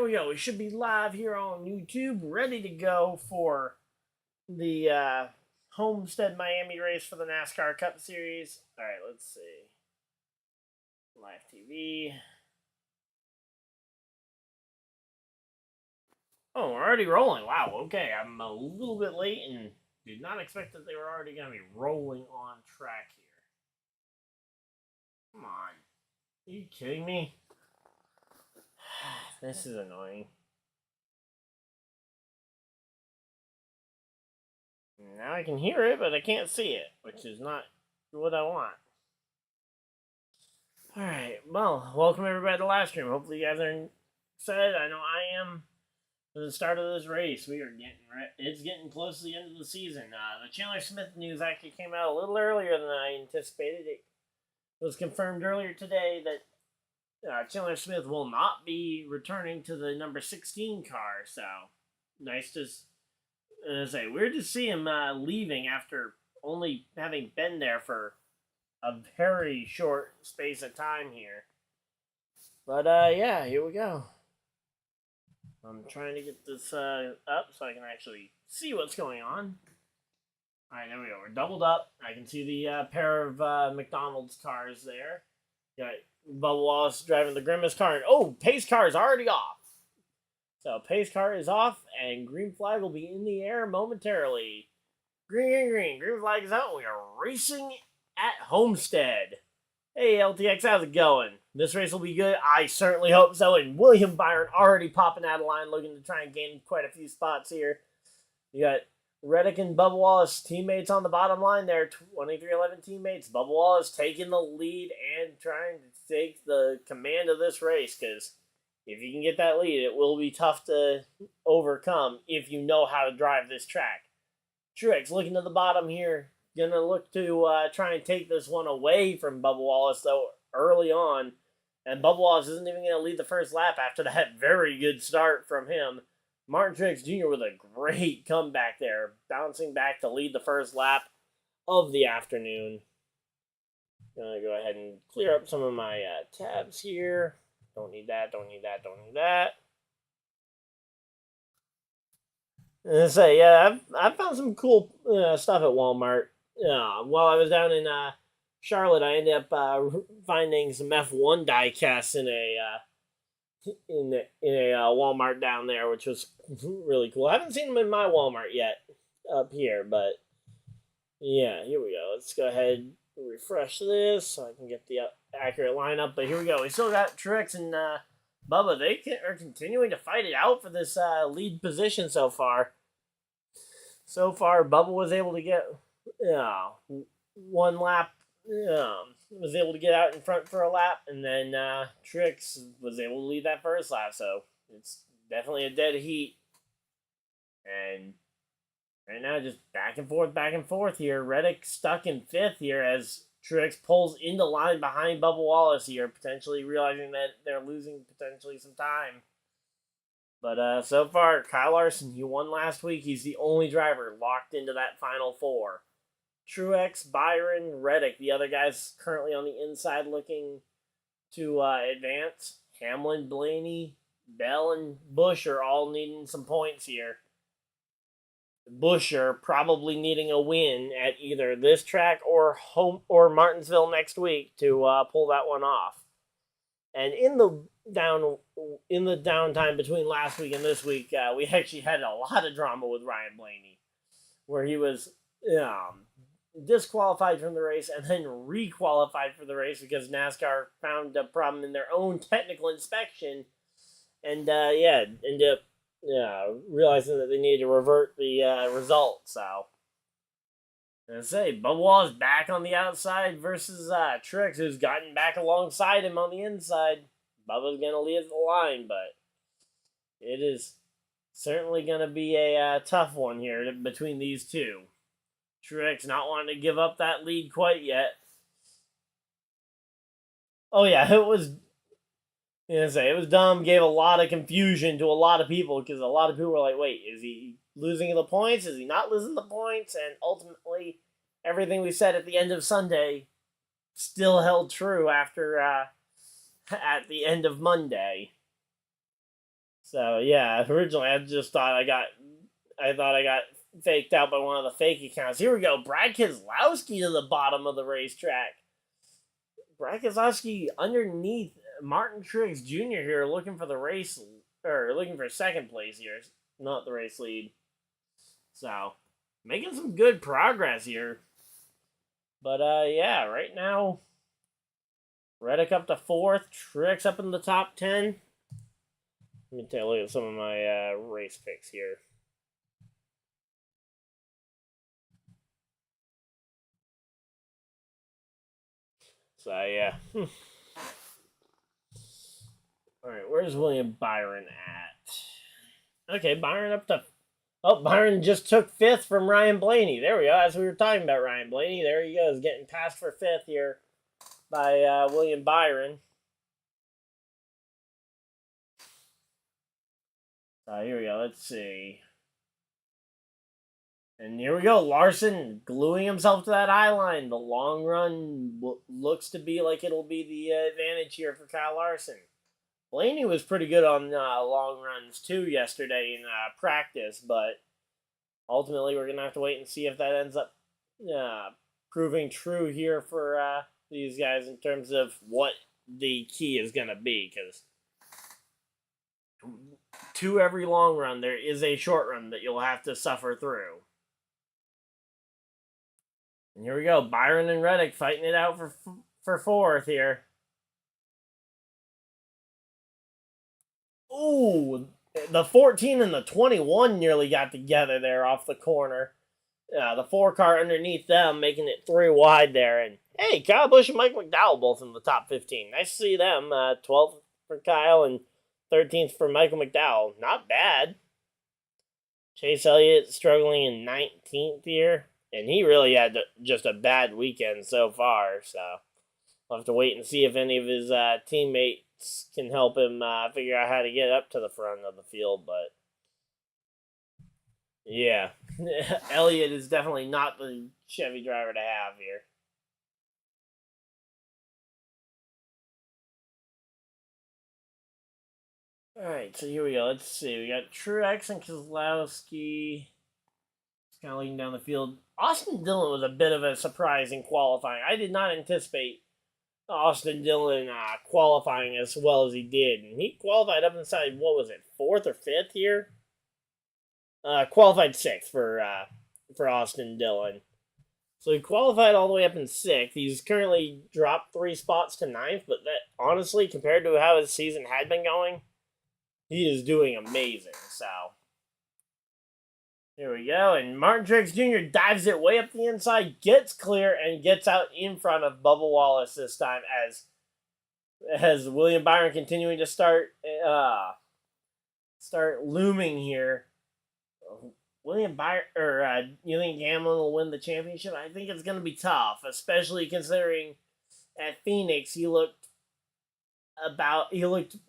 we go. We should be live here on YouTube, ready to go for the Homestead Miami race for the NASCAR Cup Series. All right, let's see. Live TV. Oh, we're already rolling. Wow, okay. I'm a little bit late and did not expect that they were already going to be rolling on track here. Come on. Are you kidding me? This is annoying. Now I can hear it, but I can't see it, which is not what I want. Alright, well, welcome everybody to LiveStream. Hopefully you guys are excited. I know I am. For the start of this race, we are it's getting close to the end of the season. The Chandler Smith news actually came out a little earlier than I anticipated. It was confirmed earlier today that Chandler Smith will not be returning to the number 16 car. So, nice to say. Weird to see him leaving after only having been there for a very short space of time here. But, yeah, here we go. I'm trying to get this up so I can actually see what's going on. Alright, there we go. We're doubled up. I can see the pair of McDonald's cars there. Got Bubba Wallace driving the Grimace car. And, oh, pace car is already off. So, pace car is off, and green flag will be in the air momentarily. Green, green, green. Green flag is out. We are racing at Homestead. Hey, LTX, how's it going? This race will be good. I certainly hope so. And William Byron already popping out of line, looking to try and gain quite a few spots here. You got Reddick and Bubba Wallace teammates on the bottom line there. 23-11 teammates. Bubba Wallace taking the lead and trying to take the command of this race. Because if you can get that lead, it will be tough to overcome if you know how to drive this track. Truex looking to the bottom here. Going to look to try and take this one away from Bubba Wallace, though, early on. And Bubba Wallace isn't even going to lead the first lap after that very good start from him. Martin Truex Jr. with a great comeback there, bouncing back to lead the first lap of the afternoon. Going to go ahead and clear up some of my tabs here. Don't need that, don't need that, don't need that. And I say, yeah, I've found some cool stuff at Walmart. While I was down in Charlotte, I ended up finding some F1 die casts in a Walmart down there, which was really cool. I haven't seen them in my Walmart yet up here, but yeah, here we go. Let's go ahead and refresh this so I can get the accurate lineup. But here we go. We still got Truex and Bubba. They are continuing to fight it out for this lead position so far. So far, Bubba was able to get one lap. Was able to get out in front for a lap, and then Truex was able to lead that first lap. So it's definitely a dead heat. And right now, just back and forth here. Reddick stuck in fifth here as Truex pulls into line behind Bubba Wallace here, potentially realizing that they're losing potentially some time. But so far, Kyle Larson, he won last week. He's the only driver locked into that final four. Truex, Byron, Reddick, the other guys currently on the inside looking to advance. Hamlin, Blaney, Bell, and Busch are all needing some points here. Busch are probably needing a win at either this track or Martinsville next week to pull that one off. And in the downtime between last week and this week, we actually had a lot of drama with Ryan Blaney, where he was disqualified from the race and then requalified for the race because NASCAR found a problem in their own technical inspection, and ended up realizing that they needed to revert the result. So, I say, Bubba Wallace back on the outside versus Truex, who's gotten back alongside him on the inside. Bubba's going to lead the line, but it is certainly going to be a tough one here between these two. Truex not wanting to give up that lead quite yet. Oh yeah, it was dumb, gave a lot of confusion to a lot of people, because a lot of people were like, wait, is he losing the points? Is he not losing the points? And ultimately, everything we said at the end of Sunday still held true after at the end of Monday. So yeah, originally I just thought I got faked out by one of the fake accounts. Here we go, Brad Keselowski to the bottom of the racetrack. Brad Keselowski underneath Martin Truex Jr. here, looking for the race, or looking for second place here, not the race lead. So making some good progress here. But yeah, right now Reddick up to 4th, Truex up in the top 10. Let me take a look at some of my race picks here. So yeah. Alright, where's William Byron at? Okay, Byron up to... Oh, Byron just took 5th from Ryan Blaney. There we go. As we were talking about Ryan Blaney, there he goes, getting passed for 5th here by William Byron. Here we go. Let's see. And here we go. Larson gluing himself to that high line. The long run looks to be like it'll be the advantage here for Kyle Larson. Blaney was pretty good on long runs too yesterday in practice, but ultimately we're going to have to wait and see if that ends up proving true here for these guys in terms of what the key is going to be, because to every long run there is a short run that you'll have to suffer through. And here we go, Byron and Reddick fighting it out for 4th here. Ooh, the 14 and the 21 nearly got together there off the corner. The 4 car underneath them, making it 3 wide there. And hey, Kyle Busch and Mike McDowell both in the top 15. Nice to see them. 12th for Kyle and 13th for Michael McDowell. Not bad. Chase Elliott struggling in 19th here. And he really had just a bad weekend so far. So we'll have to wait and see if any of his teammates can help him figure out how to get up to the front of the field. But yeah, Elliott is definitely not the Chevy driver to have here. Alright, so here we go. Let's see. We got Truex and Keselowski. It's kind of leading down the field. Austin Dillon was a bit of a surprise in qualifying. I did not anticipate Austin Dillon qualifying as well as he did. And he qualified up inside, what was it, 4th or 5th here? Qualified 6th for Austin Dillon. So he qualified all the way up in 6th. He's currently dropped 3 spots to 9th, but that honestly, compared to how his season had been going, he is doing amazing. So here we go. And Martin Truex Jr. dives it way up the inside, gets clear, and gets out in front of Bubba Wallace this time as William Byron continuing to start looming here. William Byron, or you think Hamlin will win the championship? I think it's going to be tough, especially considering at Phoenix he looked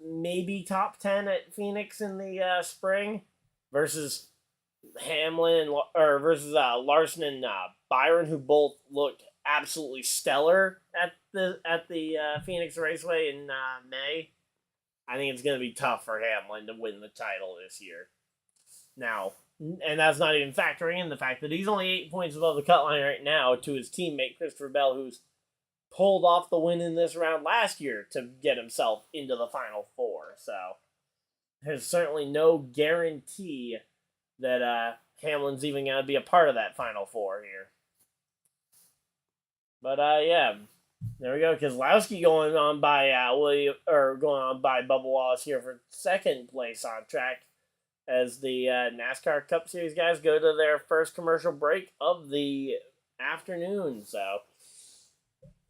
maybe top 10 at Phoenix in the spring versus Hamlin versus Larson and Byron, who both looked absolutely stellar at the Phoenix Raceway in May. I think it's going to be tough for Hamlin to win the title this year. Now, and that's not even factoring in the fact that he's only 8 points above the cut line right now to his teammate Christopher Bell, who's pulled off the win in this round last year to get himself into the Final Four. So there's certainly no guarantee that Hamlin's even going to be a part of that Final Four here. But yeah, there we go. Keselowski going on by Bubba Wallace here for 2nd place on track as the NASCAR Cup Series guys go to their first commercial break of the afternoon. So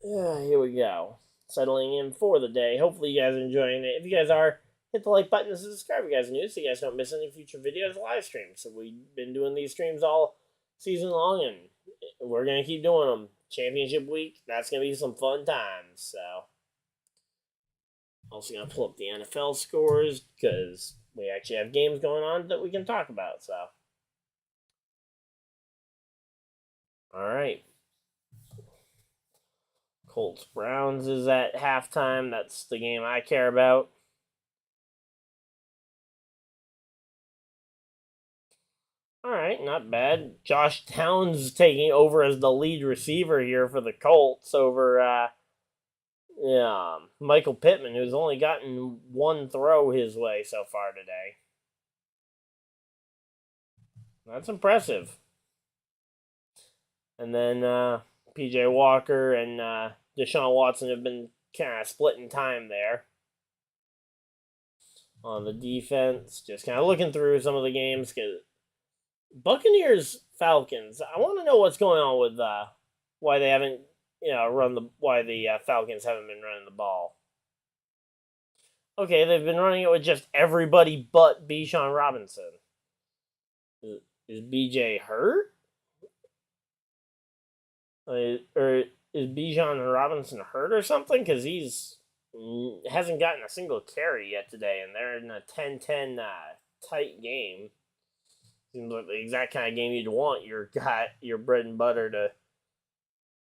yeah, here we go. Settling in for the day. Hopefully you guys are enjoying it. If you guys are, hit the like button and subscribe if you guys are new so you guys don't miss any future videos or live streams. So we've been doing these streams all season long, and we're going to keep doing them. Championship week, that's going to be some fun times. So also going to pull up the NFL scores because we actually have games going on that we can talk about. So all right. Colts Browns is at halftime. That's the game I care about. All right, not bad. Josh Towns taking over as the lead receiver here for the Colts over Michael Pittman, who's only gotten one throw his way so far today. That's impressive. And then P.J. Walker and Deshaun Watson have been kind of splitting time there. On the defense, just kind of looking through some of the games. Buccaneers, Falcons. I want to know what's going on with why they haven't, why the Falcons haven't been running the ball. Okay, they've been running it with just everybody but Bijan Robinson. Is BJ hurt? Or is Bijan Robinson hurt or something? Because hasn't gotten a single carry yet today, and they're in a 10-10 tight game. Seems like the exact kind of game you'd want your bread and butter to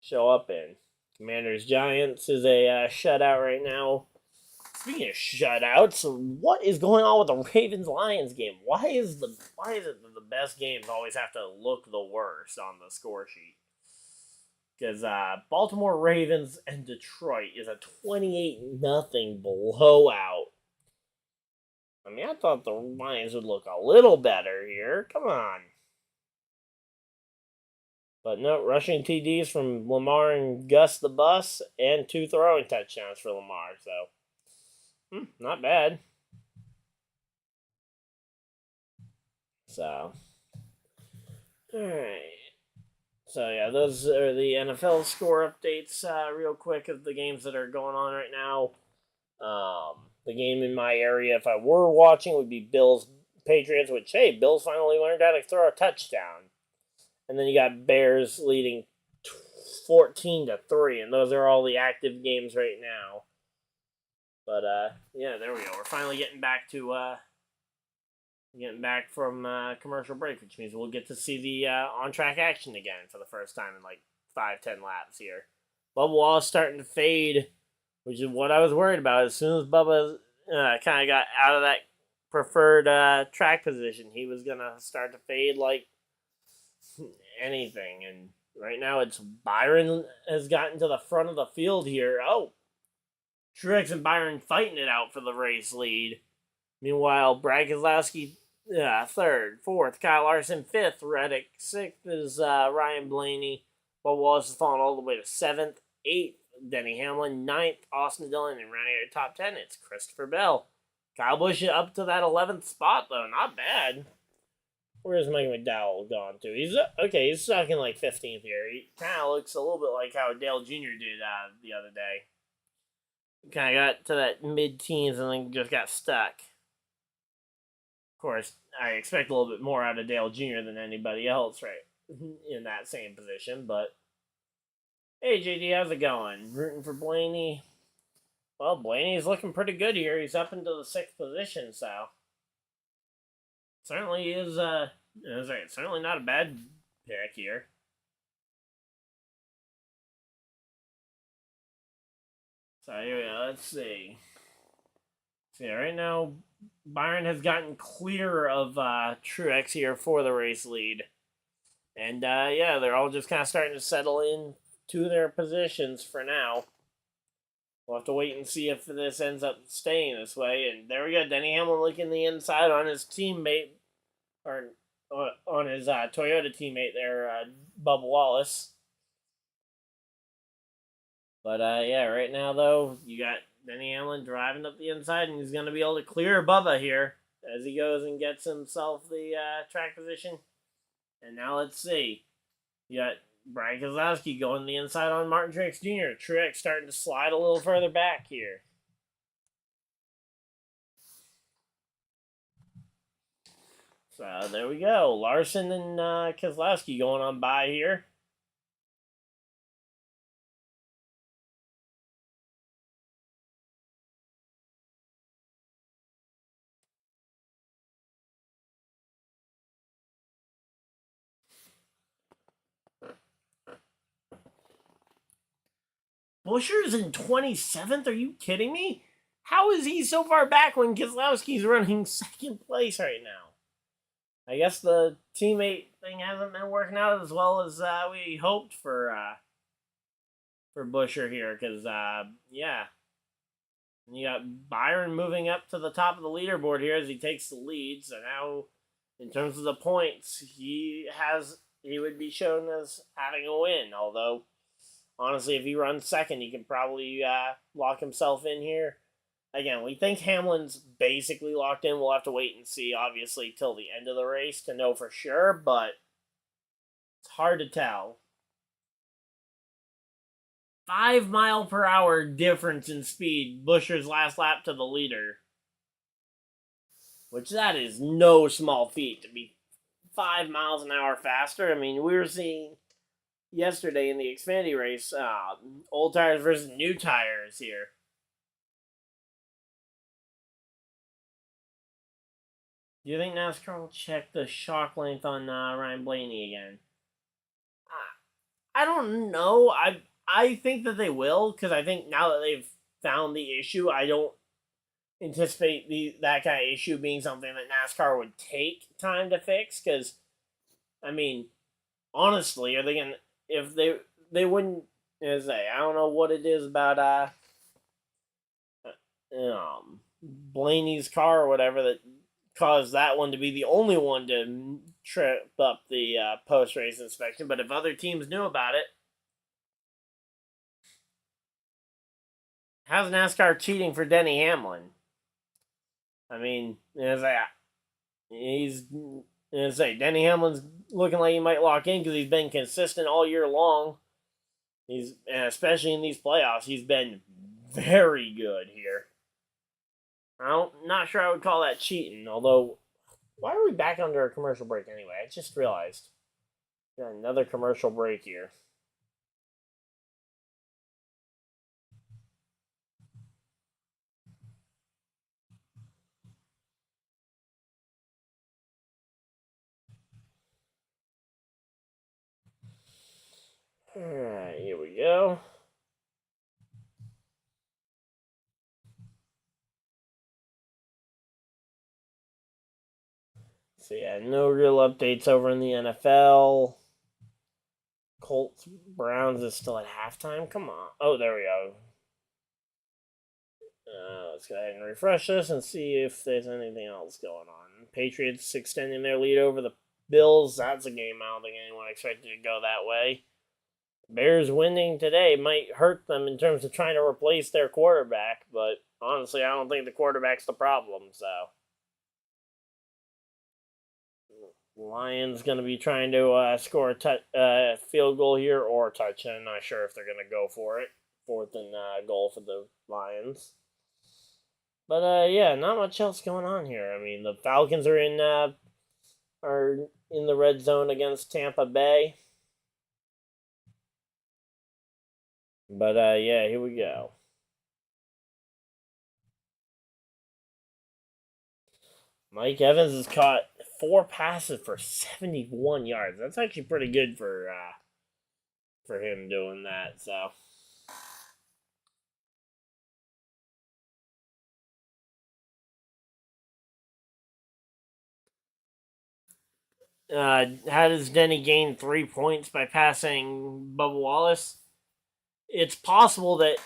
show up in. Commanders Giants is a shutout right now. Speaking of shutouts, what is going on with the Ravens Lions game? Why is it that the best games always have to look the worst on the score sheet? Because Baltimore Ravens and Detroit is a 28-0 blowout. I mean, I thought the Lions would look a little better here. Come on. But no, rushing TDs from Lamar and Gus the Bus, and 2 throwing touchdowns for Lamar. So, not bad. So, alright. So, yeah, those are the NFL score updates real quick of the games that are going on right now. The game in my area, if I were watching, would be Bills-Patriots, which, hey, Bills finally learned how to throw a touchdown. And then you got Bears leading 14-3, and those are all the active games right now. But, yeah, there we go. We're finally getting back to, from commercial break, which means we'll get to see the on-track action again for the first time in like 5-10 laps here. Bubba Wallace starting to fade, which is what I was worried about. As soon as Bubba kind of got out of that preferred track position, he was going to start to fade like anything. And right now it's Byron has gotten to the front of the field here. Oh, Truex and Byron fighting it out for the race lead. Meanwhile, Brad Keselowski, 3rd, 4th, Kyle Larson 5th, Reddick 6th is Ryan Blaney. Bubba Wallace is falling all the way to 7th, 8th, Denny Hamlin 9th, Austin Dillon, and rounding out top 10, it's Christopher Bell. Kyle Busch up to that 11th spot, though. Not bad. Where's Mike McDowell gone to? He's stuck in like 15th here. He kind of looks a little bit like how Dale Jr. did the other day. Kind of got to that mid-teens and then just got stuck. Of course, I expect a little bit more out of Dale Jr. than anybody else, right, in that same position. But, hey, JD, how's it going? Rooting for Blaney. Well, Blaney's looking pretty good here. He's up into the 6th position, so certainly is, certainly not a bad pick here. So here we go. Let's see. So yeah, right now, Byron has gotten clear of Truex here for the race lead. And yeah, they're all just kind of starting to settle in to their positions for now. We'll have to wait and see if this ends up staying this way. And there we go. Denny Hamlin looking the inside on his teammate, or on his Toyota teammate there, Bubba Wallace. But, yeah, right now, though, you got Denny Hamlin driving up the inside, and he's going to be able to clear Bubba here as he goes and gets himself the track position. And now let's see. You got Brad Keselowski going the inside on Martin Truex Jr. Truex starting to slide a little further back here. So, there we go. Larson and Keselowski going on by here. Buescher's in 27th? Are you kidding me? How is he so far back when Keselowski's running 2nd place right now? I guess the teammate thing hasn't been working out as well as we hoped for Buescher here, because yeah, you got Byron moving up to the top of the leaderboard here as he takes the lead. So now, in terms of the points, he would be shown as having a win. Although, honestly, if he runs second, he can probably lock himself in here. Again, we think Hamlin's basically locked in. We'll have to wait and see, obviously, till the end of the race to know for sure, but it's hard to tell. 5 mile per hour difference in speed, Buescher's last lap to the leader. Which that is no small feat to be 5 miles an hour faster. I mean, we were seeing yesterday in the Xfinity race, old tires versus new tires here. Do you think NASCAR will check the shock length on Ryan Blaney again? I don't know. I think that they will, because I think now that they've found the issue, I don't anticipate that kind of issue being something that NASCAR would take time to fix. Because, I mean, honestly, are they gonna, if they wouldn't say, I don't know what it is about Blaney's car or whatever that caused that one to be the only one to trip up the post-race inspection. But if other teams knew about it, how's NASCAR cheating for Denny Hamlin? I mean, Denny Hamlin's looking like he might lock in because he's been consistent all year long. Especially in these playoffs, he's been very good here. I'm not sure I would call that cheating, although, why are we back under a commercial break anyway? I just realized. Got another commercial break here. Alright, here we go. So yeah, no real updates over in the NFL. Colts Browns is still at halftime. Come on. Oh, there we go. Let's go ahead and refresh this and see if there's anything else going on. Patriots extending their lead over the Bills. That's a game I don't think anyone expected to go that way. Bears winning today might hurt them in terms of trying to replace their quarterback, but honestly, I don't think the quarterback's the problem, so. Lions going to be trying to score a field goal here or a touchdown. Not sure if they're going to go for it. 4th and goal for the Lions. But yeah, not much else going on here. I mean, the Falcons are in the red zone against Tampa Bay. But yeah, here we go. Mike Evans has caught 4 passes for 71 yards. That's actually pretty good for him doing that. So. How does Denny gain 3 points by passing Bubba Wallace? It's possible that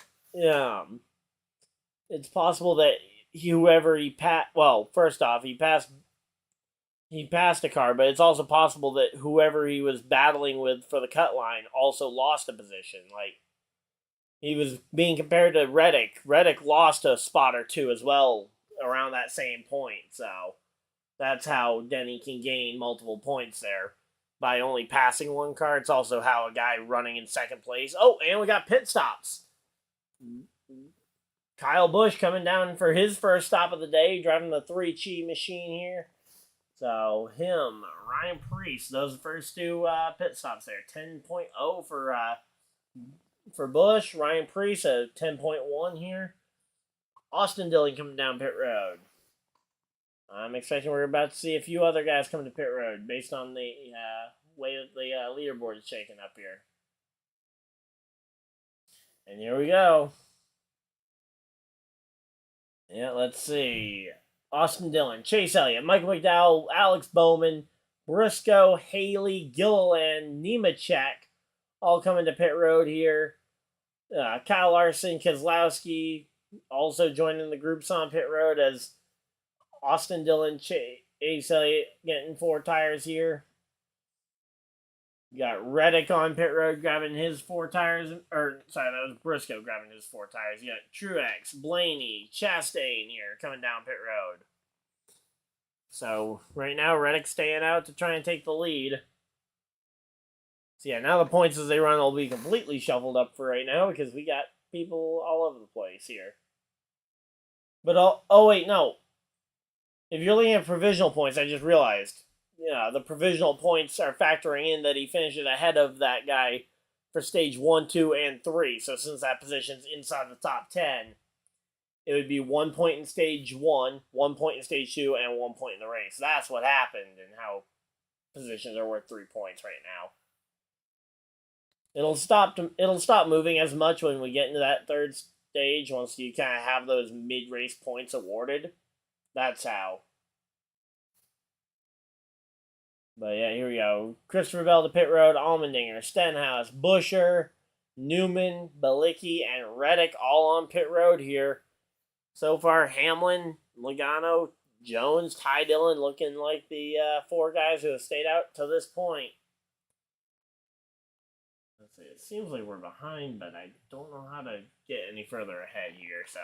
whoever he passed. Well, first off, he passed a car, but it's also possible that whoever he was battling with for the cut line also lost a position. Like, he was being compared to Reddick. Reddick lost a spot or two as well around that same point. So that's how Denny can gain multiple points there by only passing one car. It's also how a guy running in second place. Oh, and we got pit stops. Kyle Busch coming down for his first stop of the day, driving the 3-Chi machine here. So him, Ryan Preece, those first 2 pit stops there. 10.0 for Busch. Ryan Preece at 10.1 here. Austin Dillon coming down pit road. I'm expecting we're about to see a few other guys come to pit road based on the way that the leaderboard is shaking up here. And here we go. Yeah, let's see. Austin Dillon, Chase Elliott, Michael McDowell, Alex Bowman, Briscoe, Haley, Gilliland, Nemechek, all coming to pit road here. Kyle Larson, Keselowski, also joining the groups on pit road as Austin Dillon, Chase Elliott getting 4 tires here. You got Reddick on pit road grabbing his 4 tires. Or, sorry, that was Briscoe grabbing his 4 tires. You got Truex, Blaney, Chastain here coming down pit road. So, right now, Reddick's staying out to try and take the lead. So, yeah, now the points as they run will be completely shuffled up for right now because we got people all over the place here. But, oh wait, no. If you're looking at provisional points, I just realized. Yeah, the provisional points are factoring in that he finishes ahead of that guy for stage 1, 2, and 3. So since that position's inside the top 10, it would be 1 point in stage 1, 1 point in stage 2, and 1 point in the race. That's what happened and how positions are worth 3 points right now. It'll stop moving as much when we get into that third stage once you kind of have those mid-race points awarded. That's how. But yeah, here we go. Christopher Bell to pit road, Allmendinger, Stenhouse, Busher, Newman, Balicki, and Reddick all on pit road here. So far, Hamlin, Logano, Jones, Ty Dillon looking like the 4 guys who have stayed out to this point. Let's see, it seems like we're behind, but I don't know how to get any further ahead here, so.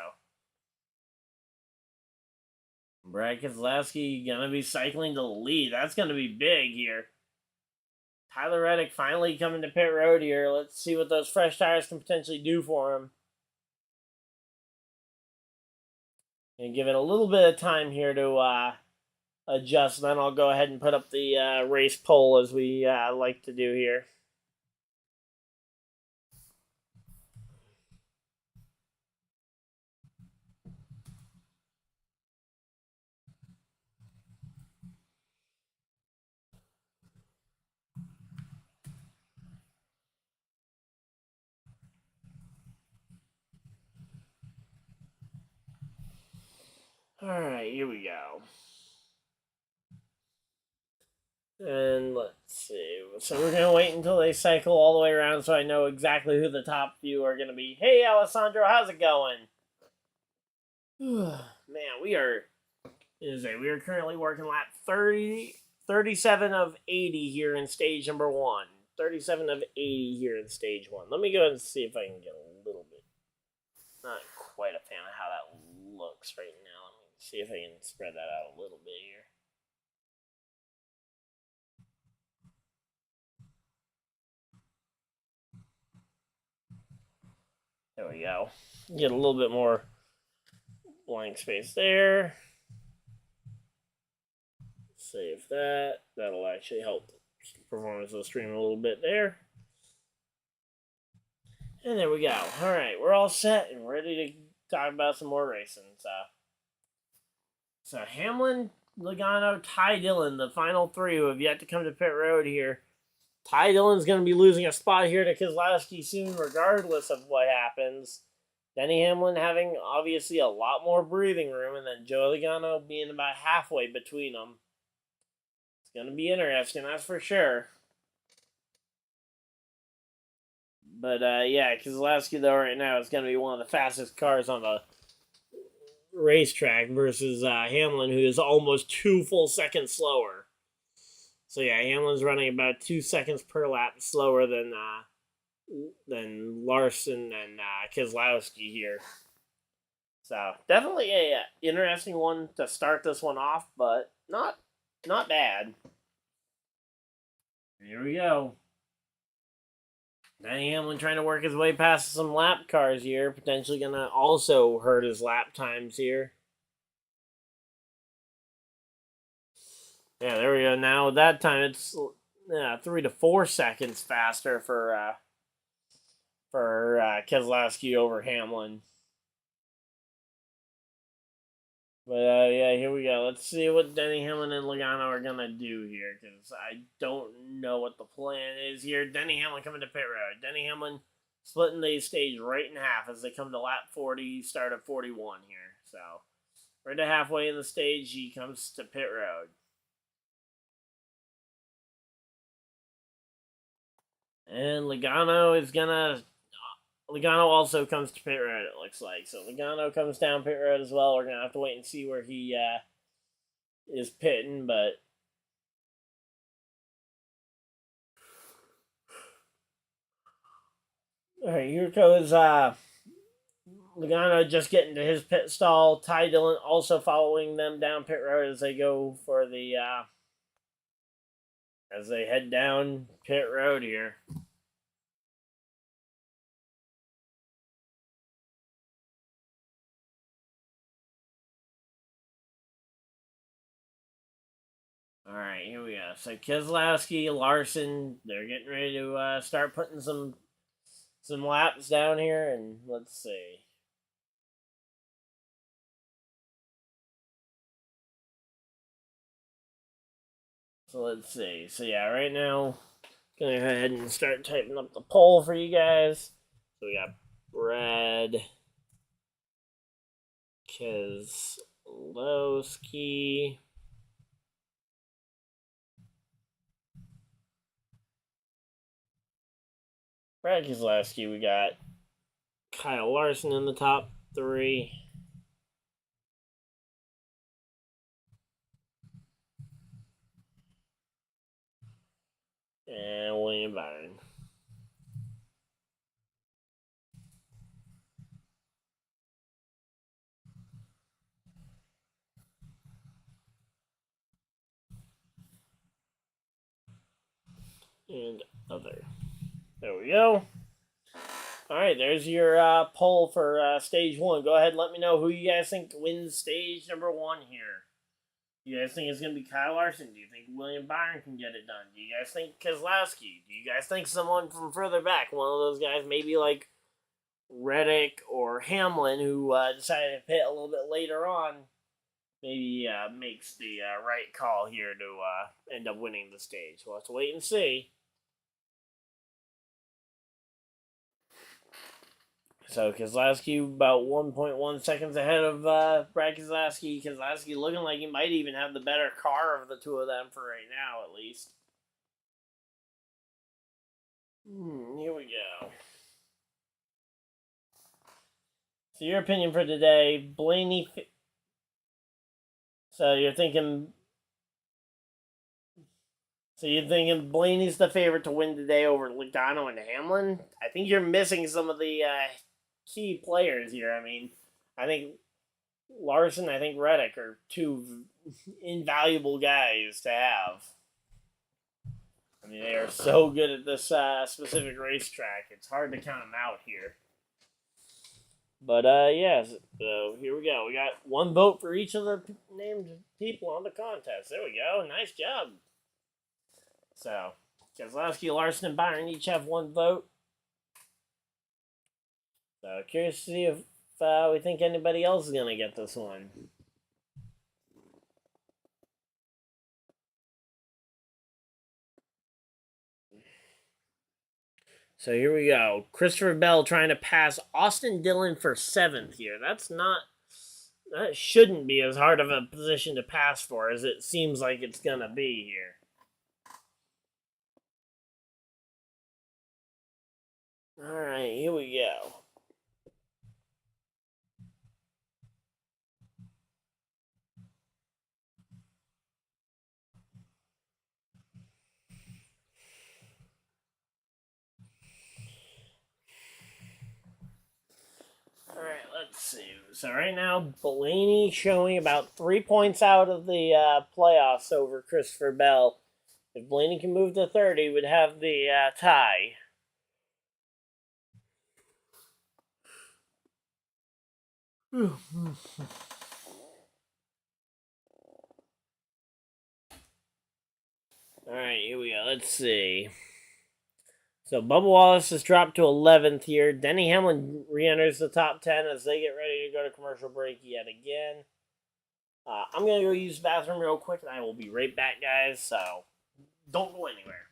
Brad Keselowski going to be cycling to the lead. That's going to be big here. Tyler Reddick finally coming to pit road here. Let's see what those fresh tires can potentially do for him. And give it a little bit of time here to adjust. Then I'll go ahead and put up the race poll as we like to do here. Alright, here we go. And let's see. So we're going to wait until they cycle all the way around so I know exactly who the top few are going to be. Hey, Alessandro, how's it going? Man, we are currently working lap 37 of 80 here in stage number 1. 37 of 80 here in stage 1. Let me go ahead and see if I can get a little bit. Not quite a fan of how that looks right now. Let me see if I can spread that out a little bit here. There we go. Get a little bit more blank space there. Save that. That'll actually help the performance of the stream a little bit there. And there we go. Alright, we're all set and ready to talk about some more racing. So Hamlin, Logano, Ty Dillon, the final 3 who have yet to come to pit road here. Ty Dillon's going to be losing a spot here to Keselowski soon, regardless of what happens. Denny Hamlin having, obviously, a lot more breathing room, and then Joey Logano being about halfway between them. It's going to be interesting, that's for sure. But, yeah, Keselowski, though, right now is going to be one of the fastest cars on the racetrack versus Hamlin, who is almost 2 full seconds slower. So yeah, Hamlin's running about 2 seconds per lap slower than Larson and Keselowski here. So definitely a interesting one to start this one off, but not bad. Here we go. Denny Hamlin trying to work his way past some lap cars here, potentially gonna also hurt his lap times here. Yeah, there we go. Now that time it's 3 to 4 seconds faster for Keselowski over Hamlin. But yeah, here we go. Let's see what Denny Hamlin and Logano are gonna do here, because I don't know what the plan is here. Denny Hamlin coming to pit road. Denny Hamlin splitting the stage right in half as they come to lap 40, start at 41 here. So right to halfway in the stage, he comes to pit road. And Logano also comes to pit road, it looks like. So Logano comes down pit road as well. We're going to have to wait and see where he is pitting, but all right, here goes Logano just getting to his pit stall. Ty Dillon also following them down pit road as they go for the as they head down pit road here. All right, here we go. So Keselowski, Larson, they're getting ready to start putting some laps down here, and let's see. So let's see. So yeah, right now, gonna go ahead and start typing up the poll for you guys. So we got Brad Keselowski. Brad Keselowski, we got Kyle Larson in the top 3. And William Byron. And other. There we go. Alright, there's your poll for stage 1. Go ahead and let me know who you guys think wins stage number 1 here. Do you guys think it's going to be Kyle Larson? Do you think William Byron can get it done? Do you guys think Keselowski? Do you guys think someone from further back, one of those guys, maybe like Reddick or Hamlin, who decided to pit a little bit later on, maybe makes the right call here to end up winning the stage? We'll have to wait and see. So Keselowski about 1.1 seconds ahead of Brad Keselowski. Keselowski looking like he might even have the better car of the two of them for right now, at least. Here we go. So your opinion for today, Blaney. So you're thinking Blaney's the favorite to win today over Logano and Hamlin? I think you're missing some of the key players here. I mean, I think Larson, I think Reddick are two invaluable guys to have. I mean, they are so good at this specific racetrack. It's hard to count them out here. But, yeah, so here we go. We got one vote for each of the named people on the contest. There we go. Nice job. So, Keselowski, Larson, and Byron each have one vote. So, curious to see if we think anybody else is going to get this one. So here we go. Christopher Bell trying to pass Austin Dillon for 7th here. That shouldn't be as hard of a position to pass for as it seems like it's going to be here. All right, here we go. All right, let's see. So right now, Blaney showing about 3 points out of the playoffs over Christopher Bell. If Blaney can move to 30, he would have the tie. Alright, here we go. Let's see. So Bubba Wallace has dropped to 11th here. Denny Hamlin re-enters the top 10 as they get ready to go to commercial break yet again. I'm going to go use the bathroom real quick, and I will be right back, guys. So don't go anywhere.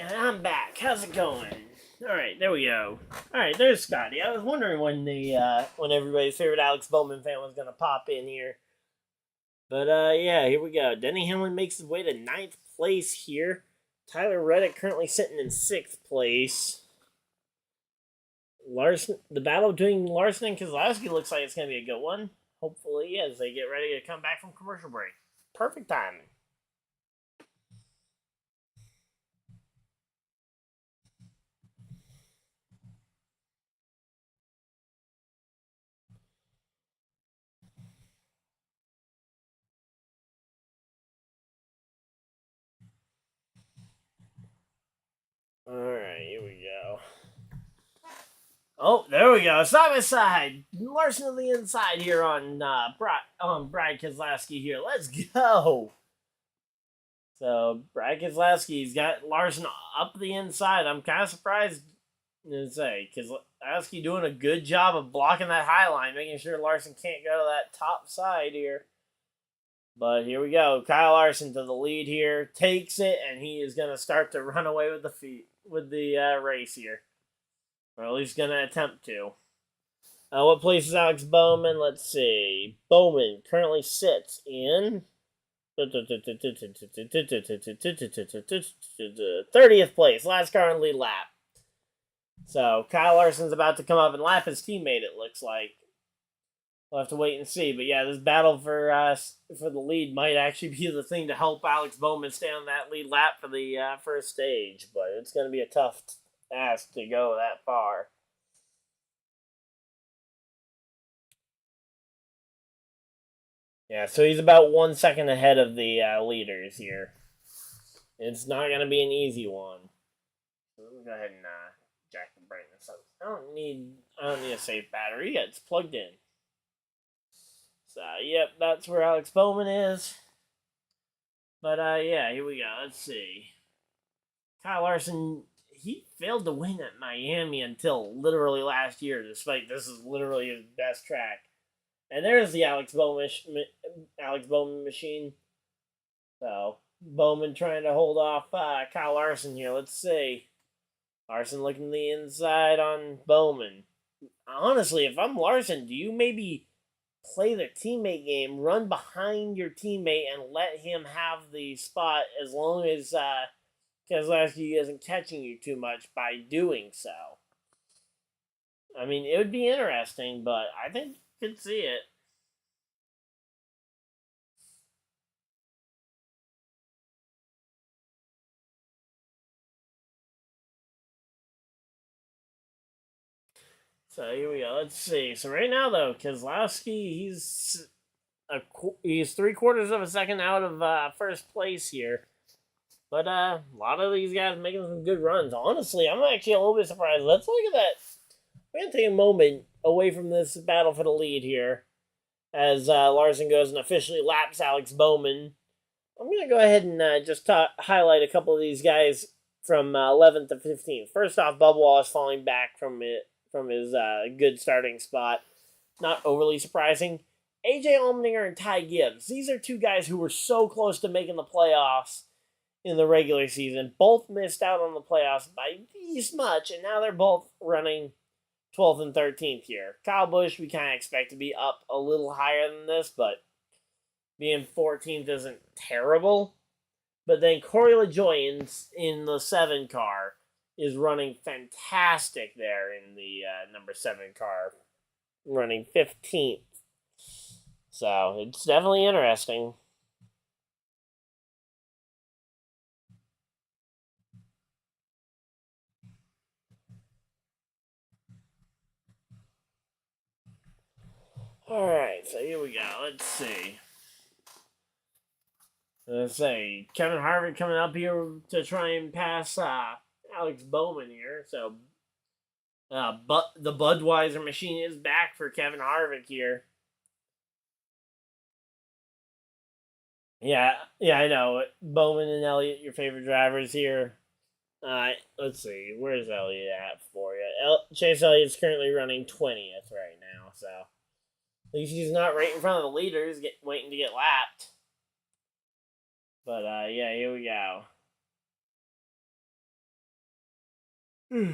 And I'm back. How's it going? Alright, there we go. Alright, there's Scotty. I was wondering when when everybody's favorite Alex Bowman fan was gonna pop in here. But yeah, here we go. Denny Hamlin makes his way to 9th place here. Tyler Reddick currently sitting in 6th place. The battle between Larson and Keselowski looks like it's gonna be a good one. Hopefully, as they get ready to come back from commercial break. Perfect timing. Alright, here we go. Oh, there we go. Side by side. Larson on the inside here on Brad Keselowski here. Let's go. So, Brad Keselowski's got Larson up the inside. I'm kind of surprised to say. Keselowski doing a good job of blocking that high line, making sure Larson can't go to that top side here. But here we go. Kyle Larson to the lead here. Takes it, and he is going to start to run away with the race here. Or at least going to attempt to. What place is Alex Bowman? Let's see. Bowman currently sits in 30th place. Last car on lead lap. So Kyle Larson's about to come up and lap his teammate, it looks like. We'll have to wait and see. But yeah, this battle for the lead might actually be the thing to help Alex Bowman stay on that lead lap for the first stage. But it's going to be a tough ask to go that far. Yeah, so he's about 1 second ahead of the leaders here. It's not going to be an easy one. So let me go ahead and jack the brightness up. I don't need a safe battery. Yeah, it's plugged in. So, yep, that's where Alex Bowman is. But, yeah, here we go. Let's see. Kyle Larson, he failed to win at Miami until literally last year, despite this is literally his best track. And there's the Alex Bowman machine. So, Bowman trying to hold off Kyle Larson here. Let's see. Larson looking to the inside on Bowman. Honestly, if I'm Larson, do you maybe play the teammate game, run behind your teammate, and let him have the spot as long as Keselowski isn't catching you too much by doing so? I mean, it would be interesting, but I think you could see it. So here we go. Let's see. So right now, though, Keselowski, he's 3/4 of a second out of first place here. But a lot of these guys making some good runs. Honestly, I'm actually a little bit surprised. Let's look at that. We're going to take a moment away from this battle for the lead here as Larson goes and officially laps Alex Bowman. I'm going to go ahead and just highlight a couple of these guys from 11th to 15th. First off, Bubba Wallace falling back from his good starting spot. Not overly surprising. AJ Allmendinger and Ty Gibbs. These are two guys who were so close to making the playoffs in the regular season. Both missed out on the playoffs by this much, and now they're both running 12th and 13th here. Kyle Busch, we kind of expect to be up a little higher than this, but being 14th isn't terrible. But then Corey LaJoie in the 7 car is running fantastic there in the number 7 car, running 15th. So it's definitely interesting. Alright, so here we go. Let's see. Let's say Kevin Harvick coming up here to try and pass Alex Bowman here. So, but the Budweiser machine is back for Kevin Harvick here. Yeah, I know. Bowman and Elliott, your favorite drivers here. Let's see. Where's Elliott at for you? Chase Elliott's currently running 20th right now, so at least he's not right in front of the leaders, waiting to get lapped. But yeah, here we go. But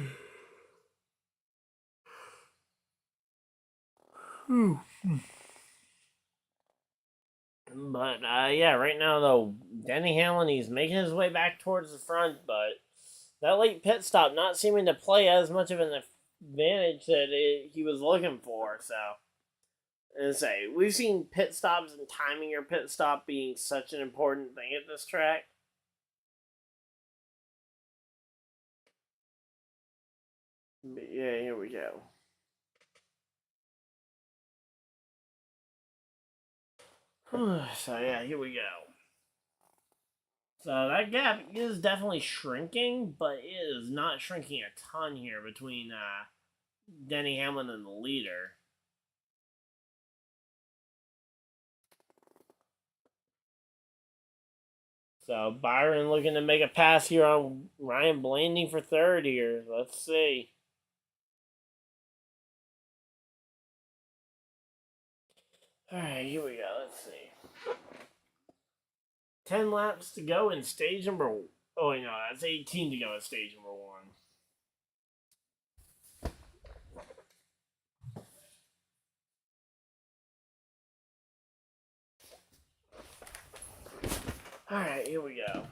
yeah, right now though, Denny Hamlin, he's making his way back towards the front, but that late pit stop not seeming to play as much of an advantage that he was looking for. So, and say we've seen pit stops and timing your pit stop being such an important thing at this track. But yeah, here we go. So yeah, here we go. So that gap is definitely shrinking, but it is not shrinking a ton here between Denny Hamlin and the leader. So Byron looking to make a pass here on Ryan Blaney for third here. Let's see. Alright, here we go. Let's see. 10 laps to go in stage number... Oh, wait, no, that's 18 to go in stage number 1. Alright, here we go.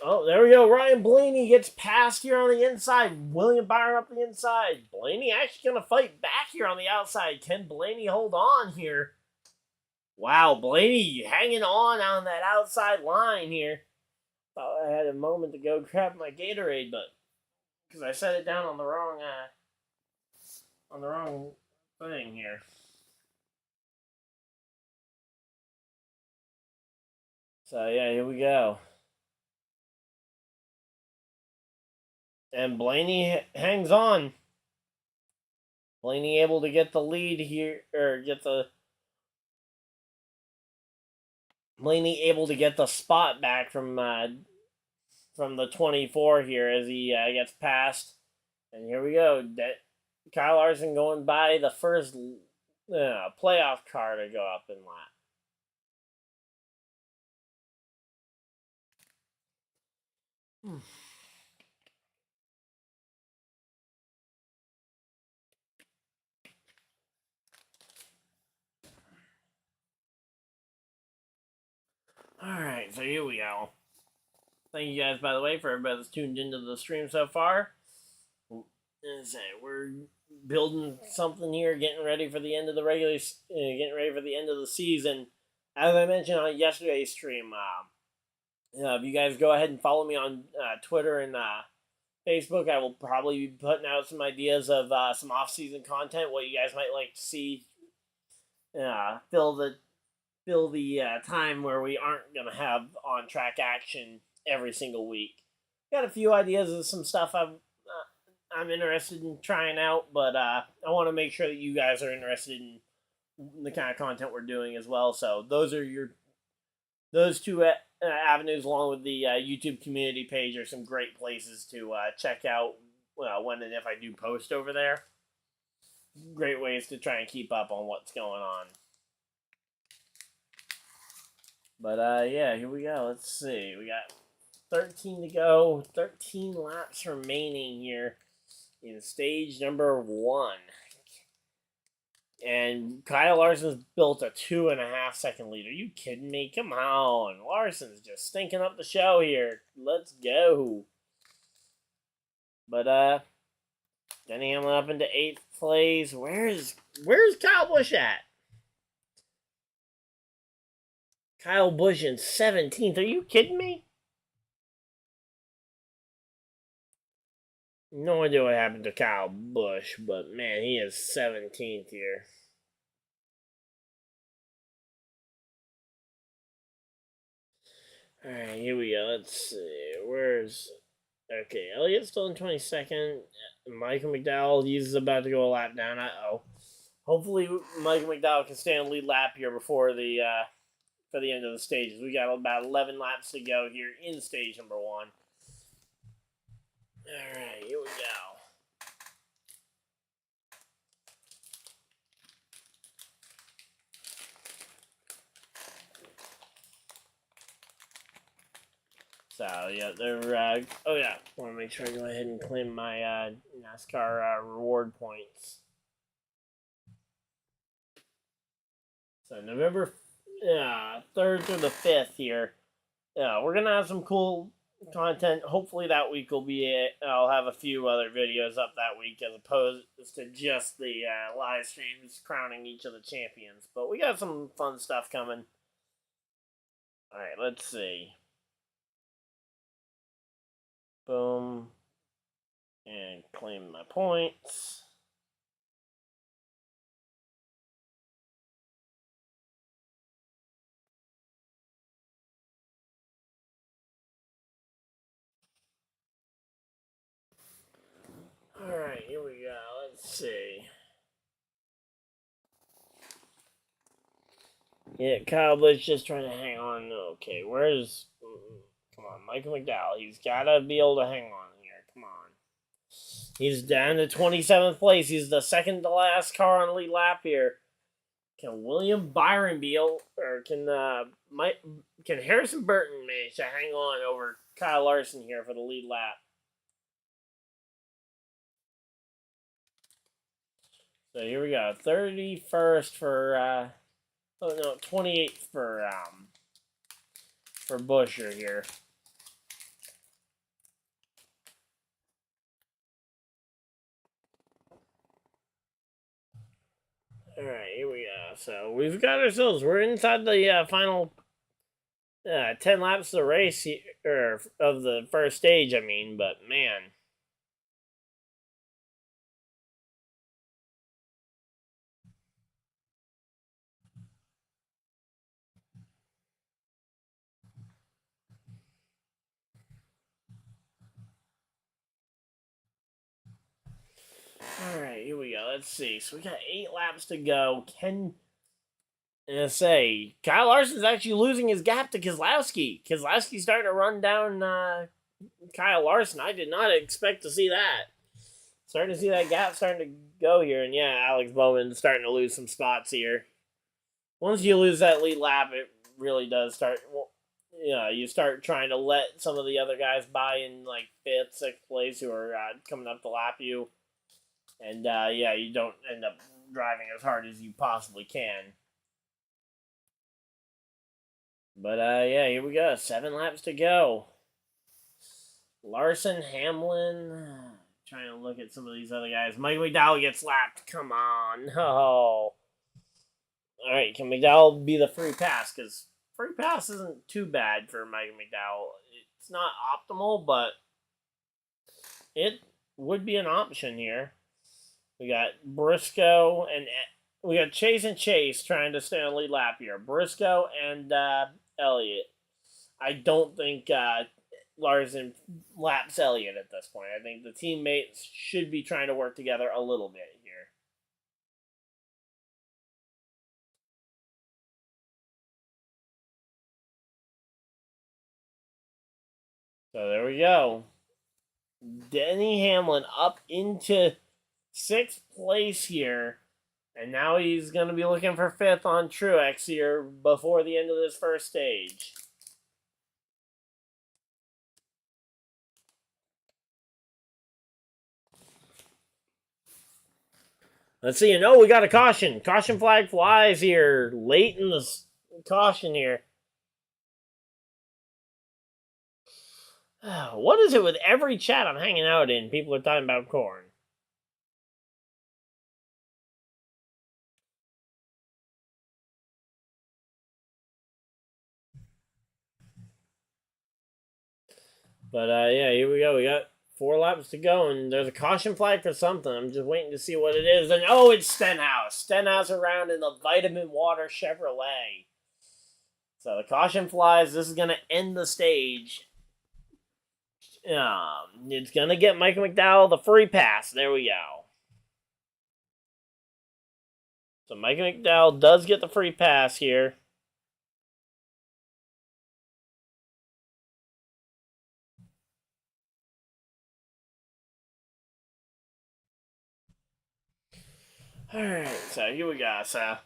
Oh, there we go. Ryan Blaney gets past here on the inside. William Byron up the inside. Blaney actually going to fight back here on the outside. Can Blaney hold on here? Wow, Blaney hanging on that outside line here. Thought I had a moment to go grab my Gatorade, but because I set it down on the wrong thing here. So yeah, here we go. And Blaney hangs on. Blaney able to get the lead here, or Blaney able to get the spot back from the 24 here as he gets past. And here we go. Kyle Larson going by the first playoff car to go up in lap. Alright, so here we go. Thank you guys, by the way, for everybody that's tuned into the stream so far. We're building something here, getting ready for the end of the getting ready for the end of the season. As I mentioned on yesterday's stream, if you guys go ahead and follow me on Twitter and Facebook, I will probably be putting out some ideas of some off-season content, what you guys might like to see. Fill the time where we aren't gonna have on-track action every single week. Got a few ideas of some stuff I'm interested in trying out, but I want to make sure that you guys are interested in the kind of content we're doing as well. So those two avenues, along with the YouTube community page, are some great places to check out when and if I do post over there. Great ways to try and keep up on what's going on. But yeah, here we go. Let's see. We got 13 to go. 13 laps remaining here in stage number 1. And Kyle Larson's built a 2.5 second lead. Are you kidding me? Come on. Larson's just stinking up the show here. Let's go. But Denny Hamlin up into 8th place. Where's Kyle Busch at? Kyle Busch in 17th. Are you kidding me? No idea what happened to Kyle Busch, but man, he is 17th here. Alright, here we go. Let's see. Okay, Elliott's still in 22nd. Michael McDowell, he's about to go a lap down. Hopefully, Michael McDowell can stay on lead lap here before for the end of the stages. We got about 11 laps to go here in stage number 1. Alright, here we go. So, yeah, they're, oh yeah, want to make sure I go ahead and claim my, NASCAR, reward points. So, November, 3rd through the 5th here. Yeah, we're going to have some cool content. Hopefully that week will be it. I'll have a few other videos up that week as opposed to just the, live streams crowning each of the champions. But we got some fun stuff coming. Alright, let's see. Boom. And claim my points. Alright, here we go. Let's see. Yeah, Kyle Busch just trying to hang on. Okay, where's... Come on, Michael McDowell. He's got to be able to hang on here. Come on. He's down to 27th place. He's the second to last car on the lead lap here. Can William Byron be able... Or can Harrison Burton manage to hang on over Kyle Larson here for the lead lap? So here we go. 31st for... 28th for Buescher here. Alright, here we go. So we've got ourselves, we're inside the final 10 laps of the race, or of the first stage, I mean, but man. Alright, here we go. Let's see. So we got 8 laps to go. Kyle Larson's actually losing his gap to Keselowski. Keselowski's starting to run down Kyle Larson. I did not expect to see that. Starting to see that gap starting to go here. And yeah, Alex Bowman's starting to lose some spots here. Once you lose that lead lap, it really does start... Well, you start trying to let some of the other guys by in like 5th, 6th place who are coming up to lap you. And, you don't end up driving as hard as you possibly can. But, here we go. 7 laps to go. Larson, Hamlin. Trying to look at some of these other guys. Mike McDowell gets lapped. Come on. No. Alright, can McDowell be the free pass? Because free pass isn't too bad for Mike McDowell. It's not optimal, but it would be an option here. We got Briscoe and we got Chase and Chase trying to stay on lead lap here. Briscoe and Elliott. I don't think Larson laps Elliott at this point. I think the teammates should be trying to work together a little bit here. So there we go. Denny Hamlin up into 6th place here. And now he's going to be looking for 5th on Truex here before the end of this first stage. Let's see. We got a caution. Caution flag flies here late in the caution here. What is it with every chat I'm hanging out in? People are talking about corn. But, here we go. We got 4 laps to go, and there's a caution flag for something. I'm just waiting to see what it is. And, it's Stenhouse. Stenhouse around in the Vitamin Water Chevrolet. So, the caution flies. This is going to end the stage. It's going to get Michael McDowell the free pass. There we go. So, Michael McDowell does get the free pass here. Alright, so here we go. So,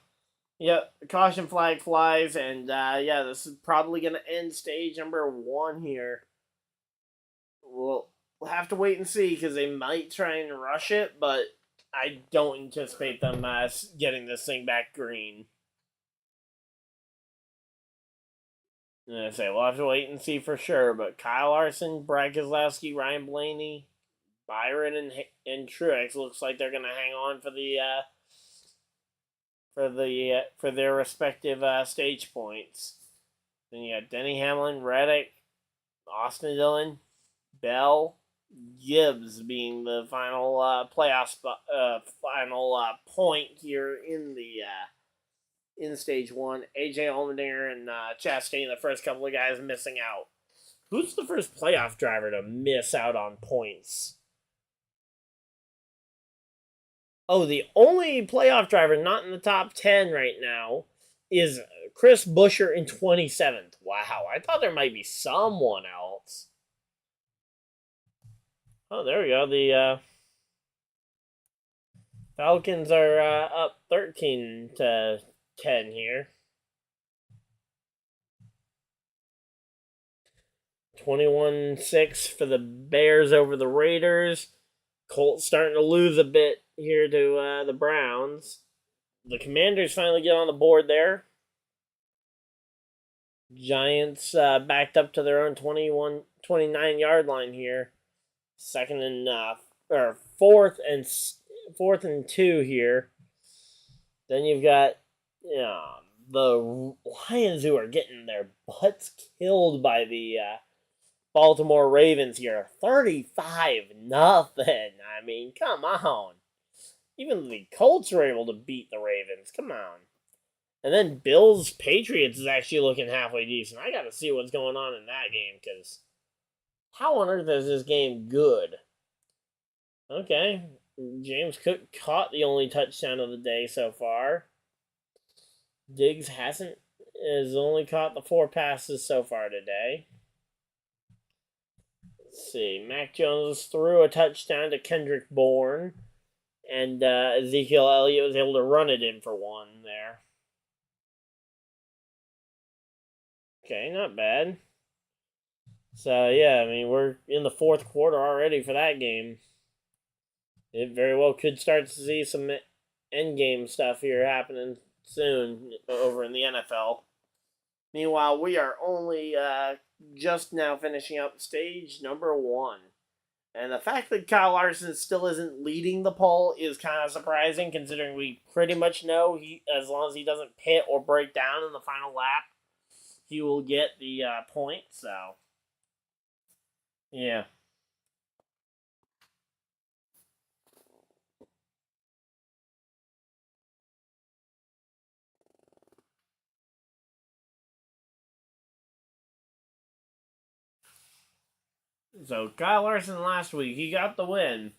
yep, the caution flag flies, and this is probably going to end stage number 1 here. have to wait and see because they might try and rush it, but I don't anticipate them getting this thing back green. And I say we'll have to wait and see for sure. But Kyle Larson, Brad Keselowski, Ryan Blaney, Byron, and Truex looks like they're gonna hang on for their respective stage points. Then you got Denny Hamlin, Reddick, Austin Dillon, Bell, Gibbs being the final playoff spot, final point here in the in stage 1. AJ Allmendinger and Chastain, the first couple of guys missing out. Who's the first playoff driver to miss out on points? Oh, the only playoff driver not in the top 10 right now is Chris Buescher in 27th. Wow, I thought there might be someone else. Oh, there we go. The Falcons are up 13 to 10 here. 21-6 for the Bears over the Raiders. Colts starting to lose a bit here to the Browns. The Commanders finally get on the board there. Giants backed up to their own 29-yard line here. Fourth and 2 here. Then you've got the Lions, who are getting their butts killed by the Baltimore Ravens here. 35-0. I mean, come on. Even the Colts were able to beat the Ravens. Come on. And then Bills Patriots is actually looking halfway decent. I got to see what's going on in that game, because how on earth is this game good? Okay. James Cook caught the only touchdown of the day so far. Diggs has only caught the 4 passes so far today. Let's see. Mac Jones threw a touchdown to Kendrick Bourne. And Ezekiel Elliott was able to run it in for 1 there. Okay, not bad. So, yeah, I mean, we're in the 4th quarter already for that game. It very well could start to see some endgame stuff here happening soon over in the NFL. Meanwhile, we are only just now finishing up stage number 1. And the fact that Kyle Larson still isn't leading the poll is kind of surprising, considering we pretty much know as long as he doesn't pit or break down in the final lap, he will get the point. So, yeah. So, Kyle Larson last week, he got the win.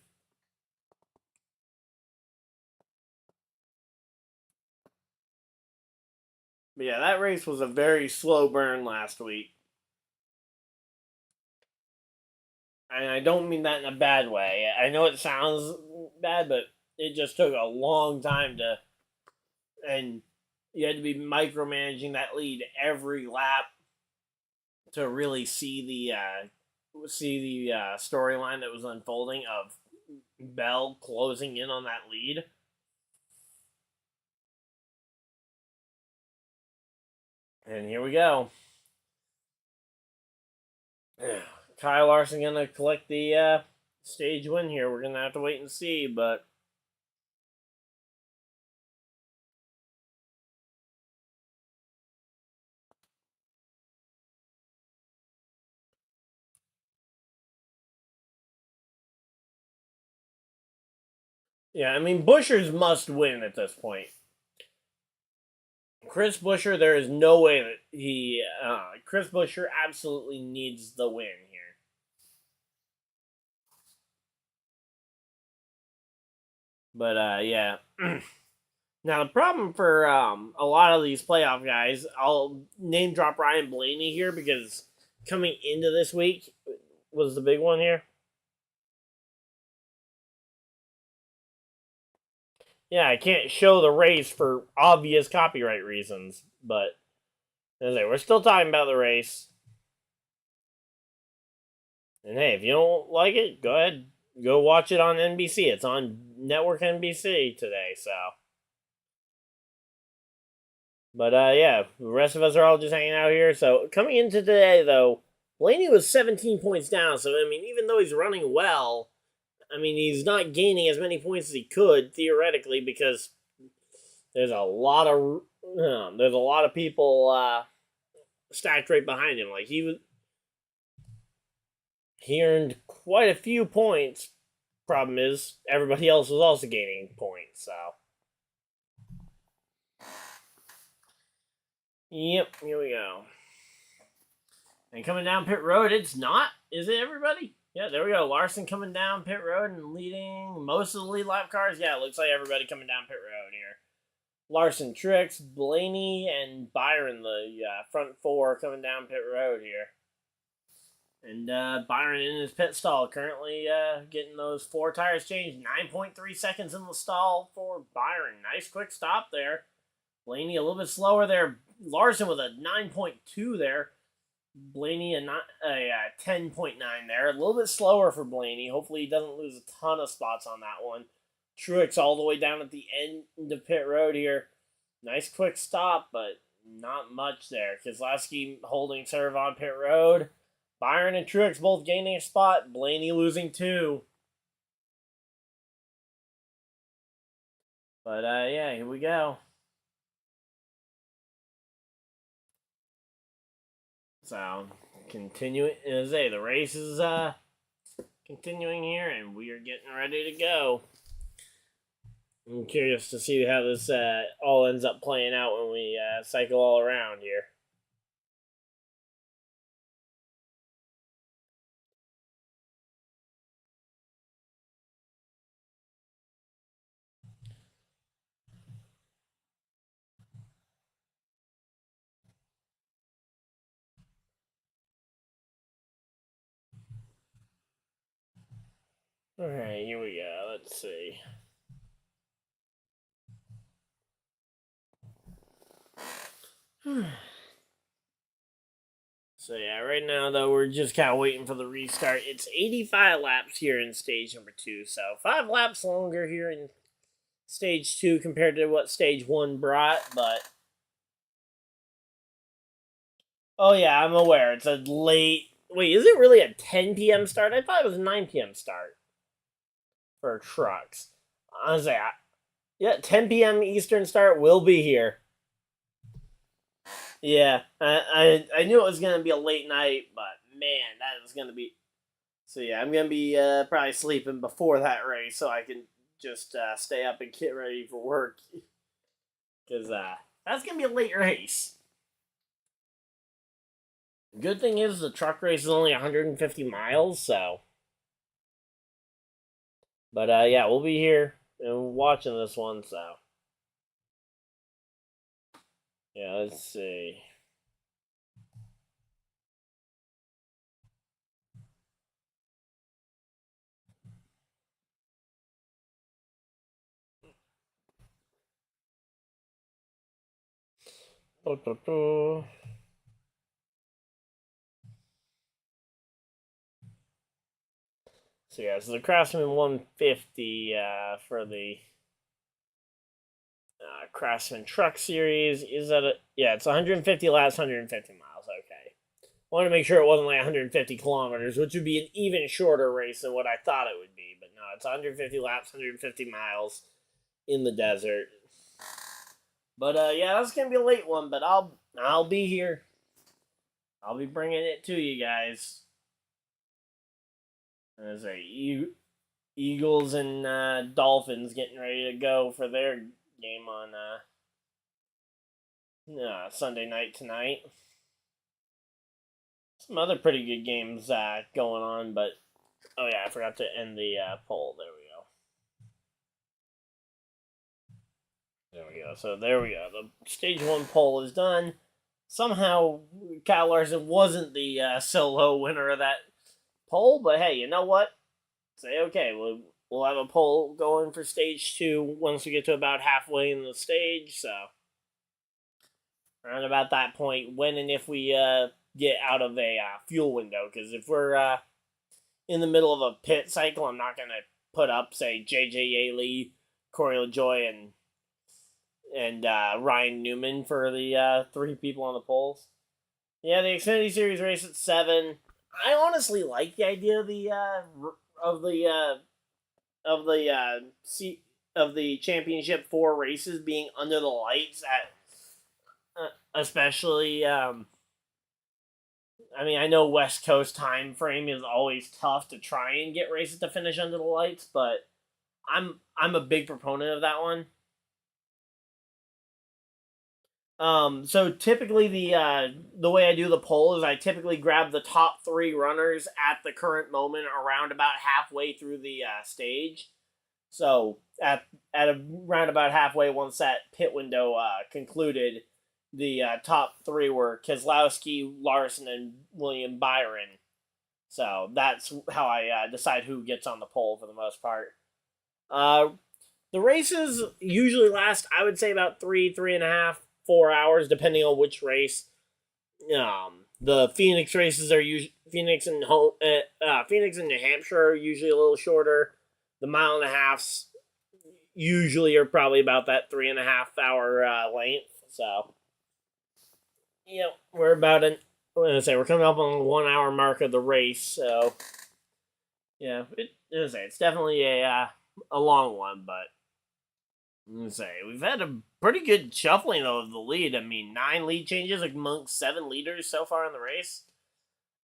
But yeah, that race was a very slow burn last week. And I don't mean that in a bad way. I know it sounds bad, but it just took a long time to... And you had to be micromanaging that lead every lap to really see the storyline that was unfolding of Bell closing in on that lead. And here we go. Kyle Larson gonna collect the stage win here. We're gonna have to wait and see, but yeah, I mean, Buescher's must win at this point. Chris Buescher, there is no way that Chris Buescher absolutely needs the win here. But, yeah. Now, the problem for a lot of these playoff guys, I'll name drop Ryan Blaney here because coming into this week was the big one here. Yeah, I can't show the race for obvious copyright reasons, but as I say, we're still talking about the race. And hey, if you don't like it, go ahead, go watch it on NBC. It's on Network NBC today, so. But yeah, the rest of us are all just hanging out here. So coming into today, though, Blaney was 17 points down. So I mean, even though he's running well, I mean, he's not gaining as many points as he could theoretically because there's a lot of people stacked right behind him. Like he earned quite a few points. Problem is, everybody else was also gaining points. So. Yep, here we go. And coming down pit road, it's not, is it, everybody? Yeah, there we go. Larson coming down pit road and leading most of the lead lap cars. Yeah, it looks like everybody coming down pit road here. Larson, Truex, Blaney, and Byron, the front four coming down pit road here. And Byron in his pit stall, currently getting those 4 tires changed. 9.3 seconds in the stall for Byron. Nice quick stop there. Blaney a little bit slower there. Larson with a 9.2 there. Blaney a 10.9 there. A little bit slower for Blaney. Hopefully he doesn't lose a ton of spots on that one. Truex all the way down at the end of pit road here. Nice quick stop, but not much there. Keselowski holding serve on pit road. Byron and Truex both gaining a spot. Blaney losing 2. But yeah, here we go. So, continuing, as I say, the race is continuing here, and we are getting ready to go. I'm curious to see how this all ends up playing out when we cycle all around here. Alright, here we go. Let's see. So yeah, right now though, we're just kind of waiting for the restart. It's 85 laps here in stage number 2, so 5 laps longer here in stage 2 compared to what stage 1 brought, but oh yeah, I'm aware. It's a late... Wait, is it really a 10 p.m. start? I thought it was a 9 p.m. start for trucks. Honestly, yeah, 10 p.m. Eastern start will be here. Yeah, I knew it was going to be a late night, but man, that is going to be... So yeah, I'm going to be probably sleeping before that race so I can just stay up and get ready for work. Because that's going to be a late race. Good thing is the truck race is only 150 miles, so... But yeah, we'll be here and watching this one, so... Yeah, let's see. So yeah, so the Craftsman 150 for the Craftsman Truck Series is that yeah, it's 150 laps, 150 miles. Okay, wanted to make sure it wasn't like 150 kilometers, which would be an even shorter race than what I thought it would be. But no, it's 150 laps, 150 miles in the desert. But yeah, that's gonna be a late one. But I'll be here. I'll be bringing it to you guys. As Eagles and Dolphins getting ready to go for their game on Sunday night tonight. Some other pretty good games going on, but oh yeah, I forgot to end the poll. There we go. There we go. So there we go. The stage 1 poll is done. Somehow Kyle Larson wasn't the solo winner of that poll, but hey, you know what? Say okay, we'll have a poll going for stage 2 once we get to about halfway in the stage. So around about that point, when and if we get out of a fuel window, because if we're in the middle of a pit cycle, I'm not going to put up, say, J.J. Lee, Corey LaJoie, and Ryan Newman for the 3 people on the poles. Yeah, the Xfinity Series race at 7. I honestly like the idea of the championship 4 races being under the lights at especially. I mean, I know West Coast time frame is always tough to try and get races to finish under the lights, but I'm a big proponent of that one. So typically the way I do the poll is I typically grab the top 3 runners at the current moment around about halfway through the stage. So at around about halfway, once that pit window concluded, the top 3 were Keselowski, Larson, and William Byron. So that's how I decide who gets on the pole for the most part. The races usually last, I would say, about 3.5, 4 hours, depending on which race. The Phoenix races are usually Phoenix and New Hampshire are usually a little shorter. The 1.5 usually are probably about that 3.5 hour length. So, we're we're coming up on the 1 hour mark of the race. So, it's definitely a long one, but we've had a pretty good shuffling of the lead. I mean, 9 lead changes among 7 leaders so far in the race.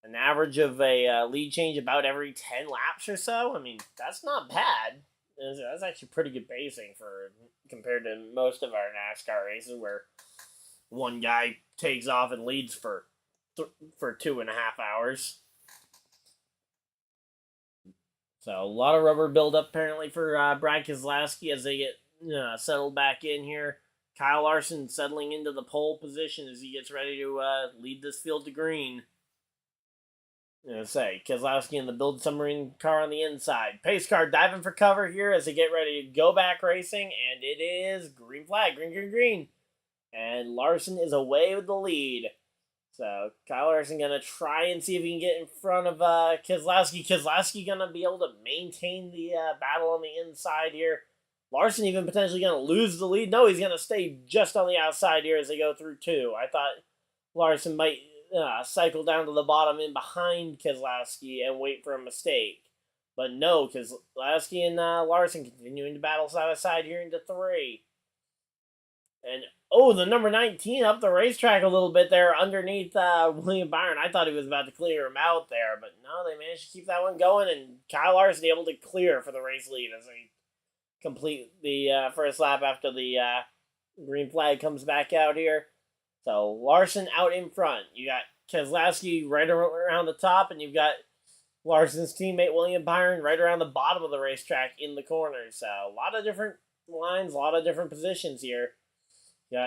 An average of a lead change about every 10 laps or so. I mean, that's not bad. That's actually pretty good pacing compared to most of our NASCAR races where one guy takes off and leads for 2.5 hours. So a lot of rubber buildup apparently for Brad Keselowski as they get settled back in here. Kyle Larson settling into the pole position as he gets ready to lead this field to green. Keselowski in the build submarine car on the inside. Pace car diving for cover here as they get ready to go back racing, and it is green flag, green. And Larson is away with the lead. So Kyle Larson going to try and see if he can get in front of Keselowski. Keselowski going to be able to maintain the battle on the inside here. Larson even potentially going to lose the lead. No, he's going to stay just on the outside here as they go through 2. I thought Larson might cycle down to the bottom in behind Keselowski and wait for a mistake. But no, Keselowski and Larson continuing to battle side by side here into 3. And the number 19 up the racetrack a little bit there underneath William Byron. I thought he was about to clear him out there, but no, they managed to keep that one going, and Kyle Larson able to clear for the race lead as they complete the first lap after the green flag comes back out here. So Larson out in front. You got Keselowski right around the top, and you've got Larson's teammate William Byron right around the bottom of the racetrack in the corners. So a lot of different lines, a lot of different positions here. You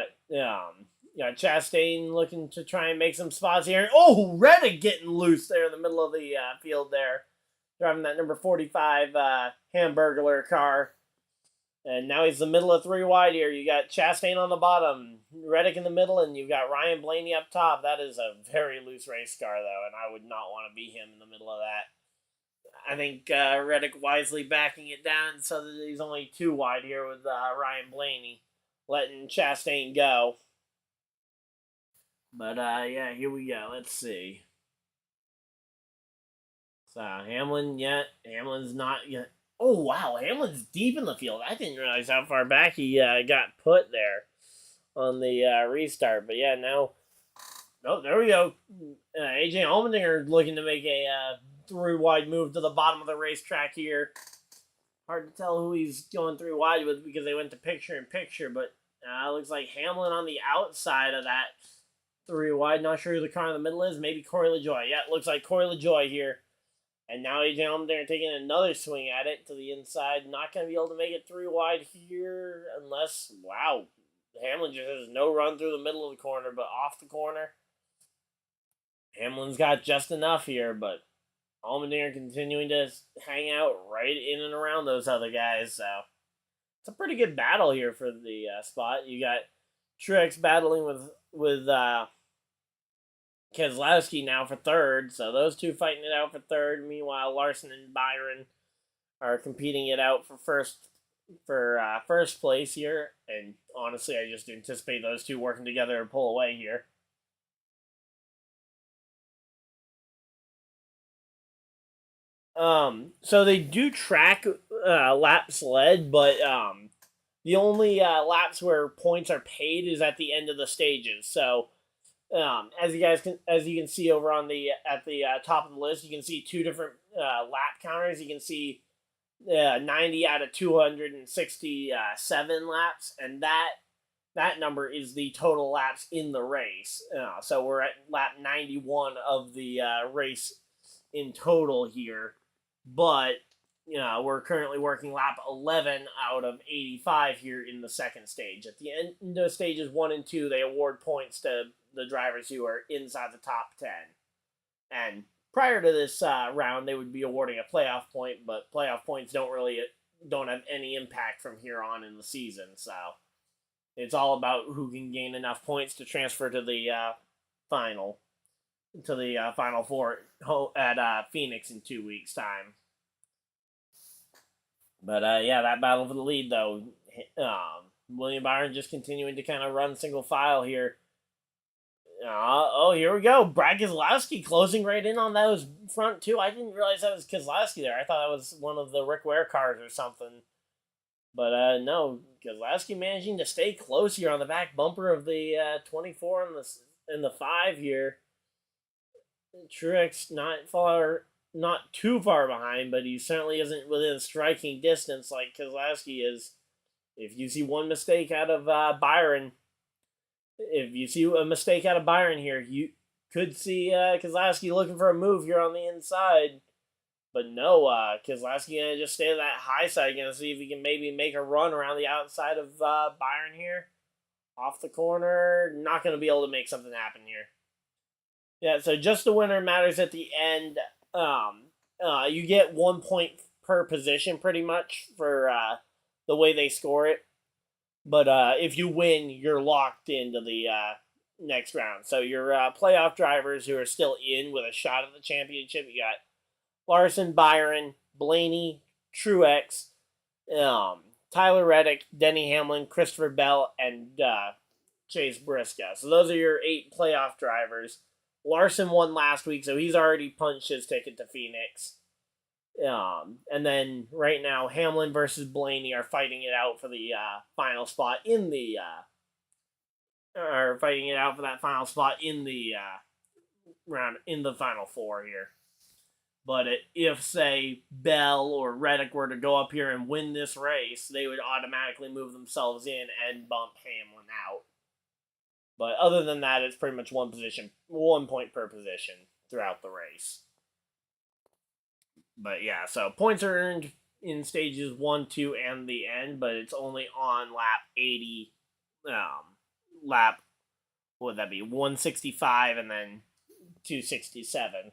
got Chastain looking to try and make some spots here. Oh, Reddick getting loose there in the middle of the field there. Driving that number 45 Hamburglar car. And now he's the middle of 3 wide here. You got Chastain on the bottom, Reddick in the middle, and you've got Ryan Blaney up top. That is a very loose race car, though, and I would not want to be him in the middle of that. I think Reddick wisely backing it down so that he's only 2 wide here with Ryan Blaney, letting Chastain go. But, here we go. Let's see. So, Hamlin's not yet. Oh, wow, Hamlin's deep in the field. I didn't realize how far back he got put there on the restart. But, yeah, now... Oh, there we go. AJ Allmendinger looking to make a 3-wide move to the bottom of the racetrack here. Hard to tell who he's going 3 wide with because they went to picture-in-picture. But it looks like Hamlin on the outside of that 3 wide. Not sure who the car in the middle is. Maybe Corey LaJoie. Yeah, it looks like Corey LaJoie here. And now AJ Allmendinger taking another swing at it to the inside. Not going to be able to make it 3 wide here unless, wow, Hamlin just has no run through the middle of the corner, but off the corner. Hamlin's got just enough here, but Allmendinger continuing to hang out right in and around those other guys. So it's a pretty good battle here for the spot. You got Truex battling with Keselowski now for third. So those two fighting it out for third. Meanwhile, Larson and Byron are competing it out for first place here. And honestly, I just anticipate those two working together to pull away here. So they do track laps led, but the only laps where points are paid is at the end of the stages. So as you can see over on the top of the list, you can see two different lap counters. You can see 90 out of 267 laps, and that number is the total laps in the race. So we're at lap 91 of the race in total here, but we're currently working lap 11 out of 85 here in the second stage. At the end of stages 1 and 2, they award points to the drivers who are inside the top 10. And prior to this round, they would be awarding a playoff point, but playoff points don't have any impact from here on in the season. So it's all about who can gain enough points to transfer to the final four at Phoenix in 2 weeks' time. But that battle for the lead though, William Byron just continuing to kind of run single file here. Here we go. Brad Keselowski closing right in on those front two. I didn't realize that was Keselowski there. I thought that was one of the Rick Ware cars or something. But no, Keselowski managing to stay close here on the back bumper of the 24 and the 5 here. Truex not too far behind, but he certainly isn't within striking distance like Keselowski is. If you see one mistake out of Byron, here, you could see Keselowski looking for a move here on the inside. But no, Keselowski going to just stay to that high side. Going to see if he can maybe make a run around the outside of Byron here. Off the corner. Not going to be able to make something happen here. Yeah, so just the winner matters at the end. You get 1 point per position pretty much for the way they score it. But if you win, you're locked into the next round. So your playoff drivers who are still in with a shot at the championship, you got Larson, Byron, Blaney, Truex, Tyler Reddick, Denny Hamlin, Christopher Bell, and Chase Briscoe. So those are your 8 playoff drivers. Larson won last week, so he's already punched his ticket to Phoenix. And then right now, Hamlin versus Blaney are fighting it out for the final spot in the round in the final 4 here. But if say Bell or Reddick were to go up here and win this race, they would automatically move themselves in and bump Hamlin out. But other than that, it's pretty much 1 point per position throughout the race. But yeah, so points are earned in stages 1, 2, and the end, but it's only on lap 80, what would that be, 165 and then 267.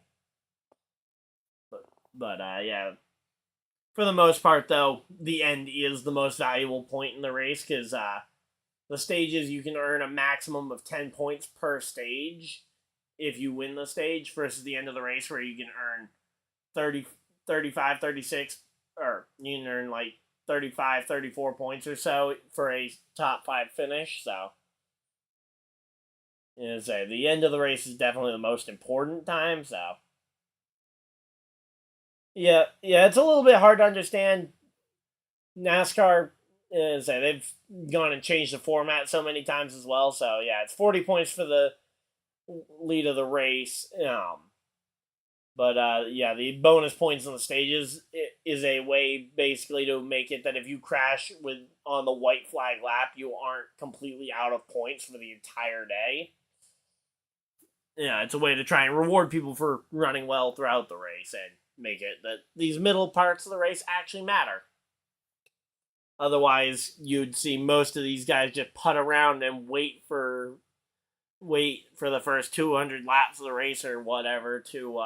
But yeah, for the most part, though, the end is the most valuable point in the race, because the stages, you can earn a maximum of 10 points per stage if you win the stage, versus the end of the race where you can earn 30, 35, 36, or you can earn like 35, 34 points or so for a top 5 finish. So, the end of the race is definitely the most important time. So, yeah, it's a little bit hard to understand. NASCAR, they've gone and changed the format so many times as well. So, yeah, it's 40 points for the lead of the race. But the bonus points on the stages is a way basically to make it that if you crash on the white flag lap, you aren't completely out of points for the entire day. Yeah, it's a way to try and reward people for running well throughout the race and make it that these middle parts of the race actually matter. Otherwise, you'd see most of these guys just putt around and wait for the first 200 laps of the race or whatever to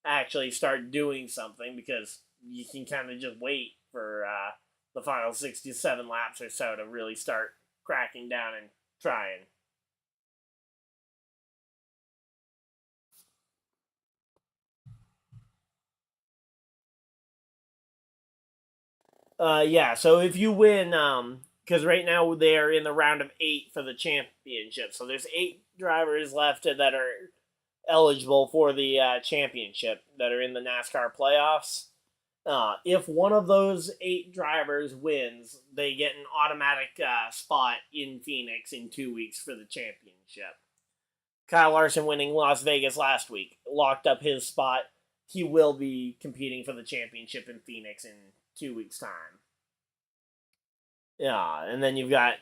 actually start doing something, because you can kind of just wait for the final 67 laps or so to really start cracking down and trying. Yeah, so if you win, because right now they are in the round of 8 for the championship. So there's 8 drivers left that are eligible for the championship that are in the NASCAR playoffs. If one of those 8 drivers wins, they get an automatic spot in Phoenix in 2 weeks for the championship. Kyle Larson winning Las Vegas last week locked up his spot. He will be competing for the championship in Phoenix in 2 weeks' time. Yeah, and then you've got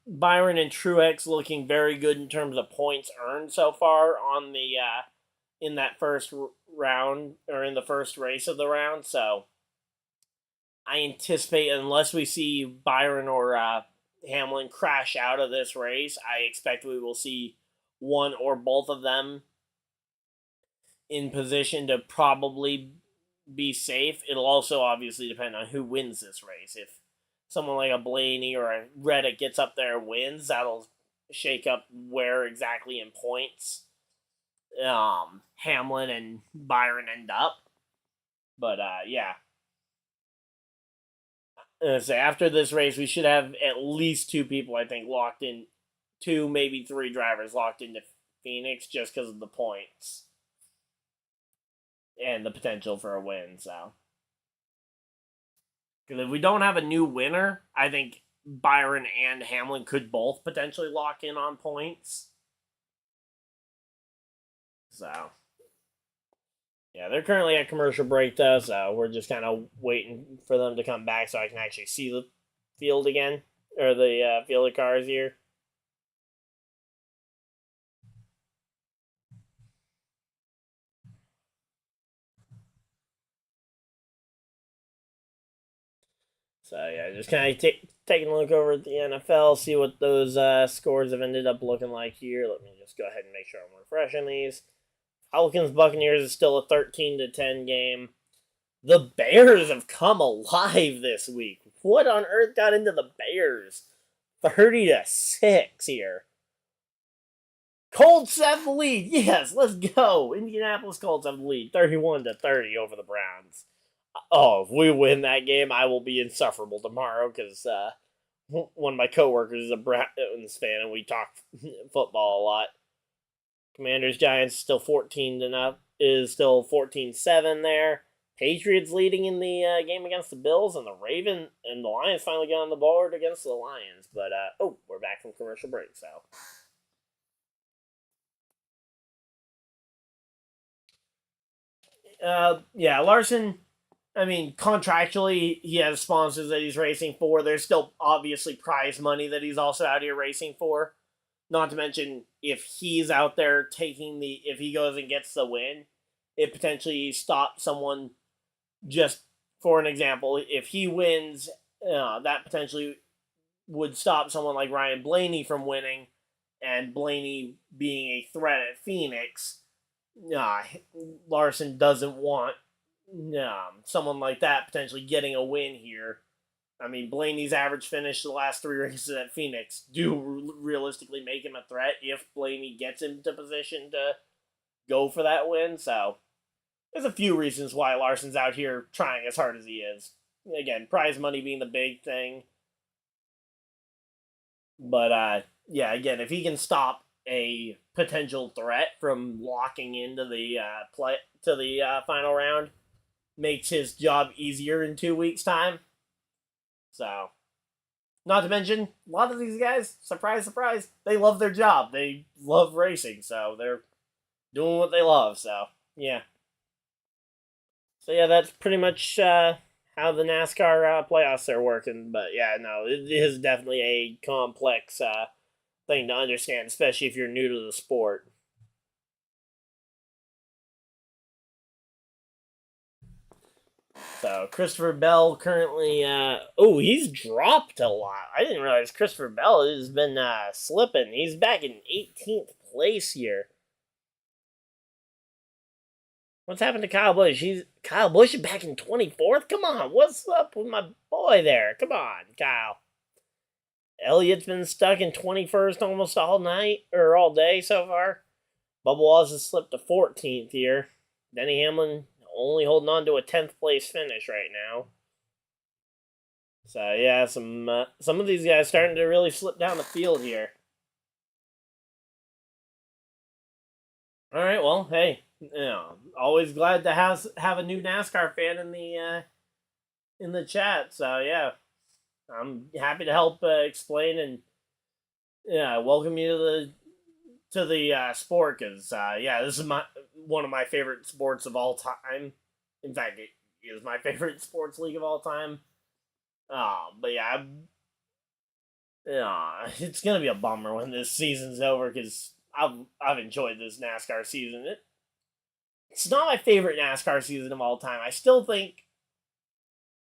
Byron and Truex looking very good in terms of points earned so far on the in that first round or in the first race of the round. So I anticipate, unless we see Byron or Hamlin crash out of this race, I expect we will see one or both of them in position to probably be safe. It'll also obviously depend on who wins this race. If someone like a Blaney or a Reddick gets up there and wins, that'll shake up where exactly in points Hamlin and Byron end up. But yeah. So after this race, we should have at least 2 people, I think, locked in. 2, maybe 3 drivers locked into Phoenix just because of the points and the potential for a win. So, because if we don't have a new winner, I think Byron and Hamlin could both potentially lock in on points. So, yeah, they're currently at commercial break though, so we're just kind of waiting for them to come back so I can actually see the field again, or the field of cars here. So yeah, just kind of taking a look over at the NFL, see what those scores have ended up looking like here. Let me just go ahead and make sure I'm refreshing these. Falcons Buccaneers is still a 13-10 game. The Bears have come alive this week. What on earth got into the Bears? 30-6 here. Colts have the lead. Yes, let's go. Indianapolis Colts have the lead. 31-30 over the Browns. Oh, if we win that game, I will be insufferable tomorrow because one of my coworkers is a Browns fan and we talk football a lot. Commanders Giants still 14-0 is still 14-7 there. Patriots leading in the game against the Bills, and the Lions finally got on the board against the Lions. But we're back from commercial break, so. Yeah, Larson, I mean, contractually, he has sponsors that he's racing for. There's still obviously prize money that he's also out here racing for. Not to mention, if he's out there if he goes and gets the win, it potentially stops someone. Just for an example, if he wins, that potentially would stop someone like Ryan Blaney from winning, and Blaney being a threat at Phoenix. Larson doesn't want someone like that potentially getting a win here. I mean, Blaney's average finish the last 3 races at Phoenix do realistically make him a threat if Blaney gets into position to go for that win. So, there's a few reasons why Larson's out here trying as hard as he is. Again, prize money being the big thing. But, yeah, again, if he can stop a potential threat from locking into the final round, makes his job easier in 2 weeks' time. So, not to mention, a lot of these guys, surprise, surprise, they love their job. They love racing, so they're doing what they love. So, yeah. So, yeah, that's pretty much how the NASCAR playoffs are working. But, yeah, no, it is definitely a complex thing to understand, especially if you're new to the sport. So, Christopher Bell currently, he's dropped a lot. I didn't realize Christopher Bell has been slipping. He's back in 18th place here. What's happened to Kyle Busch? Kyle Busch is back in 24th? Come on, what's up with my boy there? Come on, Kyle. Elliott's been stuck in 21st almost all night, or all day so far. Bubba Wallace has slipped to 14th here. Denny Hamlin only holding on to a 10th place finish right now. So yeah, some of these guys starting to really slip down the field here. All right, well, hey, always glad to have a new NASCAR fan in the chat. So yeah, I'm happy to help explain and welcome you to the sport, because yeah, this is one of my favorite sports of all time. In fact, it is my favorite sports league of all time. But yeah, it's gonna be a bummer when this season's over, because I've enjoyed this NASCAR season. It's not my favorite NASCAR season of all time. I still think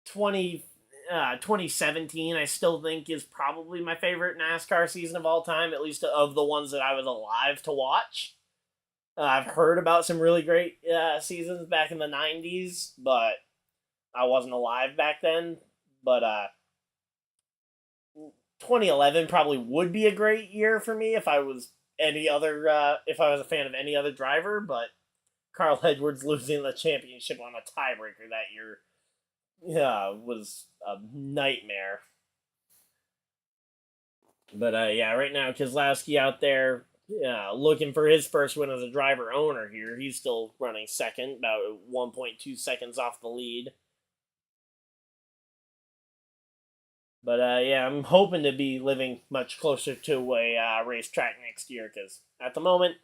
2017, I still think, is probably my favorite NASCAR season of all time, at least of the ones that I was alive to watch. I've heard about some really great seasons back in the 90s, but I wasn't alive back then. But 2011 probably would be a great year for me if I was if I was a fan of any other driver, but Carl Edwards losing the championship on a tiebreaker that year was a nightmare. But yeah, right now Keselowski out there looking for his first win as a driver owner here. He's still running second, about 1.2 seconds off the lead. But yeah, I'm hoping to be living much closer to a racetrack next year, because at the moment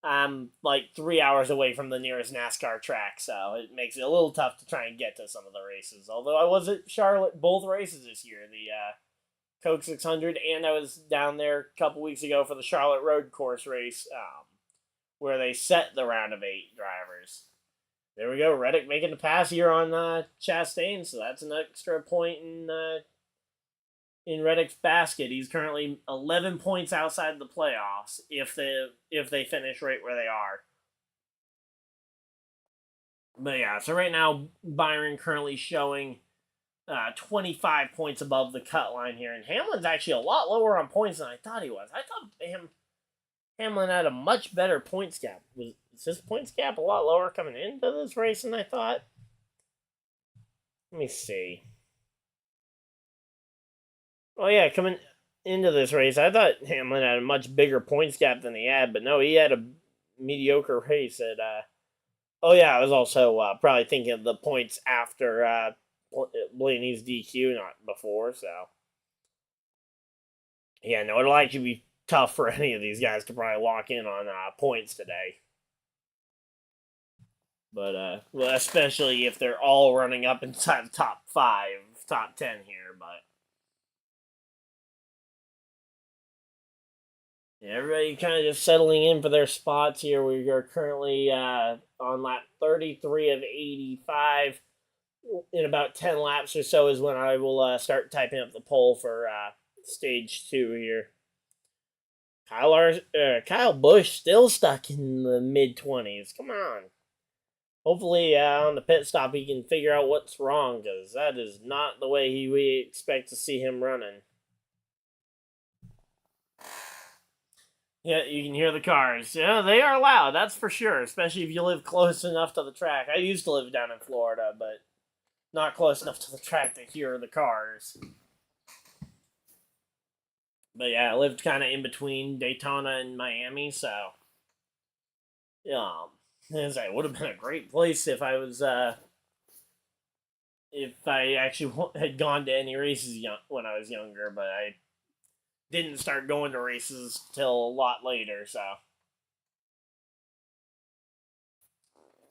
I'm like 3 hours away from the nearest NASCAR track, so it makes it a little tough to try and get to some of the races. Although I was at Charlotte both races this year, the Coke 600, and I was down there a couple weeks ago for the Charlotte Road Course race, where they set the round of 8 drivers. There we go, Reddick making the pass here on Chastain, so that's an extra point in Reddick's basket. He's currently 11 points outside the playoffs if they finish right where they are. But yeah, so right now Byron currently showing 25 points above the cut line here, and Hamlin's actually a lot lower on points than I thought he was. I thought Hamlin had a much better points gap. Was his points gap a lot lower coming into this race than I thought? Let me see. Oh yeah, coming into this race, I thought Hamlin had a much bigger points gap than he had, but no, he had a mediocre race at oh yeah, I was also probably thinking of the points after Blaney's DQ, not before, so yeah, no, it'll actually be tough for any of these guys to probably lock in on points today. But well, especially if they're all running up inside the top 5, top 10 here, but yeah, everybody kind of just settling in for their spots here. We are currently on lap 33 of 85. In about 10 laps or so is when I will start typing up the poll for stage 2 here. Kyle Busch still stuck in the mid-20s. Come on. Hopefully on the pit stop he can figure out what's wrong, because that is not the way we expect to see him running. Yeah, you can hear the cars. Yeah, they are loud, that's for sure, especially if you live close enough to the track. I used to live down in Florida, but not close enough to the track to hear the cars. But yeah, I lived kind of in between Daytona and Miami, so it would have been a great place if I was if I actually had gone to any races when I was younger, but I didn't start going to races till a lot later, so.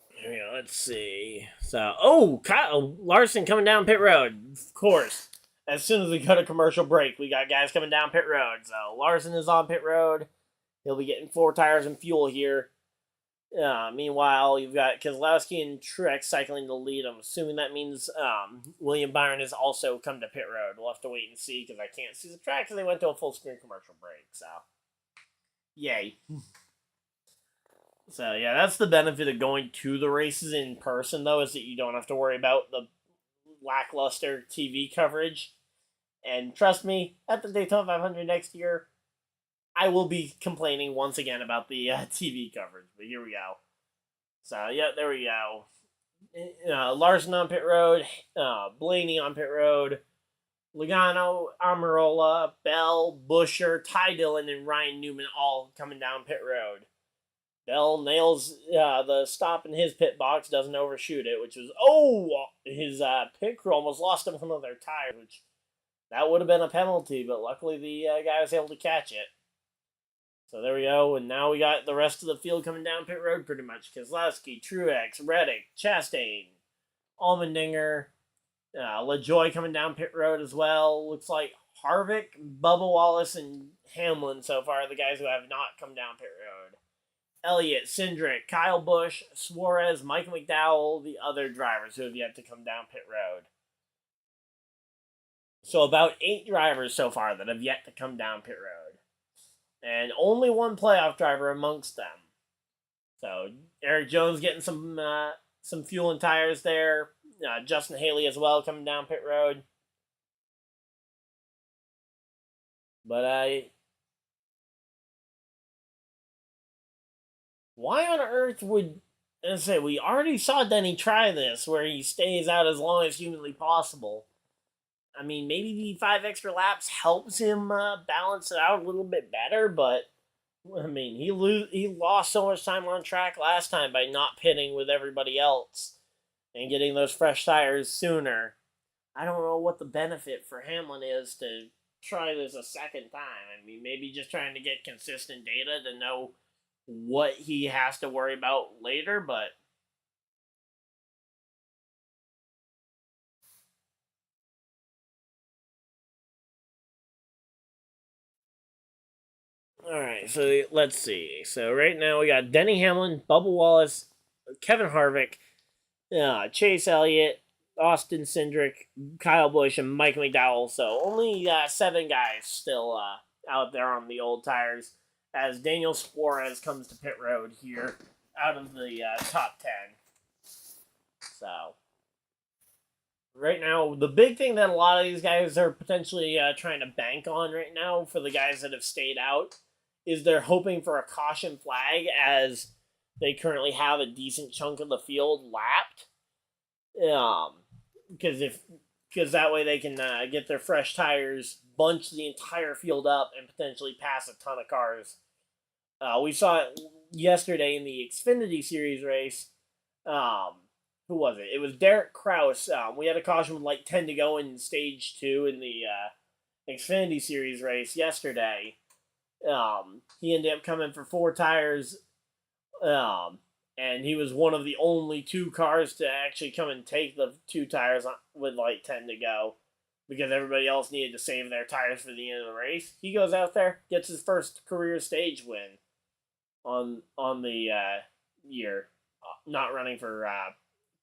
Here we go, let's see. So, Kyle Larson coming down pit road, of course. As soon as we go to commercial break, we got guys coming down pit road. So, Larson is on pit road. He'll be getting 4 tires and fuel here. Meanwhile, you've got Keselowski and Truex cycling the lead. I'm assuming that means William Byron has also come to pit road. We'll have to wait and see, because I can't see the track because they went to a full screen commercial break. So, yay. So, yeah, that's the benefit of going to the races in person, though, is that you don't have to worry about the lackluster TV coverage. And trust me, at the Daytona 500 next year, I will be complaining once again about the TV coverage. But here we go. So, yeah, there we go. Larson on pit road, Blaney on pit road, Logano, Amarola, Bell, Buescher, Ty Dillon, and Ryan Newman all coming down pit road. Bell nails the stop in his pit box, doesn't overshoot it, which was, his pit crew almost lost him some of their tires, which that would have been a penalty, but luckily the guy was able to catch it. So there we go, and now we got the rest of the field coming down pit road pretty much. Keselowski, Truex, Reddick, Chastain, Allmendinger, LaJoy coming down pit road as well. Looks like Harvick, Bubba Wallace, and Hamlin so far are the guys who have not come down pit road. Elliott, Cindric, Kyle Busch, Suarez, Michael McDowell, the other drivers who have yet to come down pit road. So about 8 drivers so far that have yet to come down pit road. And only one playoff driver amongst them. So Eric Jones getting some fuel and tires there. Justin Haley as well coming down pit road. But why on earth would... we already saw Denny try this, where he stays out as long as humanly possible. I mean, maybe the 5 extra laps helps him balance it out a little bit better, but I mean, he lost so much time on track last time by not pitting with everybody else and getting those fresh tires sooner. I don't know what the benefit for Hamlin is to try this a second time. I mean, maybe just trying to get consistent data to know what he has to worry about later, but alright, so let's see. So right now we got Denny Hamlin, Bubba Wallace, Kevin Harvick, Chase Elliott, Austin Cindric, Kyle Busch, and Mike McDowell. So only 7 guys still out there on the old tires as Daniel Suarez comes to pit road here out of the top 10. So right now, the big thing that a lot of these guys are potentially trying to bank on right now for the guys that have stayed out is they're hoping for a caution flag as they currently have a decent chunk of the field lapped. Because that way they can get their fresh tires, bunch the entire field up, and potentially pass a ton of cars. We saw it yesterday in the Xfinity Series race. Who was it? It was Derek Kraus. We had a caution with like 10 to go in stage 2 in the Xfinity Series race yesterday. He ended up coming for 4 tires, and he was one of the only 2 cars to actually come and take the 2 tires with like 10 to go, because everybody else needed to save their tires for the end of the race. He goes out there, gets his first career stage win on the year, not running for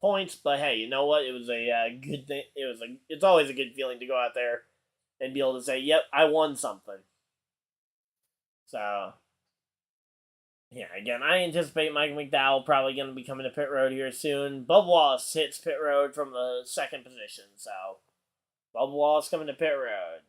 points, but hey, you know what? It was a good thing. It's always a good feeling to go out there and be able to say, "Yep, I won something." So, yeah, again, I anticipate Mike McDowell probably going to be coming to pit road here soon. Bubba Wallace hits pit road from the 2nd position, so Bubba Wallace coming to pit road.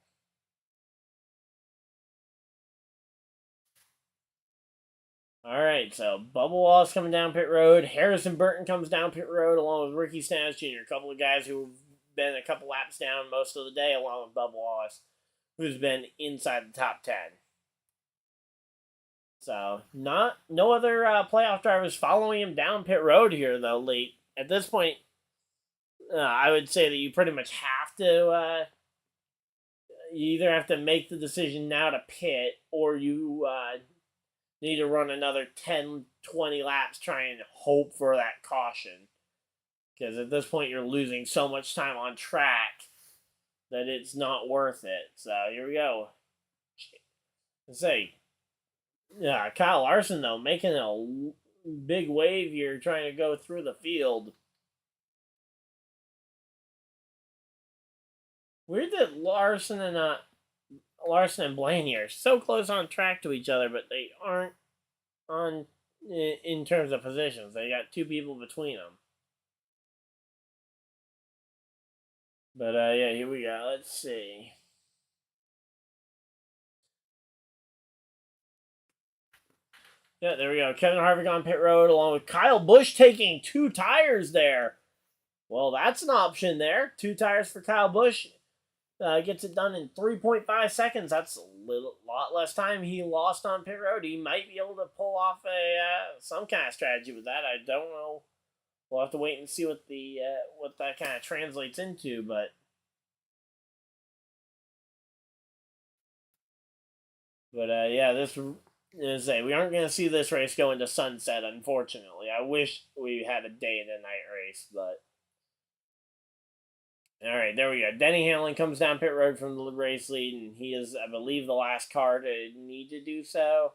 Alright, so Bubba Wallace coming down pit road. Harrison Burton comes down pit road along with Ricky Stenhouse Jr., a couple of guys who've been a couple laps down most of the day, along with Bubba Wallace, who's been inside the top 10. So, no other playoff drivers following him down pit road here, though, late. At this point, I would say that you pretty much have to, you either have to make the decision now to pit, or you need to run another 10, 20 laps trying to hope for that caution. Because at this point, you're losing so much time on track that it's not worth it. So, here we go. Let's see. Yeah, Kyle Larson, though, making a big wave here, trying to go through the field. Weird that Larson and Blaney are so close on track to each other, but they aren't on in terms of positions. They got 2 people between them. But yeah, here we go. Let's see. Yeah, there we go. Kevin Harvick on pit road along with Kyle Busch taking 2 tires there. Well, that's an option there. 2 tires for Kyle Busch. gets it done in 3.5 seconds. That's a lot less time he lost on pit road. He might be able to pull off some kind of strategy with that. I don't know. We'll have to wait and see what that kind of translates into, but yeah, this is we aren't going to see this race go into sunset, unfortunately. I wish we had a day and a night race, but all right, there we go. Denny Hamlin comes down pit road from the race lead, and he is, I believe, the last car to need to do so.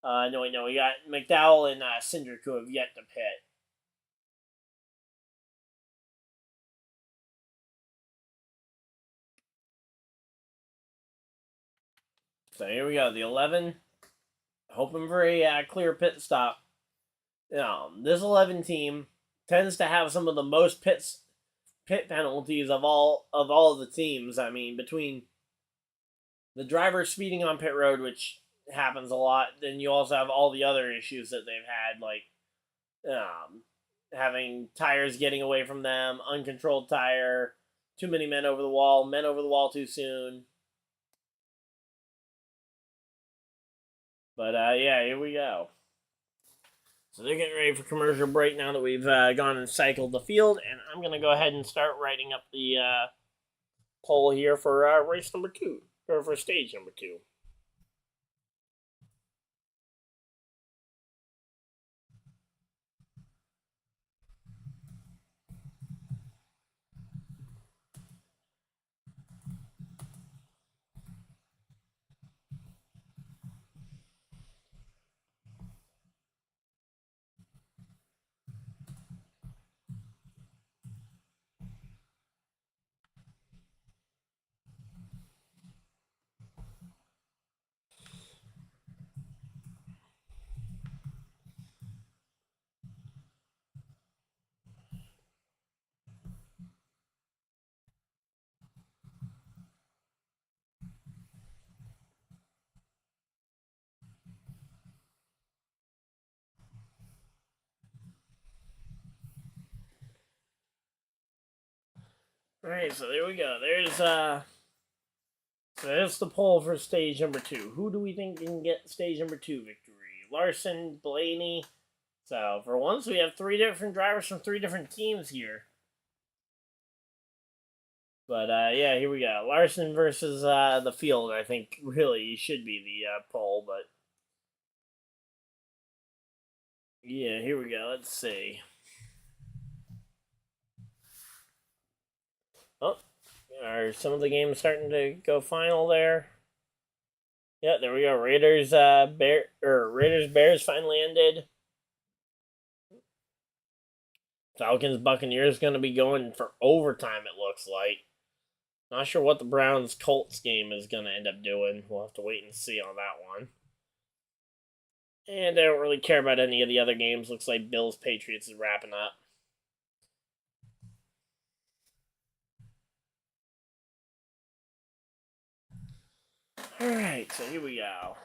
No, we got McDowell and Cindric who have yet to pit. So here we go, the 11, hoping for a clear pit stop. This 11 team tends to have some of the most pit penalties of all of the teams. I mean, between the driver speeding on pit road, which happens a lot, then you also have all the other issues that they've had, like having tires getting away from them, uncontrolled tire, too many men over the wall too soon. But yeah, here we go. So they're getting ready for commercial break now that we've gone and cycled the field, and I'm going to go ahead and start writing up the poll here for race number 2, or for stage number 2. Alright, so there we go. There's the poll for stage number 2. Who do we think can get stage number 2 victory? Larson, Blaney. So for once, we have 3 different drivers from 3 different teams here. But yeah, here we go. Larson versus the field, I think, really should be the poll. But yeah, here we go. Let's see. Oh, are some of the games starting to go final there? Yeah, there we go. Raiders Bears finally ended. Falcons Buccaneers going to be going for overtime, it looks like. Not sure what the Browns Colts game is going to end up doing. We'll have to wait and see on that one. And I don't really care about any of the other games. Looks like Bills Patriots is wrapping up. Alright, so here we go.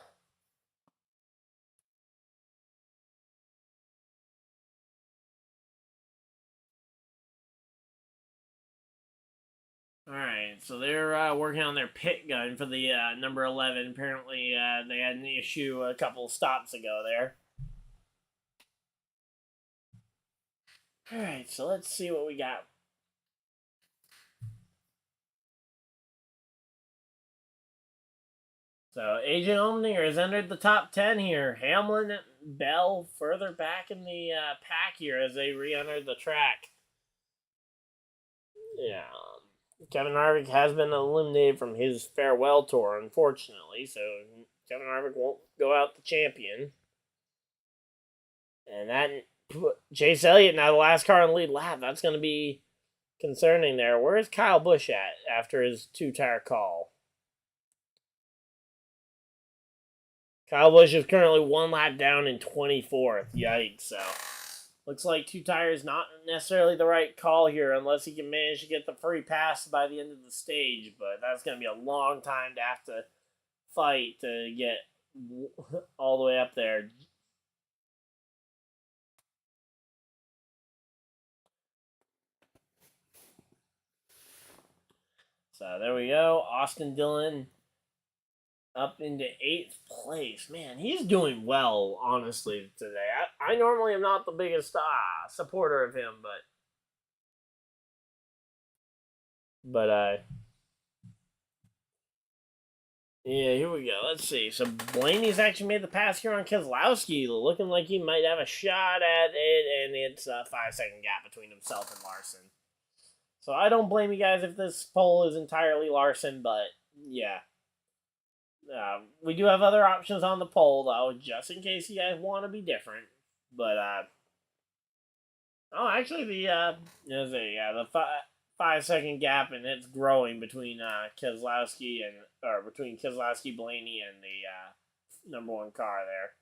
Alright, so they're working on their pit gun for the number 11. Apparently, they had an issue a couple stops ago there. Alright, so let's see what we got. So, AJ Allmendinger has entered the top 10 here. Hamlin and Bell further back in the pack here as they re-enter the track. Yeah. Kevin Harvick has been eliminated from his farewell tour, unfortunately, so Kevin Harvick won't go out the champion. And that Chase Elliott now the last car on the lead lap. That's going to be concerning there. Where's Kyle Busch at after his 2-tire call? Kyle Busch is currently 1 lap down in 24th. Yikes, so looks like 2 tires not necessarily the right call here unless he can manage to get the free pass by the end of the stage. But that's going to be a long time to have to fight to get all the way up there. So there we go. Austin Dillon up into 8th place. Man, he's doing well, honestly, today. I normally am not the biggest supporter of him, but yeah, here we go. Let's see. So Blaney's actually made the pass here on Keselowski, looking like he might have a shot at it, and it's a 5-second gap between himself and Larson. So I don't blame you guys if this pole is entirely Larson, but yeah. We do have other options on the pole, though, just in case you guys want to be different. But, oh, actually, the 5-second gap, and it's growing between Keselowski between Keselowski, Blaney, and the number 1 car there.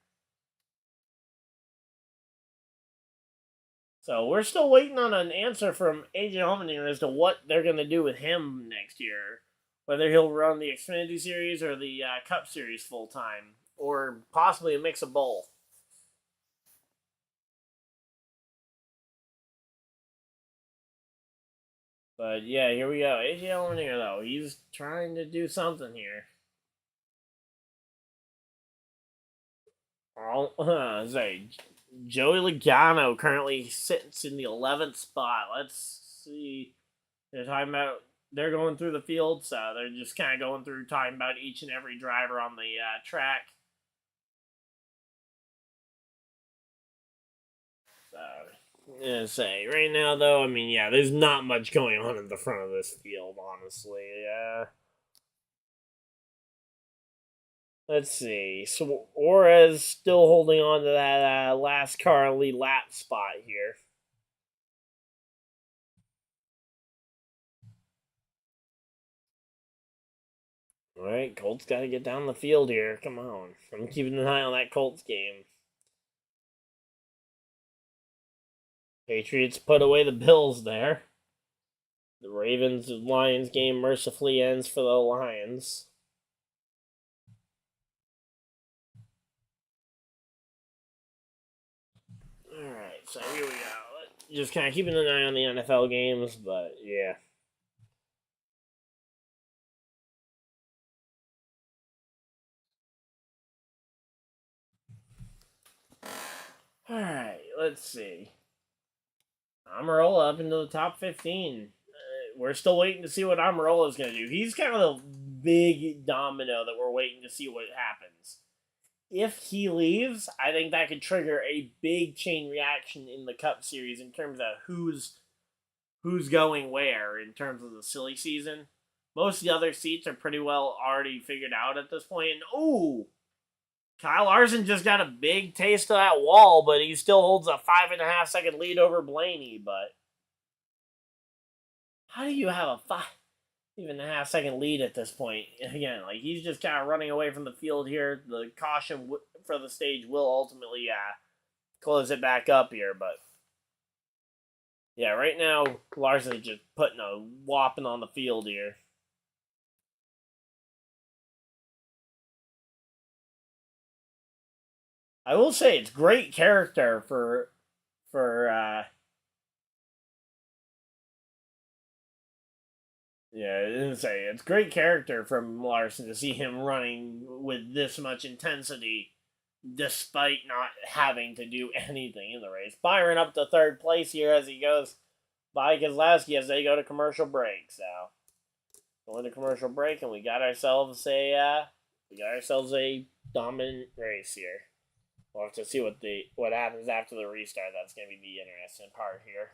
So we're still waiting on an answer from AJ Allmendinger as to what they're going to do with him next year. Whether he'll run the Xfinity Series or the Cup Series full-time, or possibly a mix of both. But yeah, here we go. AJ Allmendinger, though, he's trying to do something here. Joey Logano currently sits in the 11th spot. Let's see. They're going through the field, so they're just kind of going through talking about each and every driver on the track. So, right now, though, I mean, yeah, there's not much going on in the front of this field, honestly. Let's see. So, Orez still holding on to that last car lead lap spot here. All right, Colt's got to get down the field here. Come on. I'm keeping an eye on that Colts game. Patriots put away the Bills there. The Ravens-Lions game mercifully ends for the Lions. Alright, so here we go. Just kind of keeping an eye on the NFL games, but yeah. Alright, let's see. Amarola up into the top 15. We're still waiting to see what Amarola is going to do. He's kind of the big domino that we're waiting to see what happens. If he leaves, I think that could trigger a big chain reaction in the Cup Series in terms of who's going where in terms of the silly season. Most of the other seats are pretty well already figured out at this point. And, ooh, Kyle Larson just got a big taste of that wall, but he still holds a 5.5-second lead over Blaney. But how do you have a 5.5-second lead at this point? Again, like, he's just kind of running away from the field here. The caution for the stage will ultimately close it back up here, but yeah, right now Larson's just putting a whopping on the field here. I will say it's great character for yeah, I didn't say it's great character from Larson to see him running with this much intensity despite not having to do anything in the race. Byron up to 3rd place here as he goes by Keselowski as they go to commercial break. So going to commercial break, and we got ourselves a dominant race here. We'll have to see what happens after the restart. That's going to be the interesting part here.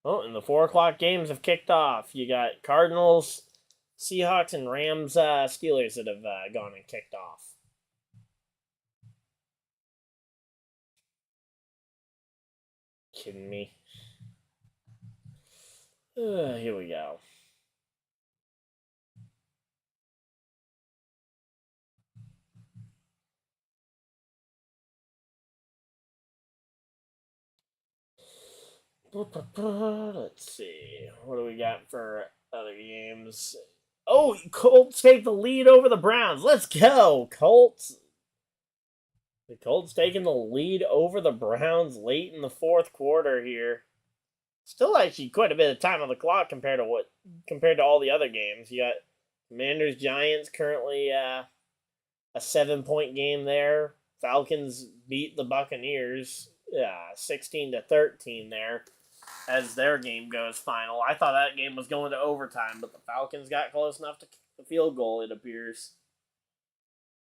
Oh, and the 4 o'clock games have kicked off. You got Cardinals, Seahawks, and Rams, Steelers that have gone and kicked off. Kidding me? Here we go. Let's see. What do we got for other games? Oh, Colts take the lead over the Browns. Let's go, Colts. The Colts taking the lead over the Browns late in the fourth quarter here. Still actually quite a bit of time on the clock compared to all the other games. You got Commanders Giants currently a 7-point game there. Falcons beat the Buccaneers 16-13 there as their game goes final. I thought that game was going to overtime, but the Falcons got close enough to kick the field goal, it appears.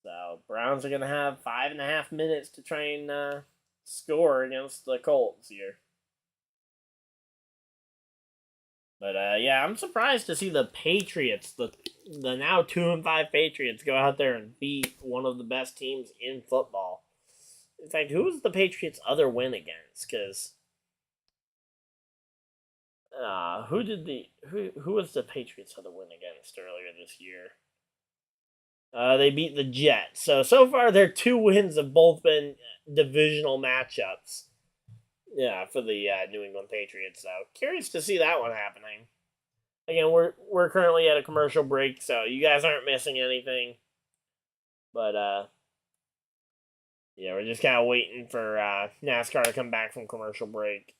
So Browns are going to have 5.5 minutes to try and score against the Colts here. But yeah, I'm surprised to see the Patriots, the now 2-5 Patriots, go out there and beat one of the best teams in football. In fact, who was the Patriots' other win against? Because who was the Patriots' other win against earlier this year? They beat the Jets. So far, their 2 wins have both been divisional matchups. Yeah, for the New England Patriots, though. Curious to see that one happening. Again, we're currently at a commercial break, so you guys aren't missing anything. But, yeah, we're just kind of waiting for NASCAR to come back from commercial break.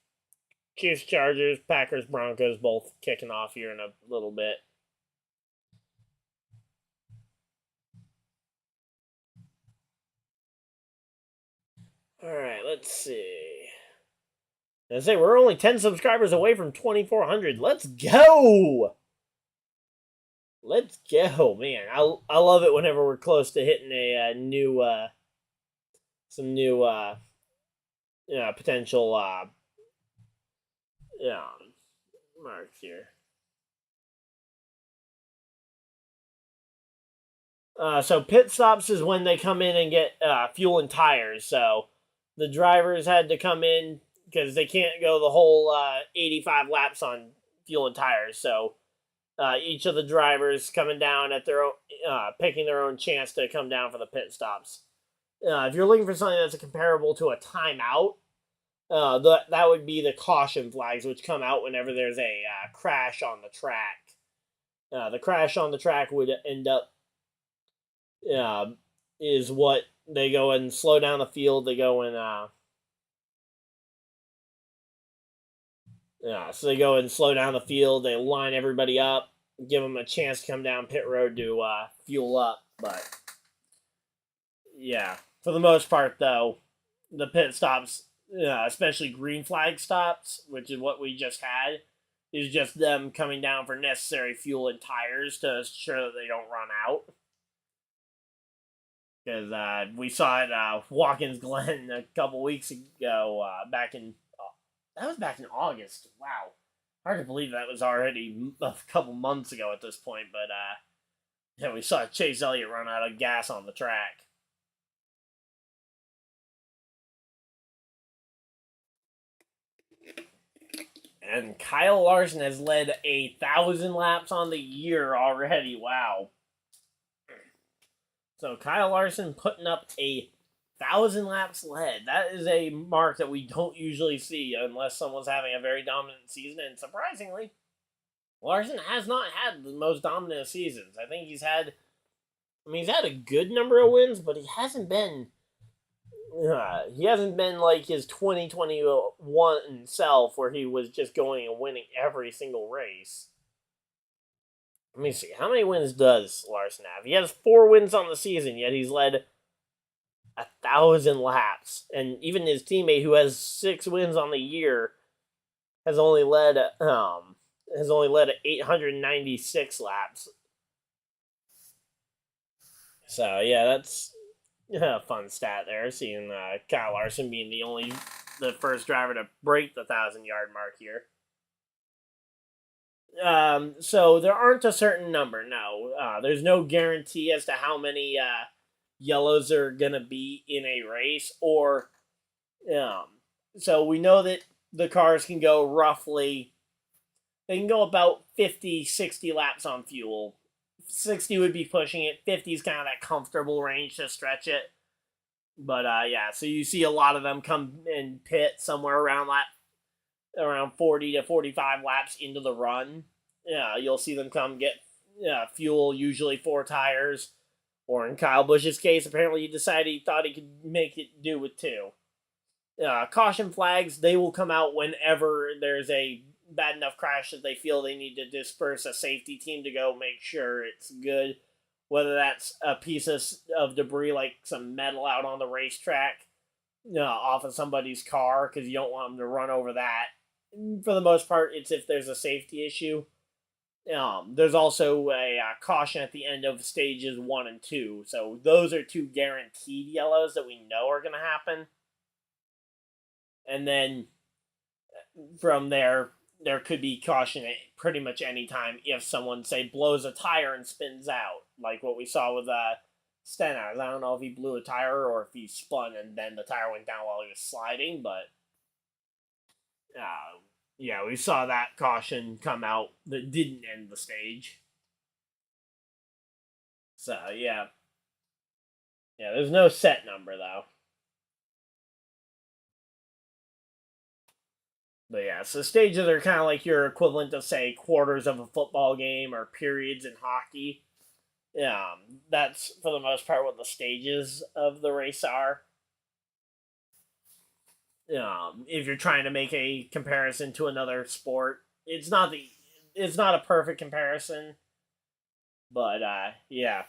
Chiefs, Chargers, Packers, Broncos both kicking off here in a little bit. Alright, let's see. I say we're only 10 subscribers away from 2,400. Let's go! Let's go, man. I love it whenever we're close to hitting a new potential marks here. So pit stops is when they come in and get fuel and tires. So the drivers had to come in because they can't go the whole 85 laps on fuel and tires. So each of the drivers coming down at their own, picking their own chance to come down for the pit stops. If you're looking for something that's comparable to a timeout, that would be the caution flags, which come out whenever there's a crash on the track. The crash on the track would end up is what they go and slow down the field. They go and so they go and slow down the field. They line everybody up, give them a chance to come down pit road to fuel up. But yeah, for the most part, though, the pit stops, especially green flag stops, which is what we just had, is just them coming down for necessary fuel and tires to ensure that they don't run out. Because we saw it Watkins Glen a couple weeks ago, that was back in August. Wow. Hard to believe that was already a couple months ago at this point, but yeah, we saw Chase Elliott run out of gas on the track. And Kyle Larson has led 1,000 laps on the year already. Wow. So Kyle Larson putting up 1,000 laps led. That is a mark that we don't usually see unless someone's having a very dominant season. And surprisingly, Larson has not had the most dominant seasons. I think he's had a good number of wins, but he hasn't been like his 2021 self where he was just going and winning every single race. Let me see. How many wins does Larson have? He has 4 wins on the season, yet he's led 1,000 laps. And even his teammate, who has 6 wins on the year, has only led 896 laps. So yeah, that's a fun stat there. Seeing Kyle Larson being the first driver to break the 1,000-yard mark here. So there aren't a certain number. No, there's no guarantee as to how many yellows are gonna be in a race, or so we know that the cars can go roughly. They can go about 50, 60 laps on fuel. 60 would be pushing it. 50 is kind of that comfortable range to stretch it. But yeah, so you see a lot of them come in pit somewhere around 40 to 45 laps into the run. Yeah, you'll see them come get fuel, usually 4 tires, Or in Kyle Busch's case, apparently he decided he thought he could make it do with 2. Caution flags, they will come out whenever there's a bad enough crash that they feel they need to disperse a safety team to go make sure it's good. Whether that's a piece of debris like some metal out on the racetrack off of somebody's car because you don't want them to run over that. For the most part, it's if there's a safety issue. There's also a caution at the end of stages 1 and 2. So those are 2 guaranteed yellows that we know are going to happen. And then from there could be caution at pretty much any time if someone, say, blows a tire and spins out, like what we saw with Stenhouse. I don't know if he blew a tire or if he spun and then the tire went down while he was sliding, but yeah, we saw that caution come out that didn't end the stage. So, yeah. Yeah, there's no set number, though. But yeah, so stages are kind of like your equivalent of, say, quarters of a football game or periods in hockey. That's, for the most part, what the stages of the race are. If you're trying to make a comparison to another sport, it's not a perfect comparison, but yeah,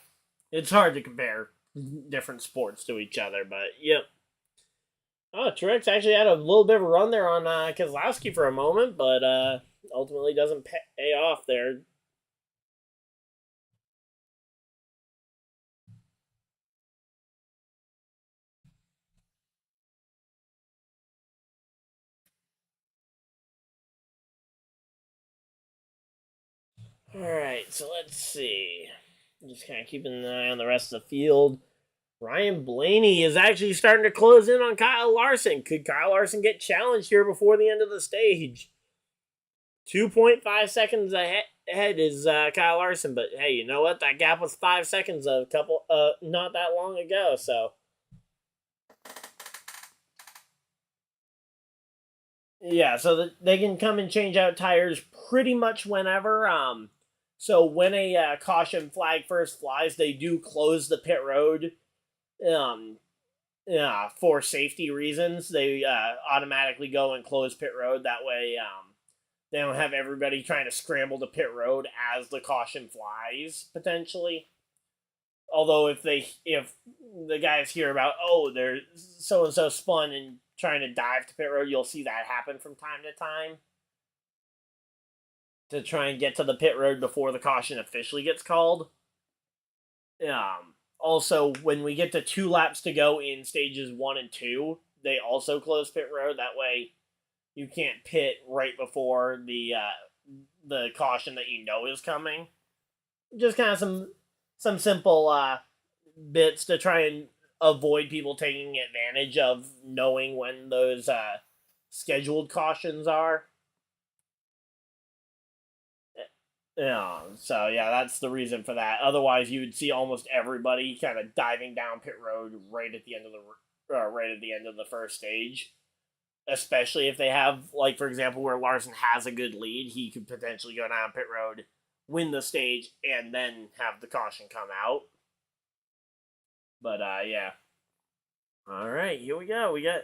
it's hard to compare different sports to each other. But yep. Oh, Truex actually had a little bit of a run there on Keselowski for a moment, but ultimately doesn't pay off there. All right, so let's see. Just kind of keeping an eye on the rest of the field. Ryan Blaney is actually starting to close in on Kyle Larson. Could Kyle Larson get challenged here before the end of the stage? 2.5 seconds ahead is Kyle Larson, but hey, you know what? That gap was 5 seconds not that long ago, so. Yeah, so they can come and change out tires pretty much whenever. So when a caution flag first flies, they do close the pit road. For safety reasons, they automatically go and close pit road. That way, they don't have everybody trying to scramble to pit road as the caution flies, potentially. Although if the guys hear about, there's so-and-so spun and trying to dive to pit road, you'll see that happen from time to time. To try and get to the pit road before the caution officially gets called. Also, when we get to 2 laps to go in stages 1 and 2, they also close pit road. That way, you can't pit right before the caution that you know is coming. Just kind of some simple bits to try and avoid people taking advantage of knowing when those scheduled cautions are. So yeah, that's the reason for that. Otherwise, you would see almost everybody kind of diving down pit road right at the end of the first stage. Especially if they have, like, for example, where Larson has a good lead, he could potentially go down pit road, win the stage, and then have the caution come out. But yeah. All right, here we go. Yeah,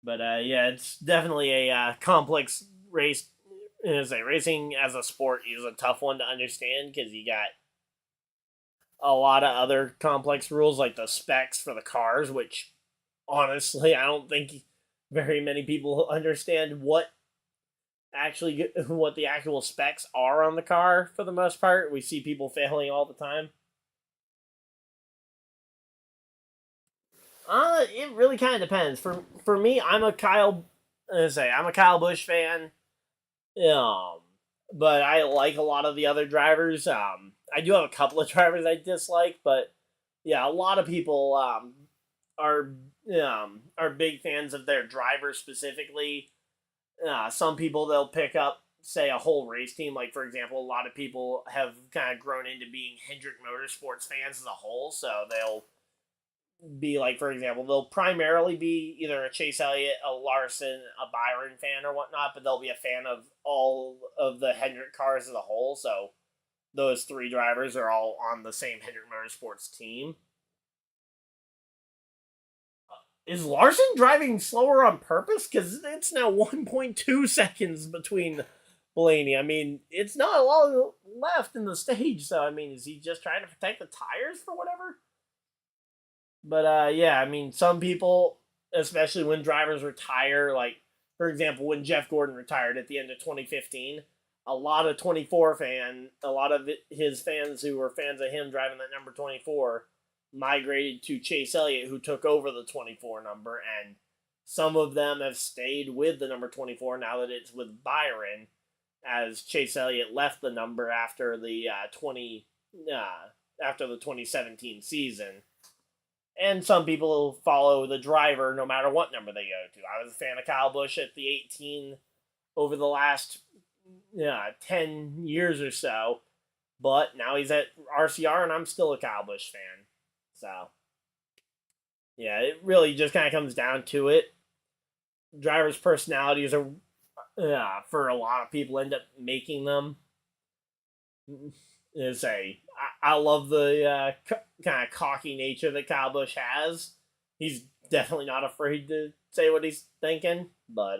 it's definitely a complex race. Racing as a sport is a tough one to understand because you got a lot of other complex rules like the specs for the cars, which honestly I don't think very many people understand what the actual specs are on the car. For the most part, we see people failing all the time. It really kind of depends. For me, I'm a Kyle Busch fan. But I like a lot of the other drivers. I do have a couple of drivers I dislike, but yeah, a lot of people are big fans of their drivers specifically. Some people, they'll pick up, say, a whole race team. Like, for example, a lot of people have kind of grown into being Hendrick Motorsports fans as a whole, so they'll be like, for example, they'll primarily be either a Chase Elliott, a Larson, a Byron fan or whatnot, but they'll be a fan of all of the Hendrick cars as a whole. So those 3 drivers are all on the same Hendrick Motorsports team. Is Larson driving slower on purpose? Because it's now 1.2 seconds between Blaney. I mean, it's not a lot left in the stage, so, I mean, is he just trying to protect the tires for whatever? But, yeah, I mean, some people, especially when drivers retire, like, for example, when Jeff Gordon retired at the end of 2015, a lot of his fans who were fans of him driving that number 24 migrated to Chase Elliott, who took over the 24 number, and some of them have stayed with the number 24 now that it's with Byron, as Chase Elliott left the number after the 2017 season. And some people follow the driver no matter what number they go to. I was a fan of Kyle Busch at the 18 over the last 10 years or so, but now he's at RCR, and I'm still a Kyle Busch fan. So, yeah, it really just kind of comes down to it. Drivers' personalities are, for a lot of people, end up making them. I love the kind of cocky nature that Kyle Busch has. He's definitely not afraid to say what he's thinking, but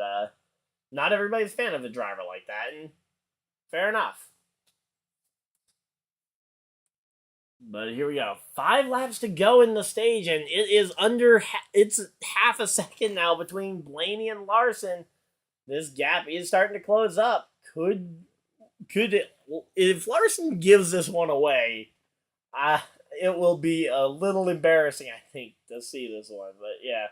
not everybody's a fan of a driver like that, and fair enough. But here we go. 5 laps to go in the stage, and it is it's half a second now between Blaney and Larson. This gap is starting to close up. If Larson gives this one away, it will be a little embarrassing, I think, to see this one. But yeah.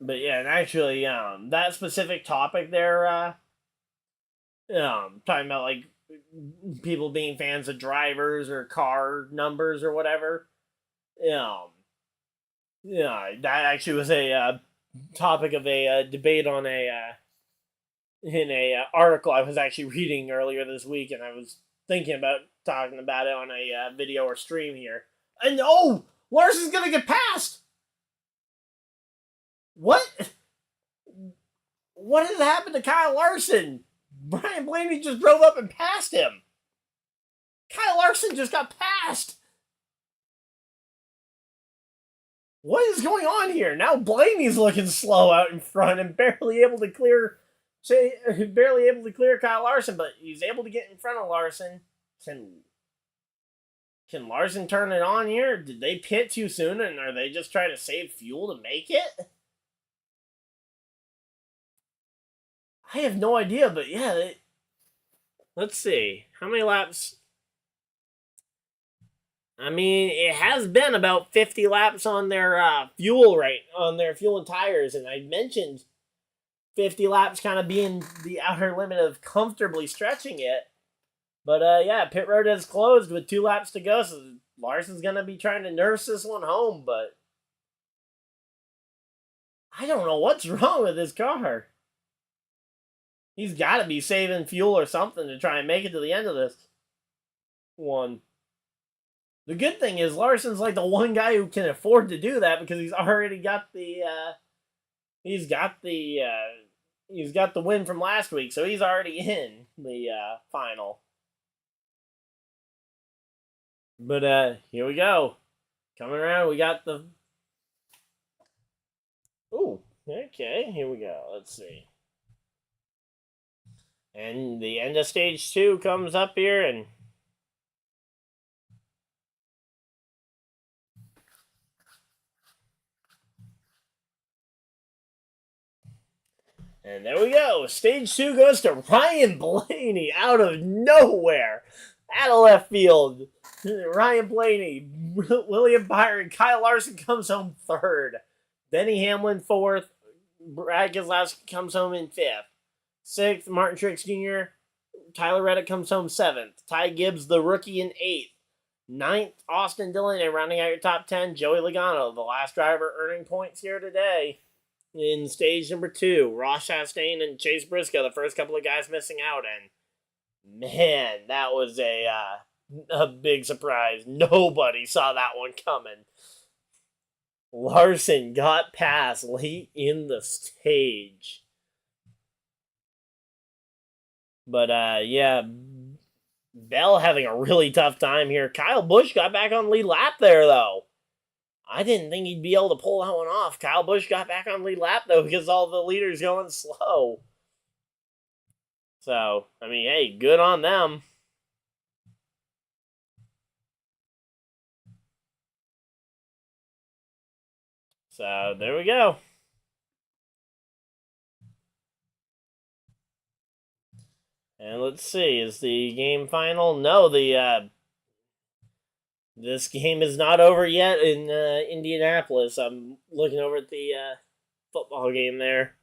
But yeah, and actually, that specific topic there, talking about like people being fans of drivers or car numbers or whatever, yeah, that actually was a topic of a debate on in a article I was actually reading earlier this week, and I was thinking about talking about it on a video or stream here. And Larson's gonna get passed. What? What has happened to Kyle Larson? Brian Blaney just drove up and passed him. Kyle Larson just got passed. What is going on here? Now Blaney's looking slow out in front and barely able to clear Kyle Larson, but he's able to get in front of Larson. Can Larson turn it on here? Did they pit too soon, and are they just trying to save fuel to make it? I have no idea, but yeah. Let's see. How many laps? I mean, it has been about 50 laps on their fuel and tires, and I mentioned 50 laps kind of being the outer limit of comfortably stretching it. But yeah, pit road is closed with 2 laps to go, so Larson's going to be trying to nurse this one home, but I don't know what's wrong with this car. He's got to be saving fuel or something to try and make it to the end of this one. The good thing is Larson's like the one guy who can afford to do that because he's already got the win from last week, so he's already in the final. But here we go. Coming around, we got the... Ooh, okay, here we go. Let's see. And the end of stage 2 comes up here, and there we go. Stage 2 goes to Ryan Blaney out of nowhere. Out of left field. Ryan Blaney, William Byron, Kyle Larson comes home 3rd. Denny Hamlin 4th. Brad Keselowski comes home in 5th. 6th, Martin Truex Jr. Tyler Reddick comes home 7th. Ty Gibbs, the rookie, in 8th. 9th, Austin Dillon, and rounding out your top 10, Joey Logano, the last driver earning points here today. In stage number 2, Ross Chastain and Chase Briscoe, the first couple of guys missing out, and man, that was a big surprise. Nobody saw that one coming. Larson got past late in the stage. But, yeah, Bell having a really tough time here. Kyle Busch got back on lead lap there, though. I didn't think he'd be able to pull that one off. Kyle Busch got back on lead lap, though, because all the leaders going slow. So, I mean, hey, good on them. So, there we go. And let's see, is the game final? No, this game is not over yet in Indianapolis. I'm looking over at the football game there.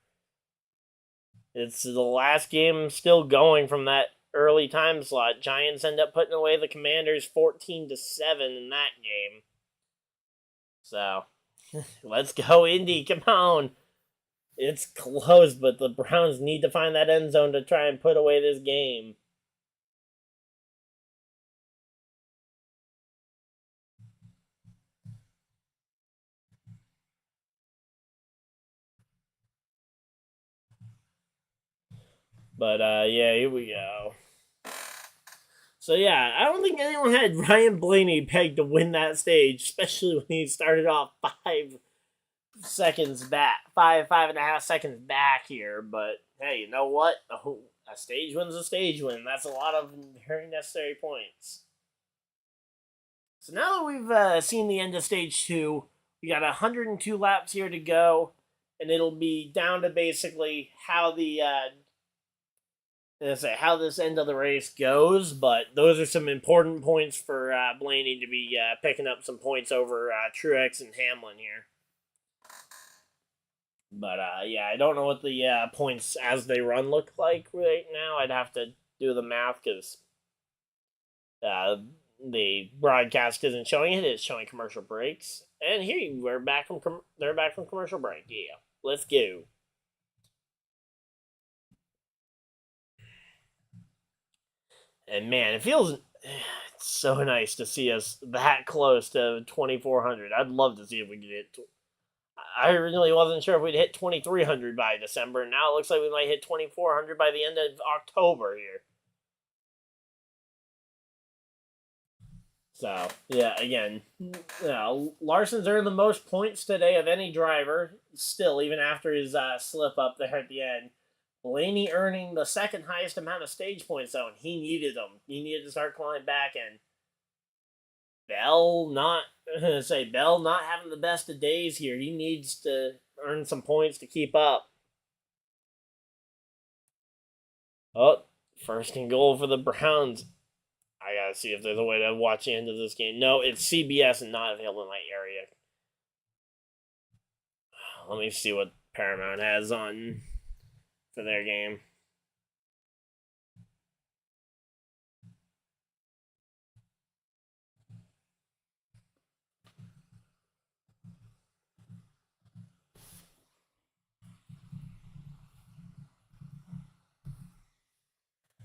It's the last game still going from that early time slot. Giants end up putting away the Commanders 14-7 in that game. So, let's go, Indy. Come on. It's close, but the Browns need to find that end zone to try and put away this game. But, yeah, here we go. So, yeah, I don't think anyone had Ryan Blaney pegged to win that stage, especially when he started off 5 seconds back, five and a half seconds back here. But, hey, you know what? A stage win's a stage win. That's a lot of very necessary points. So now that we've seen the end of stage 2, we got 102 laps here to go, and it'll be down to basically how the how this end of the race goes. But those are some important points for Blaney to be picking up some points over Truex and Hamlin here. But yeah, I don't know what the points as they run look like right now. I'd have to do the math because the broadcast isn't showing it. It's showing commercial breaks. And here we're back from they're back from commercial break. Yeah, let's go. And man, it feels so nice to see us that close to 2,400. I'd love to see if we could hit. I really wasn't sure if we'd hit 2,300 by December. Now it looks like we might hit 2,400 by the end of October here. So, yeah, again, Larson's earned the most points today of any driver, still, even after his slip up there at the end. Blaney earning the second highest amount of stage points, though, and he needed them. He needed to start climbing back, and Bell not having the best of days here. He needs to earn some points to keep up. Oh, first and goal for the Browns. I gotta see if there's a way to watch the end of this game. No, it's CBS and not available in my area. Let me see what Paramount has on for their game.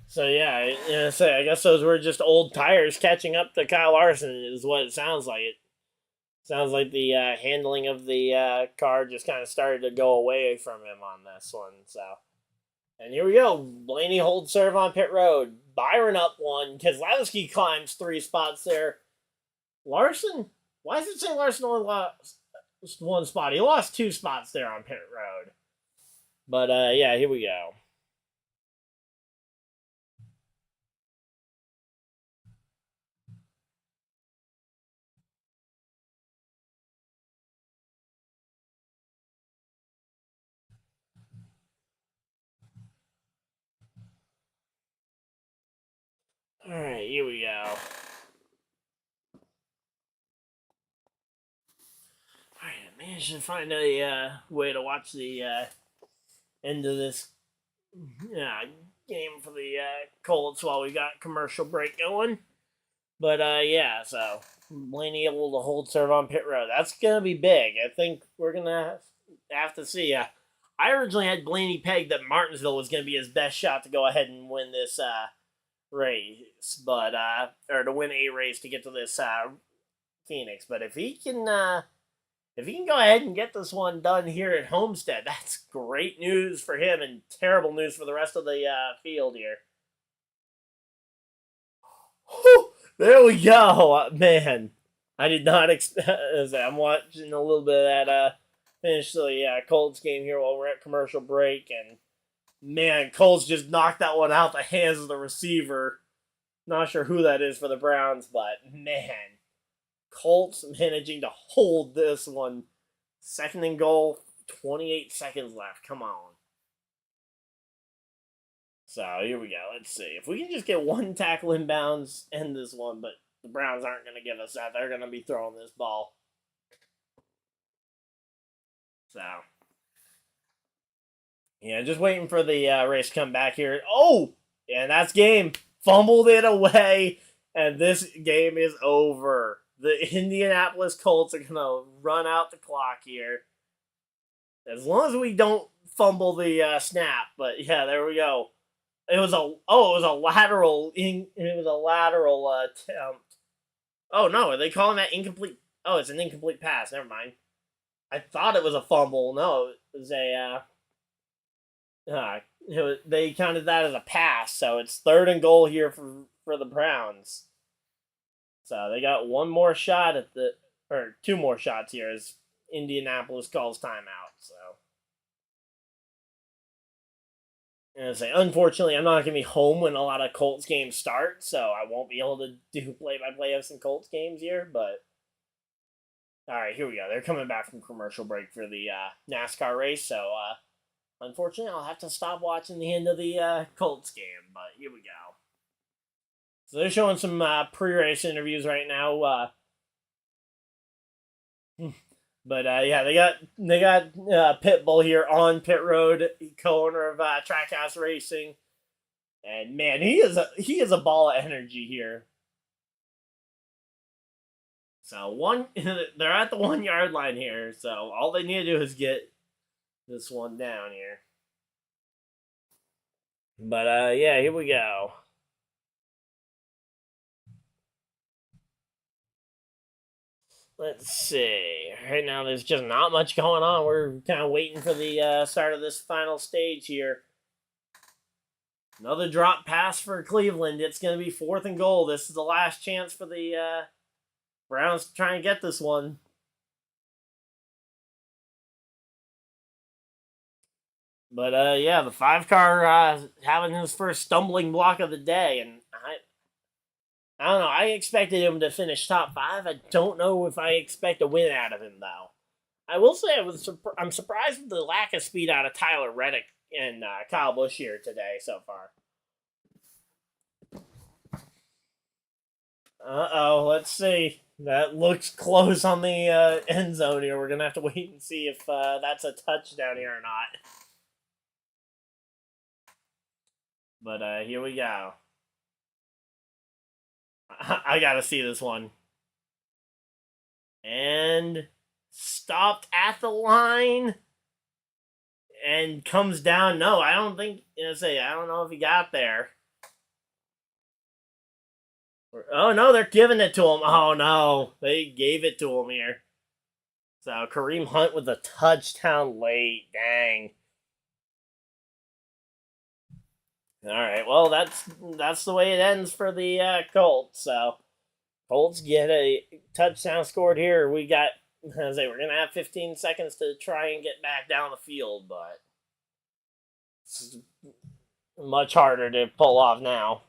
So yeah, I guess those were just old tires catching up to Kyle Larson is what it sounds like. It sounds like the handling of the car just kind of started to go away from him on this one. So, and here we go. Blaney holds serve on pit road. Byron up one. Keselowski climbs 3 spots there. Larson, why does it say Larson only lost 1 spot? He lost 2 spots there on pit road. But yeah, here we go. Alright, here we go. Alright, I managed to find a way to watch the end of this game for the Colts while we got commercial break going. But yeah, so Blaney able to hold serve on pit road. That's going to be big. I think we're going to have to see. I originally had Blaney pegged that Martinsville was going to be his best shot to go ahead and win this race, but or to win a race to get to this Phoenix. But if he can if he can go ahead and get this one done here at Homestead, that's great news for him and terrible news for the rest of the field here. Whew, there we go, man. I did not expect. I'm watching a little bit of that finish the Colts game here while we're at commercial break, and man, Colts just knocked that one out the hands of the receiver. Not sure who that is for the Browns, but man, Colts managing to hold this one. 2nd and goal, 28 seconds left. Come on. So here we go. Let's see. If we can just get one tackle inbounds, end this one, but the Browns aren't going to give us that. They're going to be throwing this ball. So, yeah, just waiting for the race to come back here. Oh! And that's game. Fumbled it away, and this game is over. The Indianapolis Colts are going to run out the clock here. As long as we don't fumble the snap. But, yeah, there we go. It was a lateral attempt. Oh, no, are they calling that incomplete? Oh, it's an incomplete pass. Never mind. I thought it was a fumble. No, it was they counted that as a pass, so it's 3rd and goal here for the Browns. So they got one more shot or 2 more shots here as Indianapolis calls timeout. So, and I say, unfortunately, I'm not going to be home when a lot of Colts games start, so I won't be able to do play-by-play of some Colts games here. But all right, here we go. They're coming back from commercial break for the NASCAR race, so unfortunately, I'll have to stop watching the end of the Colts game, but here we go. So they're showing some pre-race interviews right now. But yeah, they got Pitbull here on pit road, co-owner of Trackhouse Racing, and man, he is a ball of energy here. So they're at the 1 yard line here. So all they need to do is get this one down here. But yeah, here we go. Let's see. Right now, there's just not much going on. We're kind of waiting for the start of this final stage here. Another drop pass for Cleveland. It's going to be 4th and goal. This is the last chance for the Browns to try and get this one. But yeah, the 5-car having his first stumbling block of the day, and I don't know. I expected him to finish top 5. I don't know if I expect a win out of him, though. I will say I'm surprised with the lack of speed out of Tyler Reddick and Kyle Busch here today so far. Uh-oh, let's see. That looks close on the end zone here. We're going to have to wait and see if that's a touchdown here or not. But here we go. I gotta see this one. And stopped at the line. And comes down. No, I don't think, I don't know if he got there. Oh, no, they're giving it to him. Oh, no, they gave it to him here. So, Kareem Hunt with a touchdown late. Dang. All right, well, that's the way it ends for the Colts. So, Colts get a touchdown scored here. We got, we're going to have 15 seconds to try and get back down the field, but it's much harder to pull off now.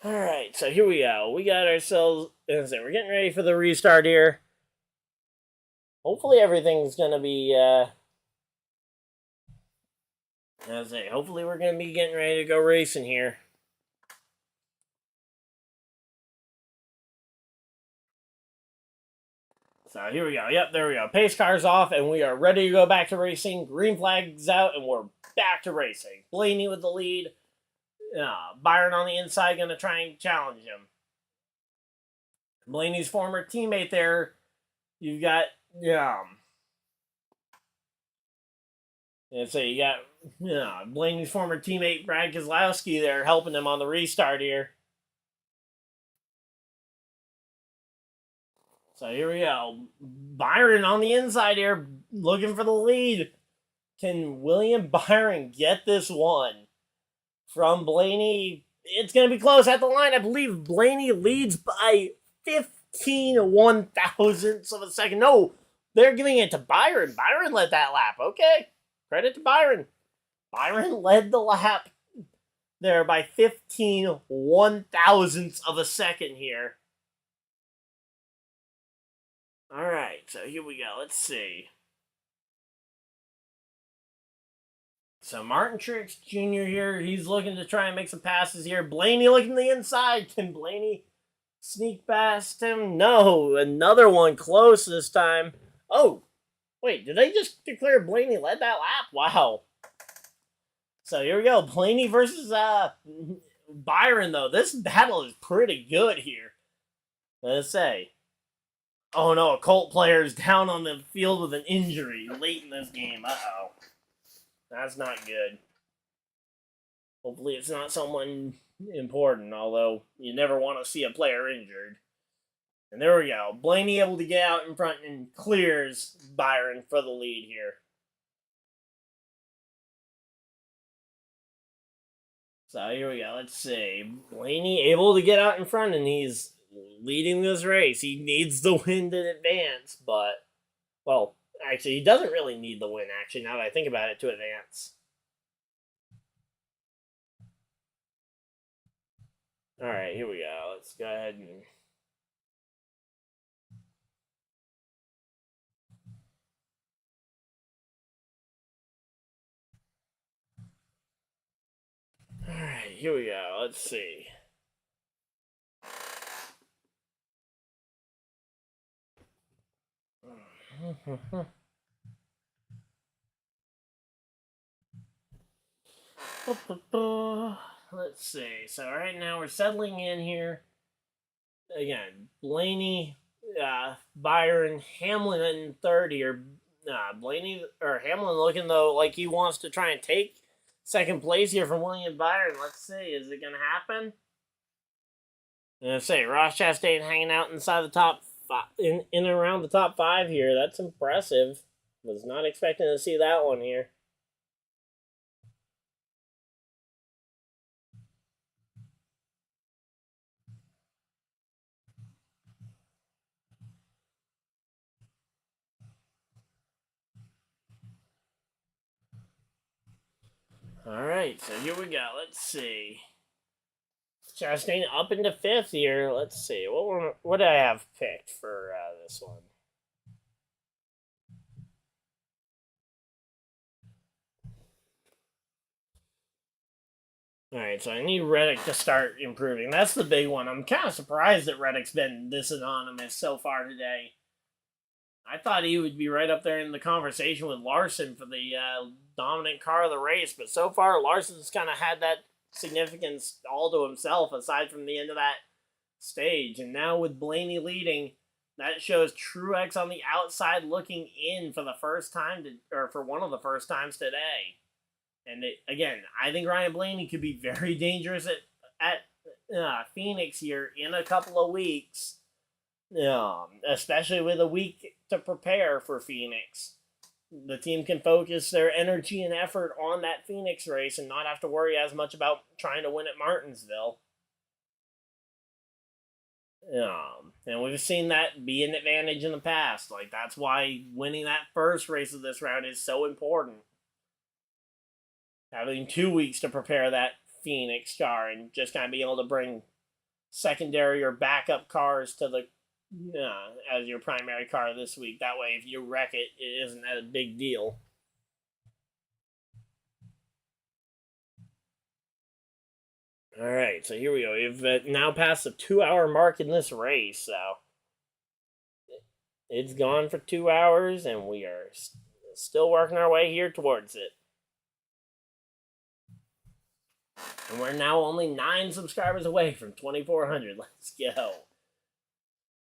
All right, so here we go. We got ourselves, we're getting ready for the restart here. Hopefully everything's going to be, hopefully we're going to be getting ready to go racing here. So here we go. Yep, there we go. Pace car's off, and we are ready to go back to racing. Green flag's out, and we're back to racing. Blaney with the lead. Byron on the inside going to try and challenge him. Blaney's former teammate there. You've got And so you got Blaney's former teammate Brad Keselowski there helping him on the restart here. So here we go. Byron on the inside here, looking for the lead. Can William Byron get this one from Blaney? It's going to be close at the line. I believe Blaney leads by 15 one-thousandths of a second. No, they're giving it to Byron. Byron led that lap. Okay, credit to Byron. Byron led the lap there by 15 one-thousandths of a second here. All right, so here we go. Let's see. So Martin Truex Jr. here, he's looking to try and make some passes here. Blaney looking to the inside. Can Blaney sneak past him? No, another one close this time. Oh, wait, did they just declare Blaney led that lap? Wow. So here we go. Blaney versus Byron, though. This battle is pretty good here. Let's say. Oh no, a Colt player is down on the field with an injury late in this game. Uh-oh. That's not good. Hopefully it's not someone important, although you never want to see a player injured. And there we go. Blaney able to get out in front and clears Byron for the lead here. So here we go. Let's see. Blaney able to get out in front, and he's leading this race. He needs the win to advance, but, well, actually, he doesn't really need the win, actually, now that I think about it, to advance. Alright, here we go. Let's go ahead and... Alright, here we go. Let's see. Let's see. So right now we're settling in here. Again, Blaney, Byron, Hamlin in third here. Blaney or Hamlin looking though like he wants to try and take second place here from William Byron. Let's see, is it gonna happen? I'm gonna say Ross Chastain hanging out inside the top five, in and around the top 5 here. That's impressive. Was not expecting to see that one here. Alright, so here we go. Let's see. Chastain up into 5th here. Let's see. What do I have picked for this one? Alright, so I need Reddick to start improving. That's the big one. I'm kind of surprised that Reddick's been this anonymous so far today. I thought he would be right up there in the conversation with Larson for the dominant car of the race, but so far Larson's kind of had that significance all to himself aside from the end of that stage. And now with Blaney leading, that shows Truex on the outside looking in for the first time, or for one of the first times today. And again, I think Ryan Blaney could be very dangerous at Phoenix here in a couple of weeks. Especially with a week to prepare for Phoenix. The team can focus their energy and effort on that Phoenix race and not have to worry as much about trying to win at Martinsville. And we've seen that be an advantage in the past. Like, that's why winning that first race of this round is so important. Having 2 weeks to prepare that Phoenix car and just kind of being able to bring secondary or backup cars to the as your primary car this week. That way, if you wreck it, it isn't a big deal. Alright, so here we go. We've now passed the 2-hour mark in this race, so it's gone for 2 hours, and we are still working our way here towards it. And we're now only 9 subscribers away from 2,400. Let's go.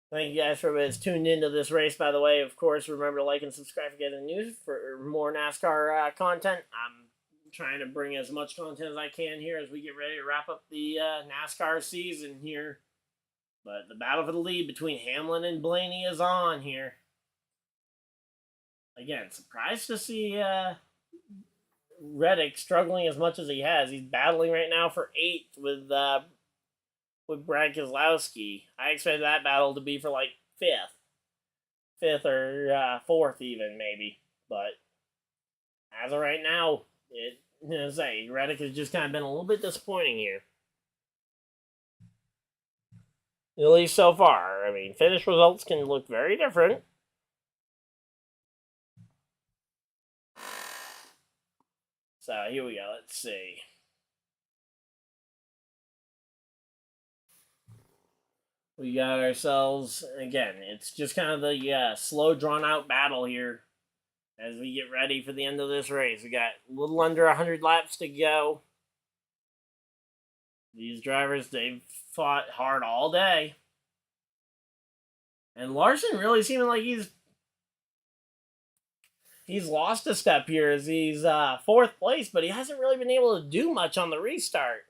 Thank you guys for everybody tuned into this race, by the way. Of course, remember to like and subscribe to get the news for more NASCAR content. I'm trying to bring as much content as I can here as we get ready to wrap up the NASCAR season here. But the battle for the lead between Hamlin and Blaney is on here. Again, surprised to see Reddick struggling as much as he has. He's battling right now for 8th with Brad Keselowski. I expected that battle to be for like 5th or 4th even maybe. But as of right now, Reddick has just kind of been a little bit disappointing here. At least so far. I mean, finish results can look very different. So here we go. Let's see. We got ourselves, again, it's just kind of the slow, drawn-out battle here as we get ready for the end of this race. We got a little under 100 laps to go. These drivers, they've fought hard all day. And Larson really seeming like he's lost a step here as he's 4th place, but he hasn't really been able to do much on the restart.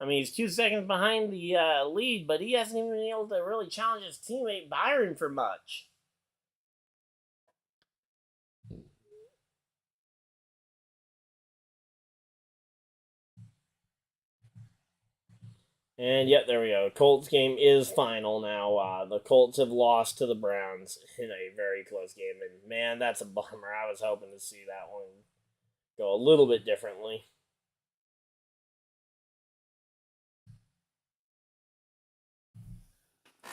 I mean, he's 2 seconds behind the lead, but he hasn't even been able to really challenge his teammate Byron for much. And yep, there we go. Colts game is final now. The Colts have lost to the Browns in a very close game. And man, that's a bummer. I was hoping to see that one go a little bit differently.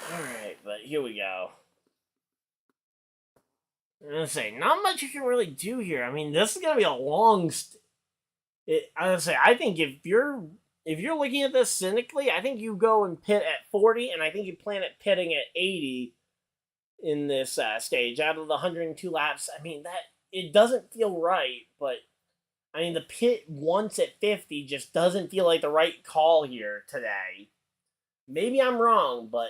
Alright, but here we go. I'm going to say, not much you can really do here. I mean, this is going to be a long... I'm going to say, I think if you're looking at this cynically, I think you go and pit at 40, and I think you plan at pitting at 80 in this stage. Out of the 102 laps, I mean, it doesn't feel right, but, I mean, the pit once at 50 just doesn't feel like the right call here today. Maybe I'm wrong, but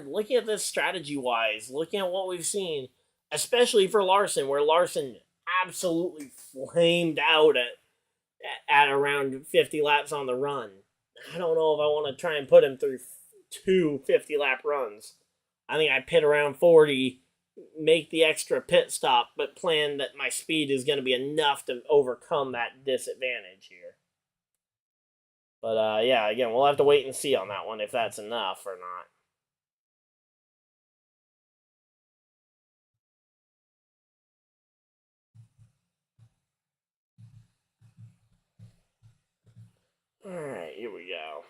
looking at this strategy-wise, looking at what we've seen, especially for Larson, where Larson absolutely flamed out at around 50 laps on the run. I don't know if I want to try and put him through 2 50-lap runs. I think I pit around 40, make the extra pit stop, but plan that my speed is going to be enough to overcome that disadvantage here. But, yeah, again, we'll have to wait and see on that one if that's enough or not. Alright, here we go.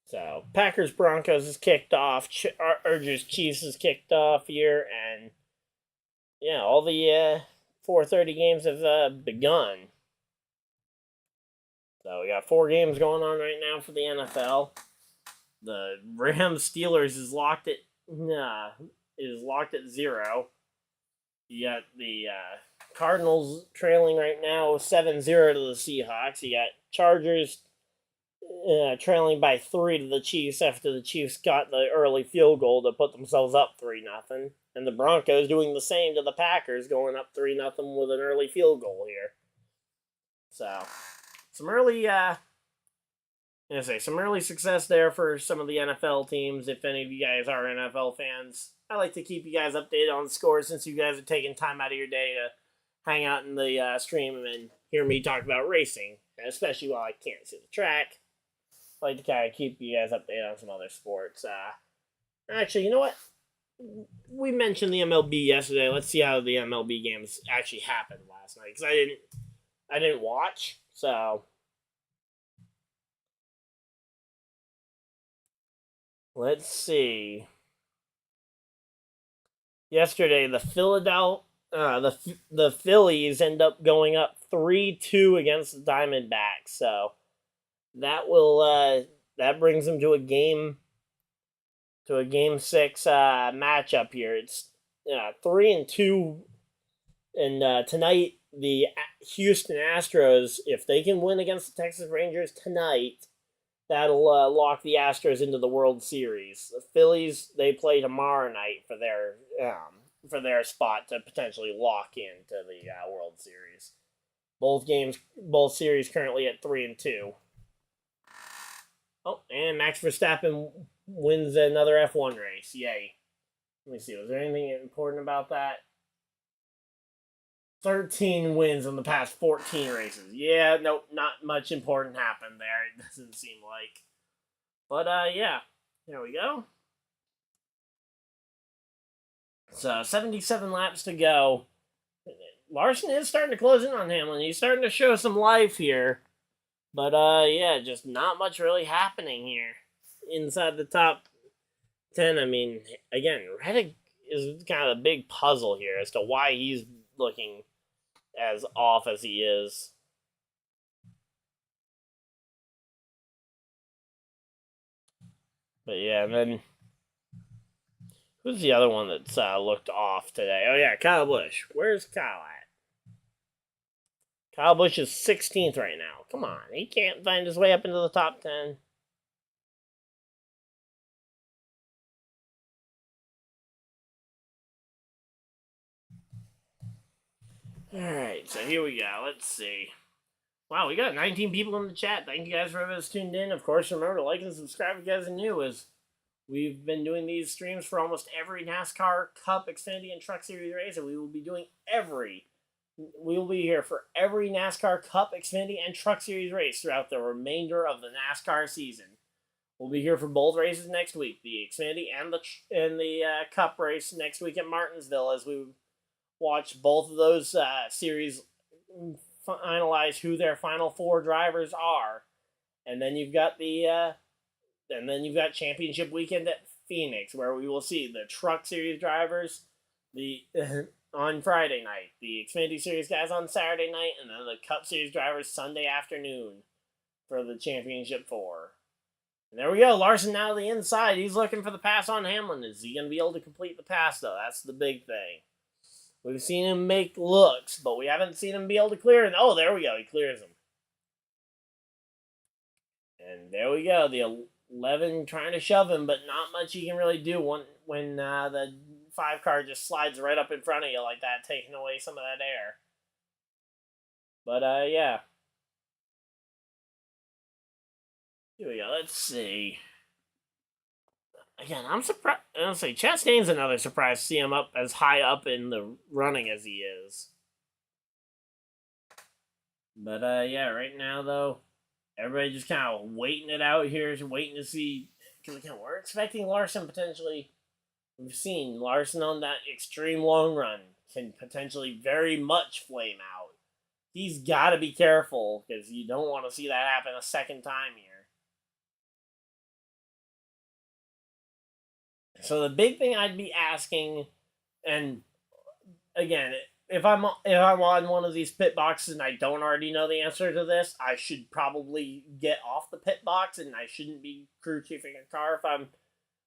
So, Packers-Broncos is kicked off. Chiefs is kicked off here. And, yeah, all the 4:30 games have begun. So, we got 4 games going on right now for the NFL. The Rams-Steelers is locked at 0. You got the Cardinals trailing right now 7-0 to the Seahawks. You got Chargers trailing by 3 to the Chiefs after the Chiefs got the early field goal to put themselves up 3-0. And the Broncos doing the same to the Packers, going up 3-0 with an early field goal here. So, some early success there for some of the NFL teams. If any of you guys are NFL fans, I like to keep you guys updated on the scores since you guys are taking time out of your day to hang out in the stream and hear me talk about racing, especially while I can't see the track. I like to kind of keep you guys updated on some other sports. Actually, you know what? We mentioned the MLB yesterday. Let's see how the MLB games actually happened last night, because I didn't watch. So let's see. Yesterday, the Phillies end up going up 3-2 against the Diamondbacks. So that brings them to a game 6 matchup here. It's 3-2, and tonight the Houston Astros, if they can win against the Texas Rangers tonight, that'll lock the Astros into the World Series. The Phillies, they play tomorrow night for their spot to potentially lock into the World Series. Both series currently at 3-2. Oh, and Max Verstappen wins another F1 race. Yay. Let me see. Was there anything important about that? 13 wins in the past 14 races. Yeah, nope, not much important happened there. It doesn't seem like. But, yeah. There we go. So, 77 laps to go. Larson is starting to close in on Hamlin. He's starting to show some life here. But, yeah, just not much really happening here inside the top 10. I mean, again, Reddick is kind of a big puzzle here as to why he's looking as off as he is. But, yeah, and then who's the other one that's looked off today? Oh, yeah, Kyle Busch. Where's Kyle at? Kyle Busch is 16th right now. Come on, he can't find his way up into the top 10. Alright, so here we go. Let's see. Wow, we got 19 people in the chat. Thank you guys for everybody that's tuned in. Of course, remember to like and subscribe if you guys are new, as we've been doing these streams for almost every NASCAR, Cup, Xfinity, and Truck Series race, and we will be here for every NASCAR, Cup, Xfinity, and Truck Series race throughout the remainder of the NASCAR season. We'll be here for both races next week, the Xfinity and the Cup race next week at Martinsville, as we watch both of those series finalize who their final 4 drivers are, and then you've got championship weekend at Phoenix, where we will see the Truck Series drivers on Friday night, the Xfinity Series guys on Saturday night, and then the Cup Series drivers Sunday afternoon for the championship 4. And there we go. Larson now to the inside. He's looking for the pass on Hamlin. Is he going to be able to complete the pass, though? That's the big thing. We've seen him make looks, but we haven't seen him be able to clear it. Oh, there we go. He clears him. And there we go. The 11 trying to shove him, but not much he can really do when the 5 car just slides right up in front of you like that, taking away some of that air. But, yeah. Here we go. Let's see. Again, I'm surprised. I'll say Chastain's another surprise to see him up as high up in the running as he is. But, yeah, right now, though, everybody just kind of waiting it out here, waiting to see. Because, again, we're expecting Larson potentially. We've seen Larson on that extreme long run can potentially very much flame out. He's got to be careful, because you don't want to see that happen a second time here. So the big thing I'd be asking, and again, if I'm on one of these pit boxes and I don't already know the answer to this, I should probably get off the pit box, and I shouldn't be crew chiefing a car if I'm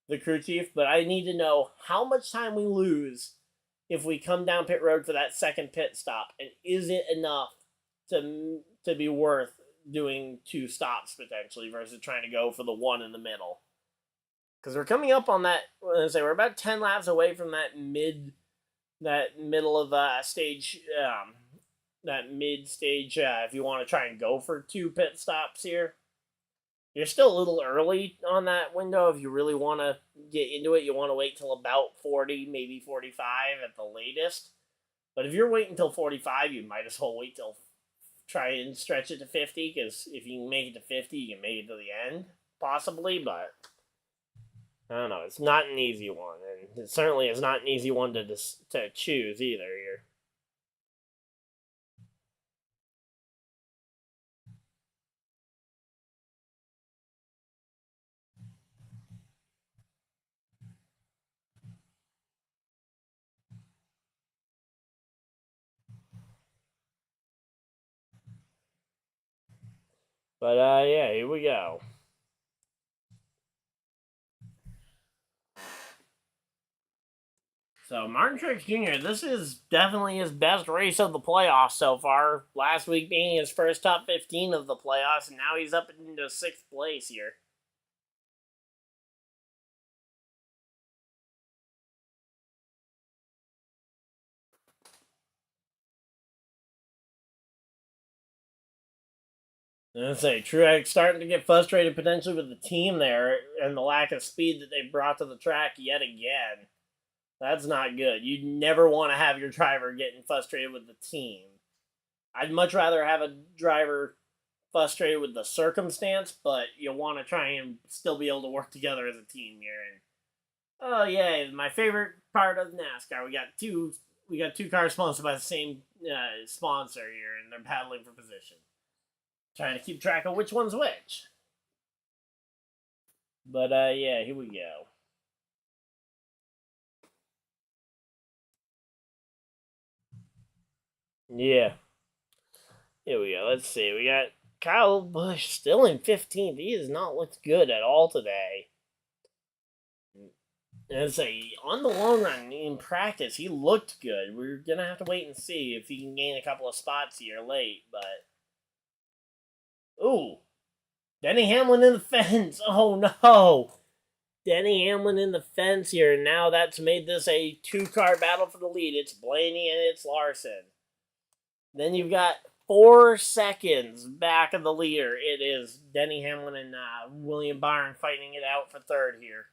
the crew chief. But I need to know how much time we lose if we come down pit road for that second pit stop, and is it enough to be worth doing 2 stops potentially versus trying to go for the one in the middle. Because we're coming up on that. We're about 10 laps away from that middle of stage, that mid stage. If you want to try and go for 2 pit stops here, you're still a little early on that window. If you really want to get into it, you want to wait till about 40, maybe 45 at the latest. But if you're waiting until 45, you might as well wait till try and stretch it to 50. Because if you can make it to 50, you can make it to the end, possibly. But I don't know. It's not an easy one, and it certainly is not an easy one to choose either here. But yeah, here we go. So, Martin Truex Jr., this is definitely his best race of the playoffs so far. Last week being his first top 15 of the playoffs, and now he's up into 6th place here. I say Truex starting to get frustrated potentially with the team there and the lack of speed that they brought to the track yet again. That's not good. You never want to have your driver getting frustrated with the team. I'd much rather have a driver frustrated with the circumstance, but you want to try and still be able to work together as a team here. And oh yeah, my favorite part of NASCAR. We got two cars sponsored by the same sponsor here, and they're battling for position. Trying to keep track of which one's which. But, yeah, here we go. Yeah. Here we go. Let's see. We got Kyle Busch still in 15th. He has not looked good at all today. And say, on the long run, in practice, he looked good. We're going to have to wait and see if he can gain a couple of spots here late, but... Ooh. Denny Hamlin in the fence. Oh, no. Denny Hamlin in the fence here. Now that's made this a 2-car battle for the lead. It's Blaney and it's Larson. Then you've got 4 seconds back of the leader. It is Denny Hamlin and William Byron fighting it out for 3rd here.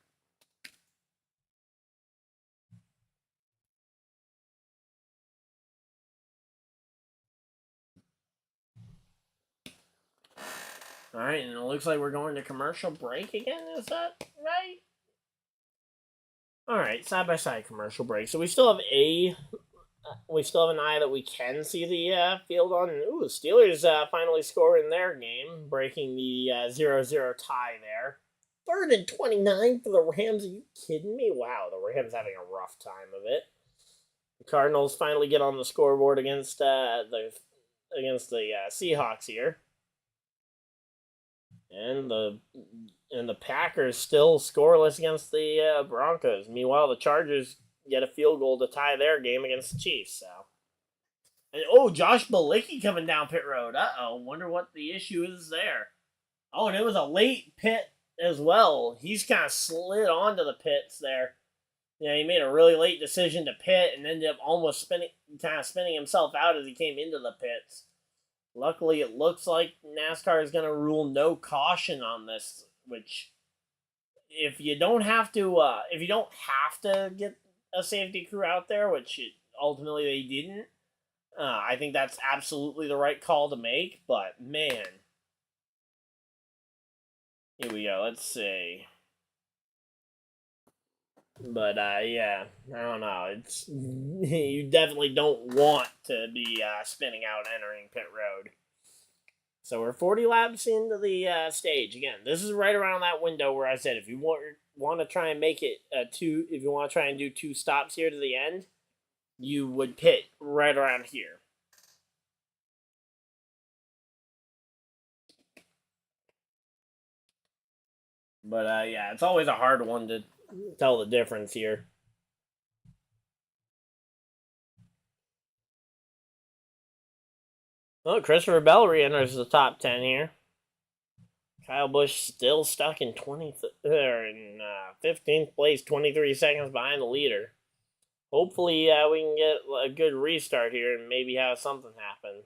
All right, and it looks like we're going to commercial break again. Is that right? All right, side-by-side commercial break. So we still have an eye that we can see the field on. Ooh, Steelers finally scoring their game, breaking the 0-0 tie there. 3rd and 29 for the Rams. Are you kidding me? Wow, the Rams having a rough time of it. The Cardinals finally get on the scoreboard against the Seahawks here. And the Packers still scoreless against the Broncos. Meanwhile, the Chargers get a field goal to tie their game against the Chiefs. So, and Josh Bilicki coming down pit road. Wonder what the issue is there. Oh, and it was a late pit as well. He's kind of slid onto the pits there. Yeah, he made a really late decision to pit and ended up almost spinning himself out as he came into the pits. Luckily, it looks like NASCAR is going to rule no caution on this, which, if you don't have to get a safety crew out there, which ultimately they didn't, I think that's absolutely the right call to make. But man, here we go. Let's see. But yeah, I don't know. It's you definitely don't want to be spinning out entering pit road. So we're 40 laps into the stage. Again, this is right around that window where I said if you want to try and make it if you want to try and do 2 stops here to the end, you would pit right around here. But yeah, it's always a hard one to tell the difference here. Well, Christopher Bell re-enters the top 10 here. Kyle Busch still stuck in 15th place, 23 seconds behind the leader. Hopefully, we can get a good restart here and maybe have something happen.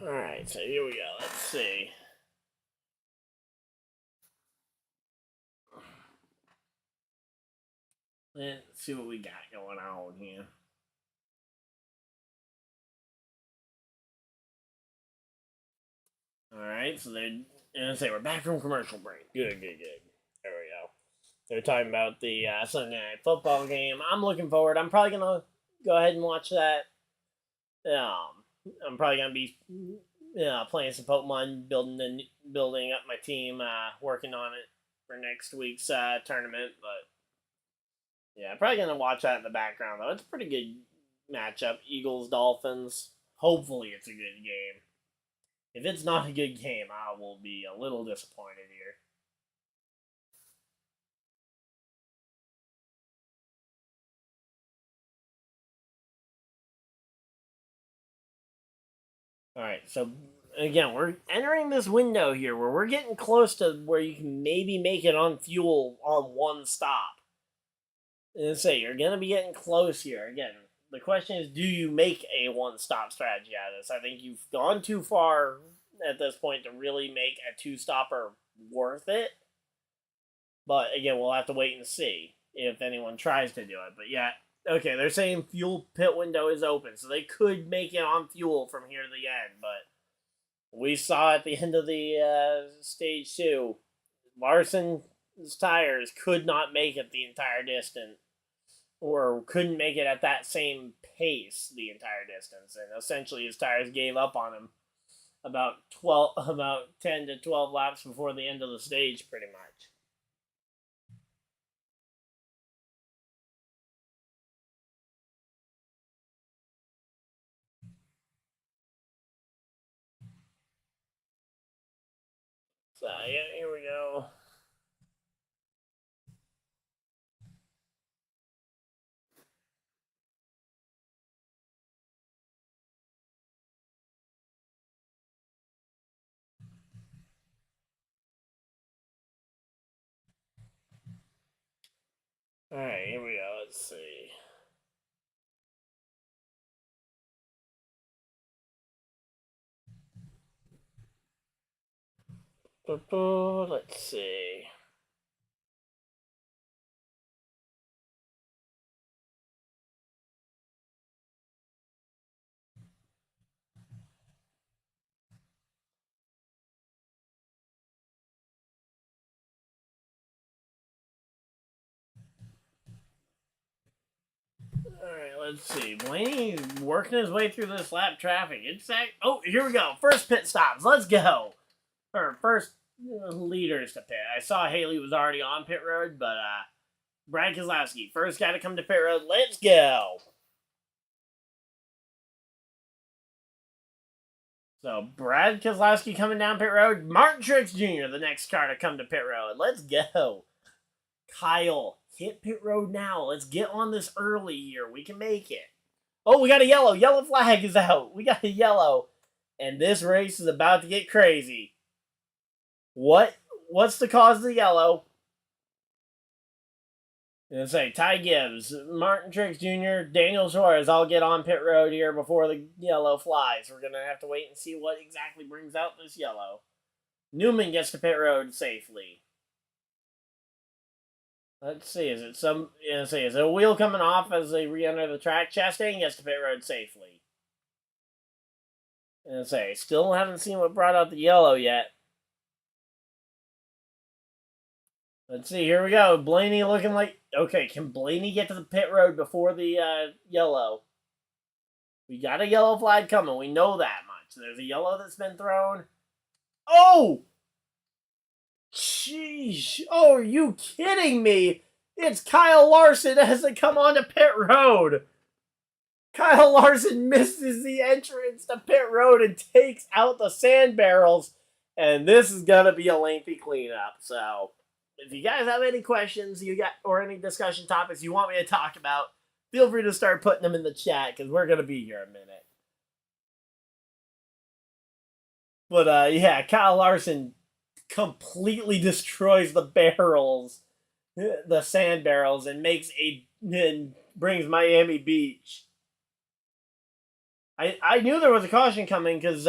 Alright, so here we go. Let's see. Let's see what we got going on here. Alright, so we're back from commercial break. Good. There we go. They're talking about the Sunday Night Football game. I'm looking forward. I'm probably going to go ahead and watch that. I'm probably going to be playing some Pokemon, building up my team, working on it for next week's tournament. But yeah, I'm probably going to watch that in the background, though. It's a pretty good matchup, Eagles-Dolphins. Hopefully it's a good game. If it's not a good game, I will be a little disappointed here. Alright, so again, we're entering this window here where we're getting close to where you can maybe make it on fuel on one stop. And say you're going to be getting close here. Again, the question is, do you make a one-stop strategy out of this? I think you've gone too far at this point to really make a two-stopper worth it. But again, we'll have to wait and see if anyone tries to do it. But yeah, okay, they're saying fuel pit window is open, so they could make it on fuel from here to the end. But we saw at the end of the stage 2, Larson's tires could not make it the entire distance, or couldn't make it at that same pace the entire distance, and essentially his tires gave up on him about 10 to 12 laps before the end of the stage, pretty much. So yeah, here we go. Alright, here we go. Let's see. Let's see. Alright, let's see. Blaney's working his way through this lap traffic. Oh, here we go. First pit stops. Let's go. Or first leaders to pit. I saw Haley was already on pit road, but Brad Keselowski, first guy to come to pit road. Let's go. So Brad Keselowski coming down pit road. Martin Truex Jr., the next car to come to pit road. Let's go. Kyle, hit pit road now. Let's get on this early here. We can make it. Oh, we got a yellow. Yellow flag is out. We got a yellow. And this race is about to get crazy. What's the cause of the yellow? I'm going to say Ty Gibbs, Martin Truex Jr., Daniel Suarez all get on pit road here before the yellow flies. We're going to have to wait and see what exactly brings out this yellow. Newman gets to pit road safely. Let's see, is it a wheel coming off as they re-enter the track? Chastain gets to pit road safely. And say, still haven't seen what brought out the yellow yet. Let's see, here we go. Blaney looking like... Okay, can Blaney get to the pit road before the yellow? We got a yellow flag coming. We know that much. There's a yellow that's been thrown. Oh! Sheesh. Oh, are you kidding me? It's Kyle Larson as they come onto pit road. Kyle Larson misses the entrance to pit road and takes out the sand barrels. And this is going to be a lengthy cleanup. So... if you guys have any questions or any discussion topics you want me to talk about, feel free to start putting them in the chat because we're going to be here a minute. But yeah, Kyle Larson completely destroys the barrels, the sand barrels, and brings Miami Beach. I knew there was a caution coming because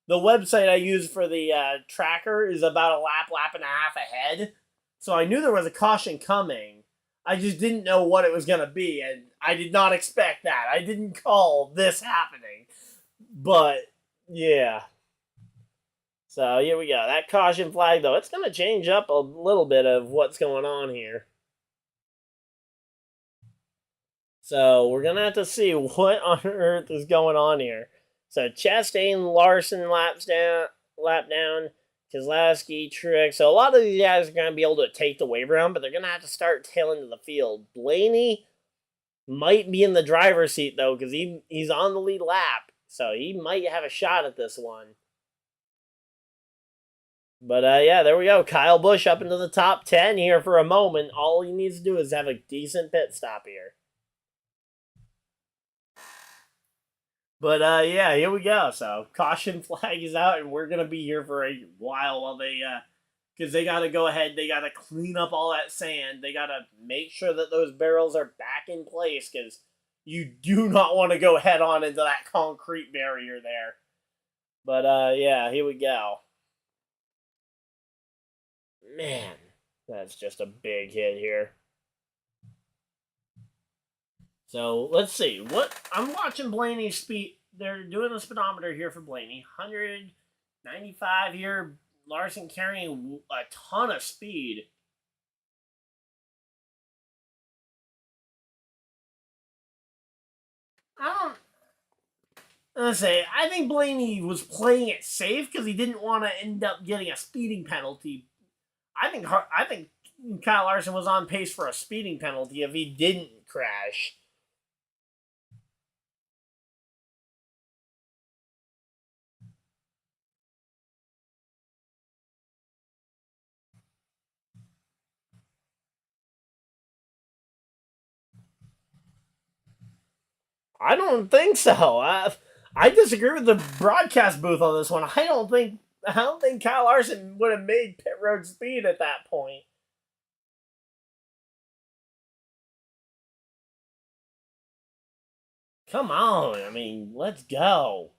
the website I use for the tracker is about a lap and a half ahead. So I knew there was a caution coming. I just didn't know what it was going to be, and I did not expect that. I didn't call this happening. But, yeah. So, here we go. That caution flag, though, it's going to change up a little bit of what's going on here. So, we're going to have to see what on earth is going on here. So, Chastain, Larson lap down, Keselowski, Truex. So, a lot of these guys are going to be able to take the wave around, but they're going to have to start tailing to the field. Blaney, Might be in the driver's seat, though, because he's on the lead lap. So he might have a shot at this one. But, yeah, there we go. Kyle Busch up into the top 10 here for a moment. All he needs to do is have a decent pit stop here. But, yeah, here we go. So, caution flag is out, and we're going to be here for a while they, because they got to go ahead. They got to clean up all that sand. They got to make sure that those barrels are back in place, because you do not want to go head on into that concrete barrier there. But, yeah, here we go. Man, that's just a big hit here. So let's see. What I'm watching Blaney's speed. They're doing the speedometer here for Blaney. 195 here. Larson carrying a ton of speed. I think Blaney was playing it safe because he didn't want to end up getting a speeding penalty. I think Kyle Larson was on pace for a speeding penalty if he didn't crash. I don't think so. I disagree with the broadcast booth on this one. I don't think Kyle Larson would have made pit road speed at that point. Come on, I mean, let's go.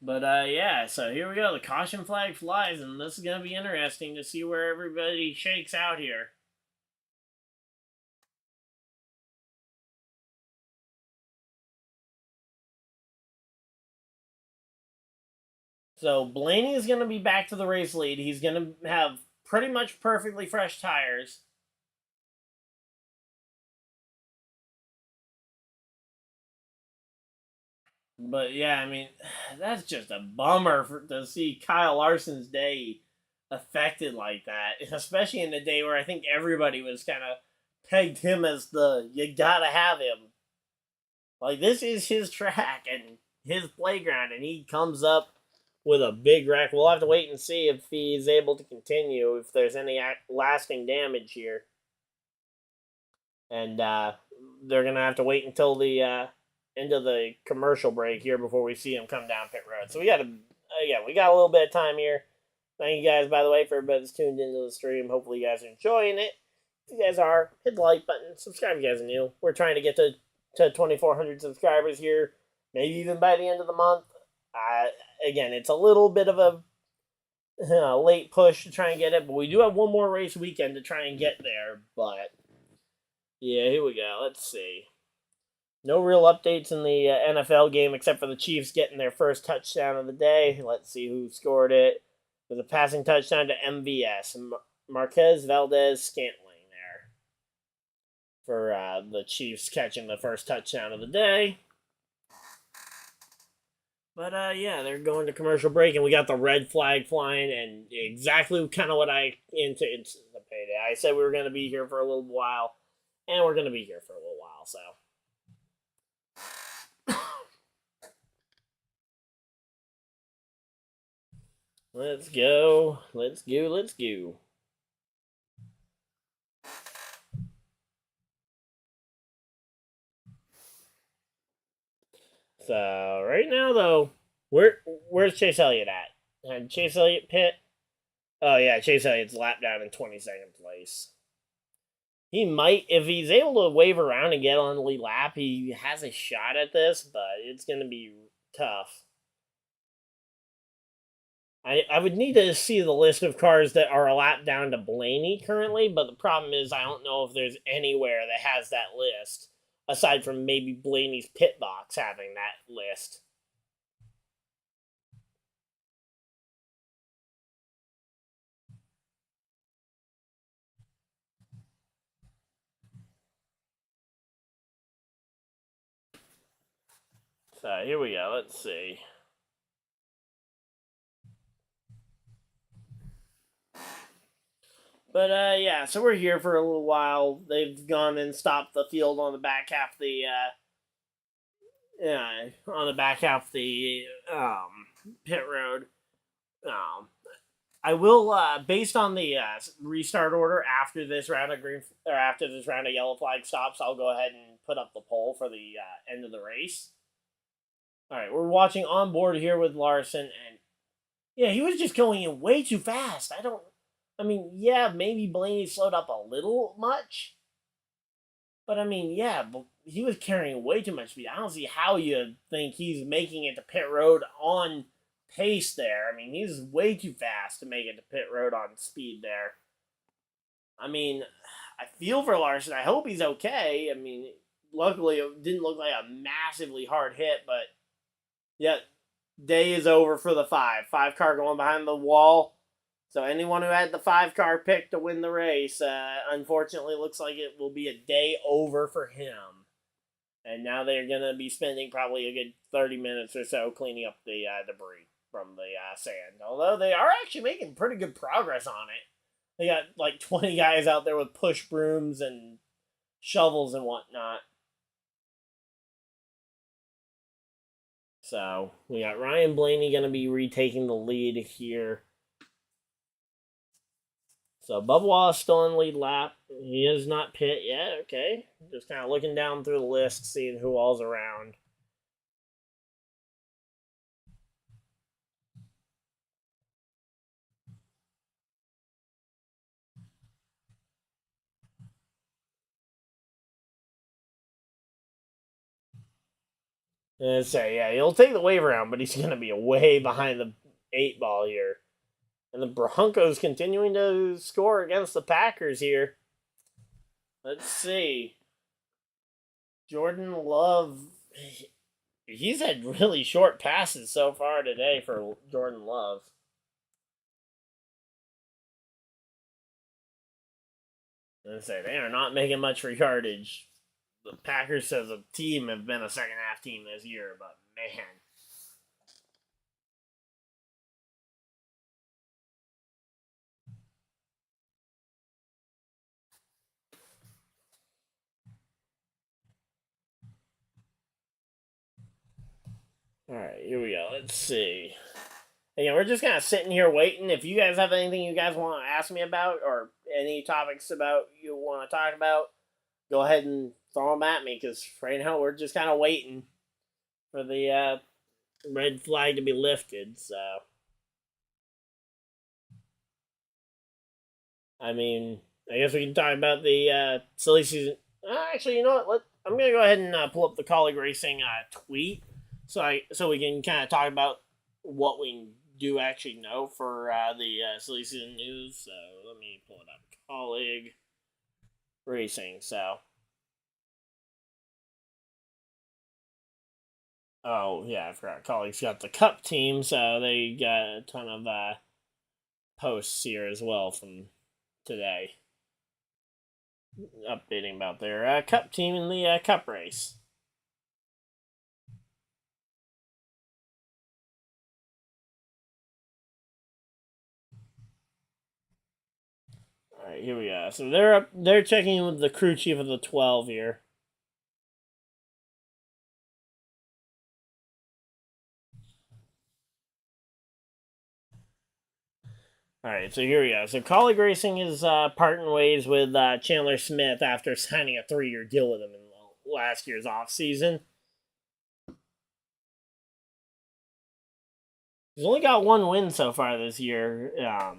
But yeah, so here we go. The caution flag flies, and this is gonna be interesting to see where everybody shakes out here. So Blaney is gonna be back to the race lead. He's gonna have pretty much perfectly fresh tires. But yeah, I mean, that's just a bummer to see Kyle Larson's day affected like that, especially in the day where I think everybody was kind of pegged him as the you gotta have him. Like, this is his track and his playground, and he comes up with a big wreck. We'll have to wait and see if he's able to continue, if there's any lasting damage here. And they're going to have to wait until the end of the commercial break here before we see him come down pit road. So we got a little bit of time here. Thank you guys, by the way, for everybody that's tuned into the stream. Hopefully you guys are enjoying it. If you guys are, hit the like button. Subscribe if you guys are new. We're trying to get to 2,400 subscribers here, maybe even by the end of the month. Again, it's a little bit of a late push to try and get it, but we do have one more race weekend to try and get there. But yeah, here we go. Let's see. No real updates in the NFL game except for the Chiefs getting their first touchdown of the day. Let's see who scored it. It was a passing touchdown to MVS. Marquez Valdez-Scantling there for the Chiefs catching the first touchdown of the day. But yeah, they're going to commercial break, and we got the red flag flying, and exactly kind of what I anticipated. I said we were going to be here for a little while, and we're going to be here for a little while, so. Let's go. Let's go. Let's go. So right now, though, where's Chase Elliott at? And Chase Elliott pit? Oh yeah, Chase Elliott's lap down in 22nd place. He might, if he's able to wave around and get on the lead lap, he has a shot at this, but it's going to be tough. I would need to see the list of cars that are a lap down to Blaney currently, but the problem is I don't know if there's anywhere that has that list, aside from maybe Blaney's pit box having that list. So here we go. Let's see. But yeah, so we're here for a little while. They've gone and stopped the field on the back half of the pit road. I will, based on the restart order after this round of yellow flag stops, I'll go ahead and put up the poll for the end of the race. All right, we're watching on board here with Larson, and yeah, he was just going in way too fast. Yeah, maybe Blaney slowed up a little much, but he was carrying way too much speed. I don't see how you think he's making it to pit road on pace there. He's way too fast to make it to pit road on speed there. I feel for Larson. I hope he's okay. Luckily it didn't look like a massively hard hit, but yeah, day is over for the 5 car going behind the wall. So anyone who had the 5 car pick to win the race, unfortunately looks like it will be a day over for him. And now they're going to be spending probably a good 30 minutes or so cleaning up the debris from the sand. Although they are actually making pretty good progress on it. They got like 20 guys out there with push brooms and shovels and whatnot. So we got Ryan Blaney going to be retaking the lead here. So Bubba Wallace still in lead lap. He is not pit yet. Okay. Just kind of looking down through the list, seeing who all's around. And say, yeah, he'll take the wave around, but he's going to be way behind the 8 ball here. And the Broncos continuing to score against the Packers here. Let's see. Jordan Love. He's had really short passes so far today for Jordan Love. I say they are not making much for yardage. The Packers as a team have been a second half team this year, but man. All right, here we go. Let's see. Again, we're just kind of sitting here waiting. If you guys have anything you guys want to ask me about or any topics about you want to talk about, go ahead and throw them at me because right now we're just kind of waiting for the red flag to be lifted. So, I guess we can talk about the silly season. Actually, you know what? I'm going to go ahead and pull up the Colleague Racing tweet so we can kind of talk about what we do actually know for the silly season news. So let me pull it up. Colleague Racing. So, oh yeah, I forgot. Colleague's got the Cup team, so they got a ton of posts here as well from today, updating about their Cup team in the Cup race. All right, here we go. So they're checking in with the crew chief of the 12 here. All right, so here we go. So Colleague Racing is parting ways with Chandler Smith after signing a 3-year deal with him in last year's offseason. He's only got 1 win so far this year. Yeah,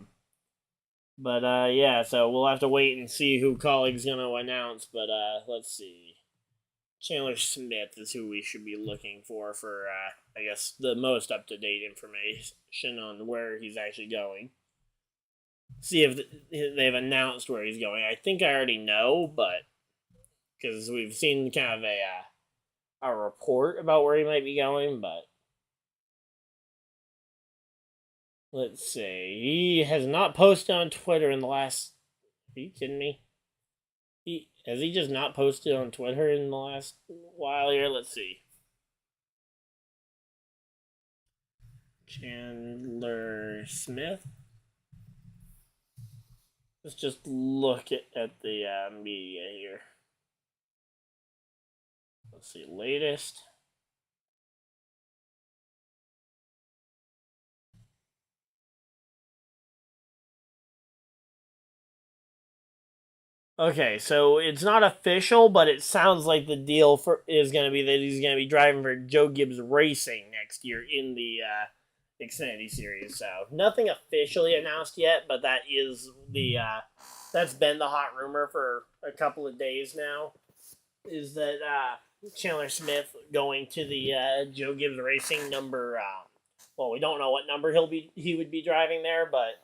so we'll have to wait and see who Colleague's going to announce. But let's see. Chandler Smith is who we should be looking for I guess, the most up-to-date information on where he's actually going. See if they've announced where he's going. I think I already know, but because we've seen kind of a report about where he might be going, but let's see. He has not posted on Twitter in the last... Are you kidding me? Has he just not posted on Twitter in the last while here? Let's see. Chandler Smith. Let's just look at the media here. Let's see, latest. Okay, so it's not official, but it sounds like the deal is going to be that he's going to be driving for Joe Gibbs Racing next year in the Xfinity Series. So nothing officially announced yet, but that is the that's been the hot rumor for a couple of days now. Is that Chandler Smith going to the Joe Gibbs Racing number? Well, we don't know what number he would be driving there, but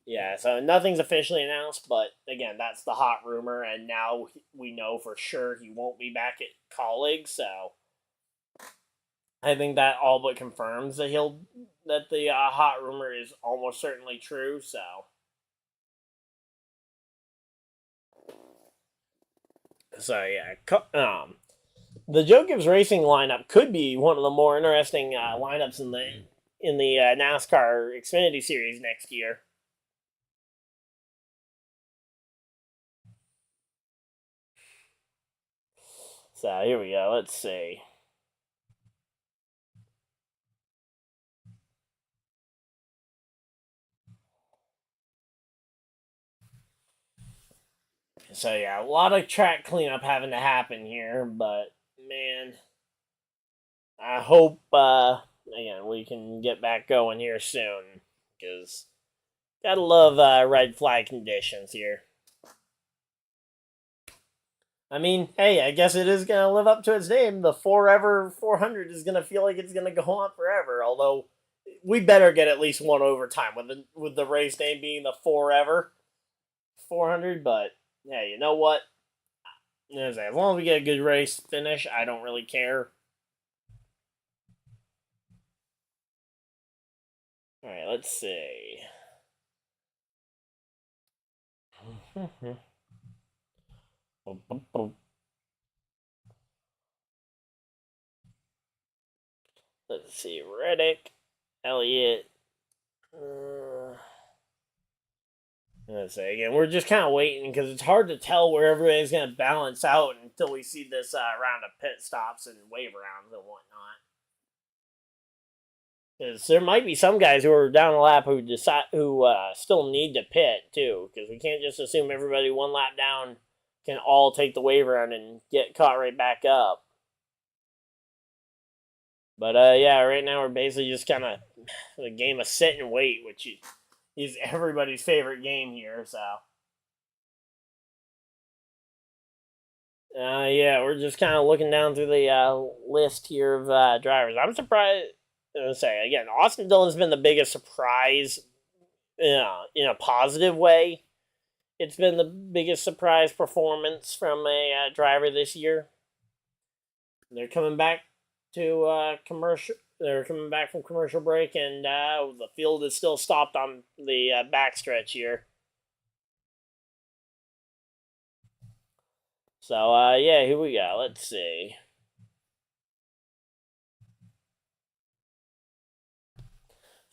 yeah. So nothing's officially announced, but again, that's the hot rumor, and now we know for sure he won't be back at Colleague. So I think that all but confirms that the hot rumor is almost certainly true. So yeah, the Joe Gibbs Racing lineup could be one of the more interesting lineups in the NASCAR Xfinity Series next year. So here we go. Let's see. So yeah, a lot of track cleanup having to happen here, but man, I hope again we can get back going here soon, because gotta love red flag conditions here. I mean, hey, I guess it is gonna live up to its name. The Forever 400 is gonna feel like it's gonna go on forever. Although we better get at least one overtime with the race name being the Forever 400. But yeah, you know what? As long as we get a good race finish, I don't really care. All right, let's see. Let's see, Reddick, Elliott. Let's say again, we're just kind of waiting because it's hard to tell where everybody's going to balance out until we see this round of pit stops and wave rounds and whatnot. Because there might be some guys who are down the lap who still need to pit too. Because we can't just assume everybody one lap down can all take the wave round and get caught right back up. But yeah, right now we're basically just kind of the game of sit and wait, which is everybody's favorite game here. So yeah, we're just kind of looking down through the list here of drivers. I'm surprised. Say again, Austin Dillon's been the biggest surprise, in a positive way. It's been the biggest surprise performance from a driver this year. They're coming back to commercial. They're coming back from commercial break, and the field is still stopped on the backstretch here. So yeah, here we go. Let's see.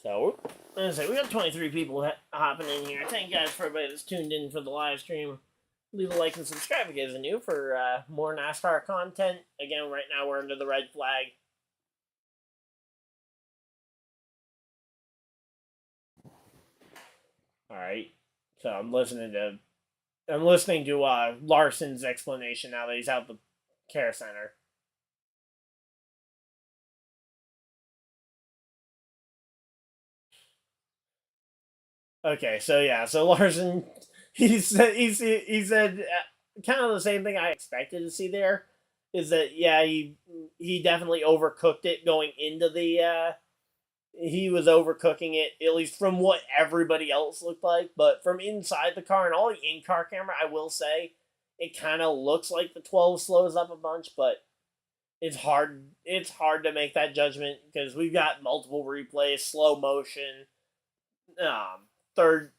So as I say, we got 23 people hopping in here. Thank you guys for everybody that's tuned in for the live stream. Leave a like and subscribe if you guys are new for more NASCAR content. Again, right now we're under the red flag. All right, so I'm listening to Larson's explanation now that he's out the care center. Okay, so yeah, so Larson, he said kind of the same thing I expected to see there. Is that yeah, he definitely overcooked it going into the. He was overcooking it, at least from what everybody else looked like. But from inside the car and all the in-car camera, I will say, it kind of looks like the 12 slows up a bunch, but it's hard to make that judgment because we've got multiple replays, slow motion, third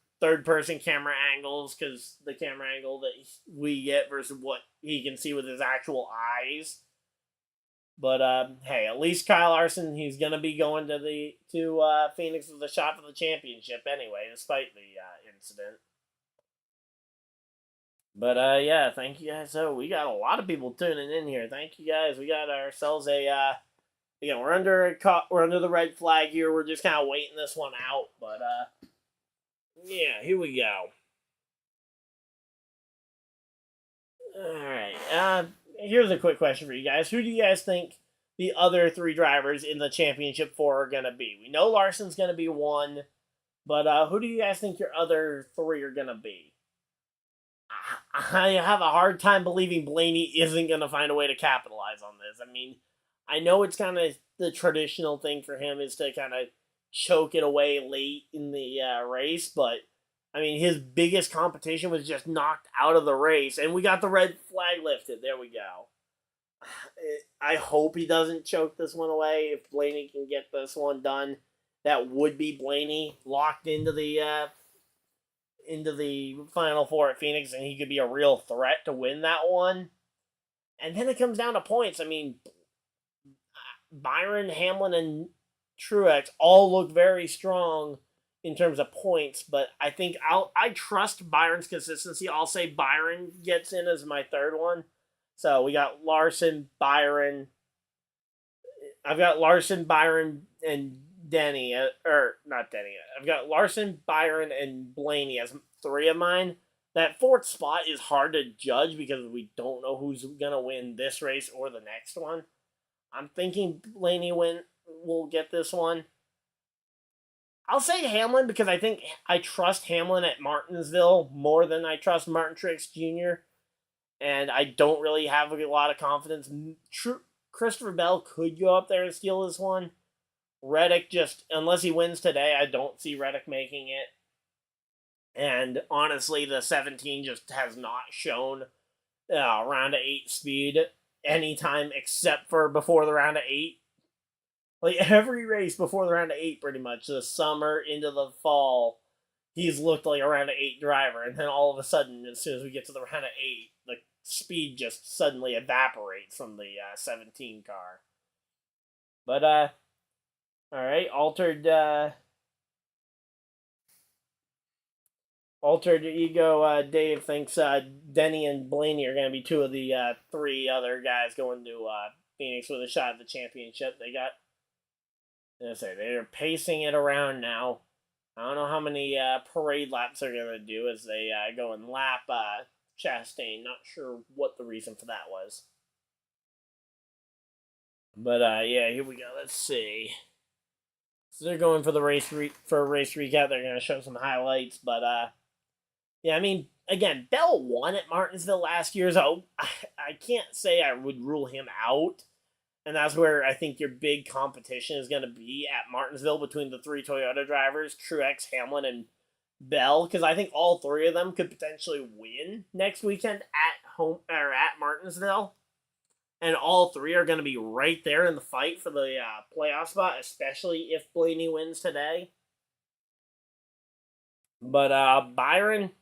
person camera angles, because the camera angle that we get versus what he can see with his actual eyes. But hey, at least Kyle Larson, he's gonna be going to Phoenix with a shot for the championship anyway, despite the incident. But yeah, thank you guys. So we got a lot of people tuning in here. Thank you guys. We got ourselves a again, we're under the red flag here. We're just kind of waiting this one out, but yeah, here we go. All right. Here's a quick question for you guys. Who do you guys think the other three drivers in the championship four are going to be? We know Larson's going to be one, but who do you guys think your other three are going to be? I have a hard time believing Blaney isn't going to find a way to capitalize on this. I mean, I know it's kind of the traditional thing for him is to kind of choke it away late in the race, but I mean, his biggest competition was just knocked out of the race, and we got the red flag lifted. There we go. I hope he doesn't choke this one away. If Blaney can get this one done, that would be Blaney locked into the Final Four at Phoenix, and he could be a real threat to win that one. And then it comes down to points. I mean, Byron, Hamlin, and Truex all look very strong in terms of points, but I think I trust Byron's consistency. I'll say Byron gets in as my third one. So we got Larson, Byron. I've got Larson, Byron, and Denny, or not Denny. I've got Larson, Byron, and Blaney as three of mine. That fourth spot is hard to judge because we don't know who's gonna win this race or the next one. I'm thinking Blaney will get this one. I'll say Hamlin because I think I trust Hamlin at Martinsville more than I trust Martin Truex Jr. And I don't really have a lot of confidence. Christopher Bell could go up there and steal this one. Reddick just, unless he wins today, I don't see Reddick making it. And honestly, the 17 just has not shown round of 8 speed anytime except for before the round of 8. Like every race before the round of 8, pretty much, the summer into the fall, he's looked like a round of 8 driver. And then all of a sudden, as soon as we get to the round of 8, the speed just suddenly evaporates from the 17 car. But, alright, Altered Ego Dave thinks Denny and Blaney are going to be two of the three other guys going to Phoenix with a shot at the championship. They're pacing it around now. I don't know how many parade laps they're going to do as they go and lap Chastain. Not sure what the reason for that was. But yeah, here we go. Let's see. So they're going for the race recap. They're going to show some highlights, but yeah, I mean, again, Bell won at Martinsville last year, so I can't say I would rule him out. And that's where I think your big competition is going to be at Martinsville between the three Toyota drivers, Truex, Hamlin, and Bell, because I think all three of them could potentially win next weekend at Martinsville. And all three are going to be right there in the fight for the playoff spot, especially if Blaney wins today. But Byron's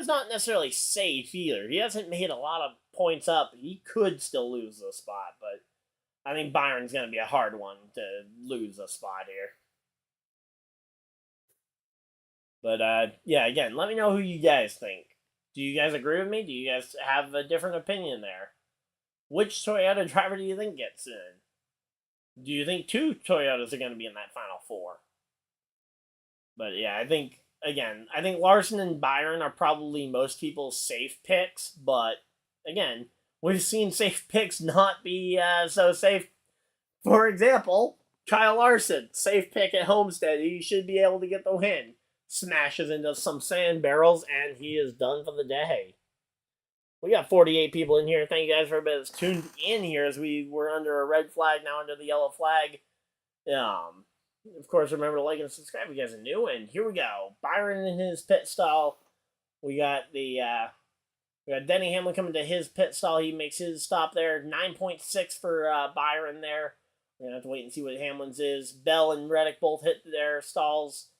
not necessarily safe either. He hasn't made a lot of points up. He could still lose the spot, but I think Byron's going to be a hard one to lose a spot here. But yeah, again, let me know who you guys think. Do you guys agree with me? Do you guys have a different opinion there? Which Toyota driver do you think gets in? Do you think two Toyotas are going to be in that Final Four? But yeah, I think Larson and Byron are probably most people's safe picks. But again, we've seen safe picks not be so safe. For example, Kyle Larson, safe pick at Homestead. He should be able to get the win. Smashes into some sand barrels, and he is done for the day. We got 48 people in here. Thank you guys for everybody that's tuned in here as we were under a red flag, now under the yellow flag. Of course, remember to like and subscribe if you guys are new. And here we go. Byron in his pit stall. We got Denny Hamlin coming to his pit stall. He makes his stop there. 9.6 for Byron there. We're going to have to wait and see what Hamlin's is. Bell and Reddick both hit their stalls.